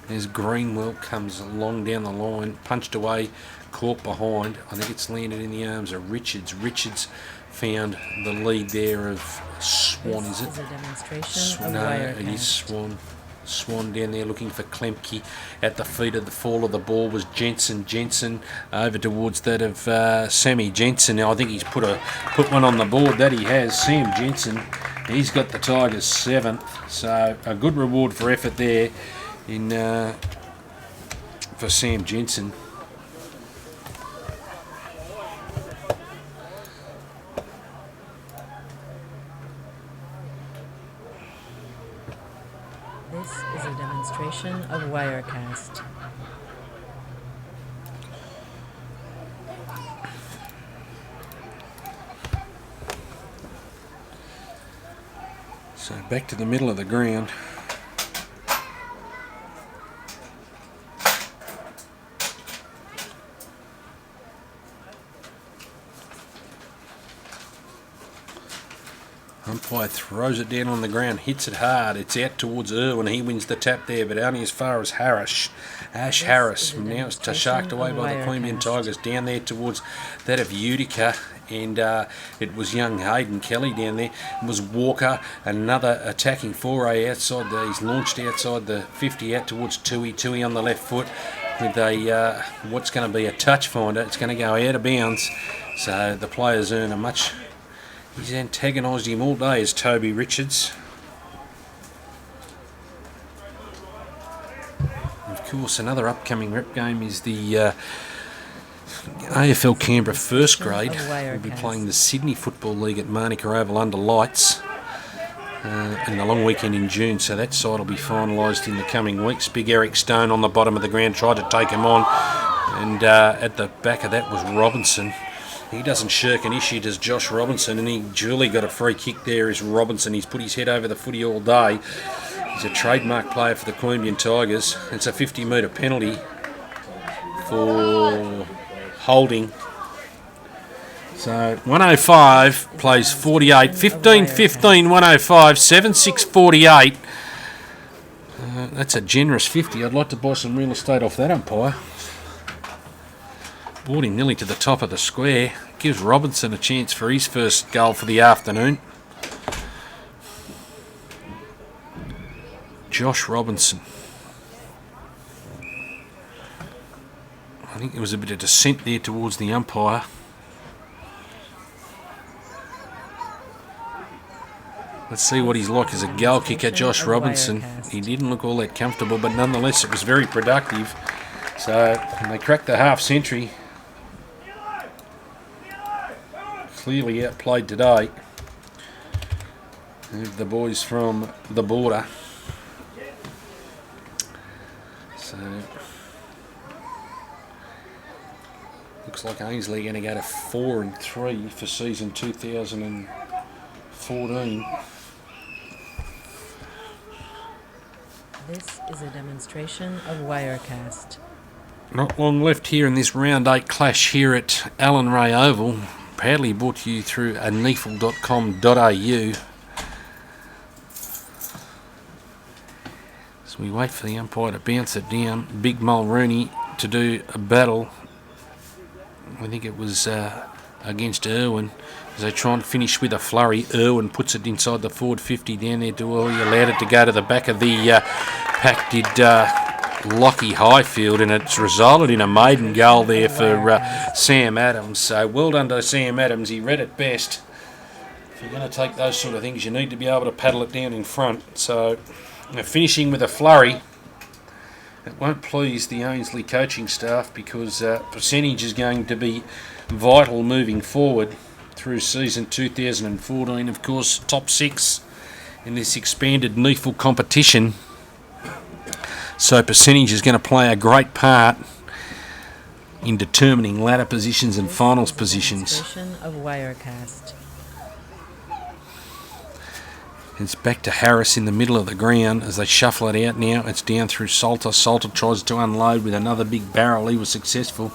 As Greenwell comes along down the line, punched away, caught behind. I think it's landed in the arms of Richards. Richards found the lead there of Swan, is it?
Is a demonstration of
No,
Wirecast.
it is Swan. Swan down there looking for Klemke. At the feet of the fall of the ball was Jensen. Jensen over towards that of Sammy Jensen. Now I think he's put one on the board. That he has. Sam Jensen. He's got the Tigers 7th. So a good reward for effort there for Sam Jensen.
This is a demonstration of Wirecast.
So back to the middle of the ground. Umpire throws it down on the ground, hits it hard. It's out towards Irwin. He wins the tap there, but only as far as Harris. Ash Harris. Now it's sharked away by the Queanbeyan Tigers down there towards that of Utica. And it was young Hayden Kelly down there. It was Walker, another attacking foray outside. He's launched outside the 50 out towards Tui. Tui on the left foot with a what's going to be a touch finder. It's going to go out of bounds. So the players earn a much... He's antagonised him all day as Toby Richards. And of course, another upcoming rep game is the AFL Canberra first grade. We'll be playing the Sydney Football League at Manuka Oval under lights. in the long weekend in June, so that side will be finalised in the coming weeks. Big Eric Stone on the bottom of the ground tried to take him on, and at the back of that was Robinson. He doesn't shirk an issue, does Josh Robinson, and he duly got a free kick there is Robinson. He's put his head over the footy all day. He's a trademark player for the Queanbeyan Tigers. It's a 50-metre penalty for holding. So 105 plays 48, 15-15, 105, 7-6, 48. That's a generous 50. I'd like to buy some real estate off that umpire. Brought him nearly to the top of the square. Gives Robinson a chance for his first goal for the afternoon. Josh Robinson. I think there was a bit of dissent there towards the umpire. Let's see what he's like as a goal kicker, Josh Robinson. He didn't look all that comfortable, but nonetheless it was very productive. So they cracked the half century. Clearly outplayed today. The boys from the border. So looks like Ainslie going to go to 4-3 for season 2014.
This is a demonstration of Wirecast.
Not long left here in this round 8 clash here at Allan Ray Oval. Proudly brought to you through aneefel.com.au. So we wait for the umpire to bounce it down. Big Mulrooney to do a battle. I think it was against Irwin. As they try and finish with a flurry, Irwin puts it inside the forward 50 down there. He allowed it to go to the back of the pack, did Lockie Highfield, and it's resulted in a maiden goal there for Sam Adams. So well done to Sam Adams. He read it best. If you're going to take those sort of things, you need to be able to paddle it down in front. So finishing with a flurry. It won't please the Ainslie coaching staff because percentage is going to be vital moving forward through season 2014. Of course, top 6 in this expanded NEFL competition. So percentage is going to play a great part in determining ladder positions and finals positions.
Of Wirecast.
It's back to Harris in the middle of the ground as they shuffle it out now. It's down through Salter. Salter tries to unload with another big barrel. He was successful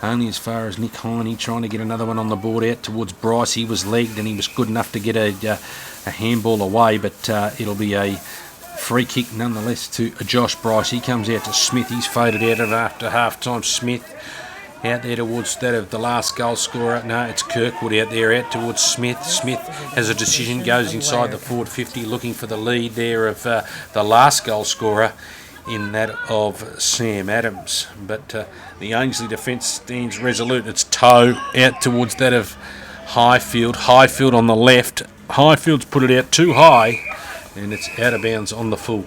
only as far as Nick Heine trying to get another one on the board out towards Bryce. He was legged and he was good enough to get a handball away, but it'll be a free kick nonetheless to Josh Bryce. He comes out to Smith. He's faded out of after half time. Smith out there towards that of the last goal scorer. No, it's Kirkwood out there out towards Smith. Smith has a decision, goes inside the forward 50 looking for the lead there of the last goal scorer in that of Sam Adams. But the Ainslie defence stands resolute. It's Toe out towards that of Highfield. Highfield on the left. Highfield's put it out too high and it's out of bounds on the full.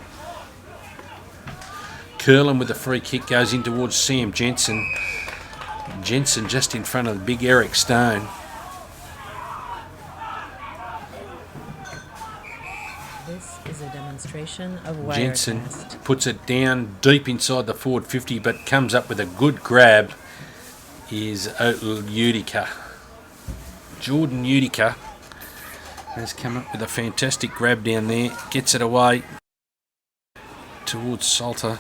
Curlin with the free kick goes in towards Sam Jensen. Jensen just in front of the big Eric Stone.
This is a demonstration of Wirecast.
Jensen puts it down deep inside the forward 50 but comes up with a good grab is Utica. Jordan Utica has come up with a fantastic grab down there, gets it away towards Salter.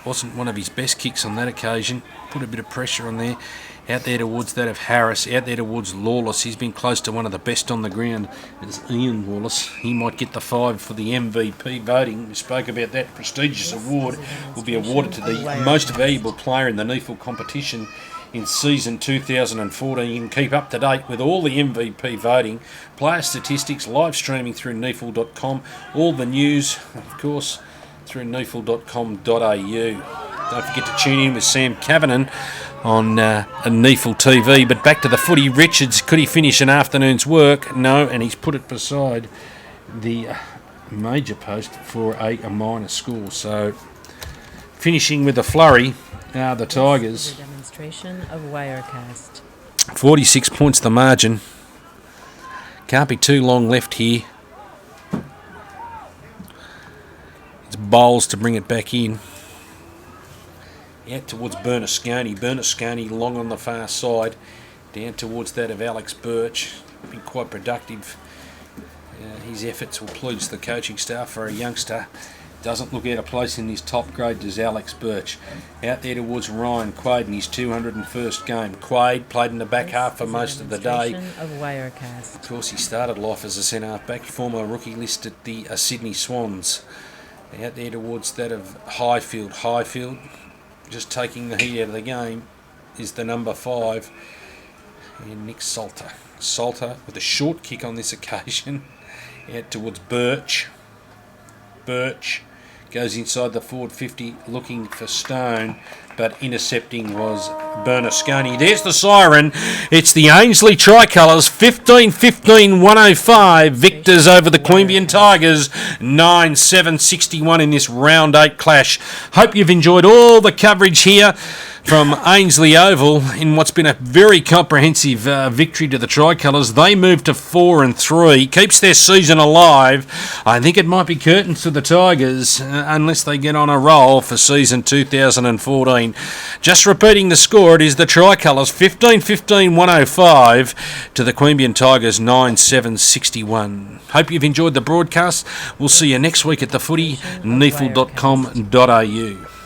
Wasn't one of his best kicks on that occasion, put a bit of pressure on there. Out there towards that of Harris, out there towards Lawless. He's been close to one of the best on the ground. It's Ian Lawless. He might get the 5 for the MVP voting. We spoke about that prestigious award. Will be awarded to the most valuable player in the NEFL competition in season 2014. You can keep up to date with all the MVP voting, player statistics, live streaming through neefel.com, all the news, of course, through neefel.com.au. Don't forget to tune in with Sam Kavanagh on Neefel TV. But back to the footy. Richards, could he finish an afternoon's work? No, and he's put it beside the major post for a minor score. So finishing with a flurry are the Tigers.
Demonstration of Wirecast.
46 points the margin. Can't be too long left here. bowls to bring it back in. Out towards Bernasconi. Bernasconi long on the far side. Down towards that of Alex Birch. Been quite productive. His efforts will please the coaching staff for a youngster. Doesn't look out of place in his top grade, does Alex Birch. Out there towards Ryan Quaid in his 201st game. Quaid played in the back half for most of the day. Of course, he started life as a centre half back, former rookie list at the Sydney Swans. Out there towards that of Highfield. Highfield, just taking the heat out of the game, is the number 5. And Nick Salter. Salter with a short kick on this occasion. Out towards Birch. Birch goes inside the forward 50 looking for Stone, but intercepting was Bernasconi. There's the siren. It's the Ainslie Tricolours, 15-15-105. Victors over the Queanbeyan Tigers, 9-7-61 in this round 8 clash. Hope you've enjoyed all the coverage here from Ainslie Oval in what's been a very comprehensive victory to the Tricolours. They move to 4-3, keeps their season alive. I think it might be curtains to the Tigers unless they get on a roll for season 2014. Just repeating the score, it is the Tricolours 15-15-105 to the Queanbeyan Tigers 9-7-61. Hope you've enjoyed the broadcast. We'll see you next week at the footy, neefle.com.au.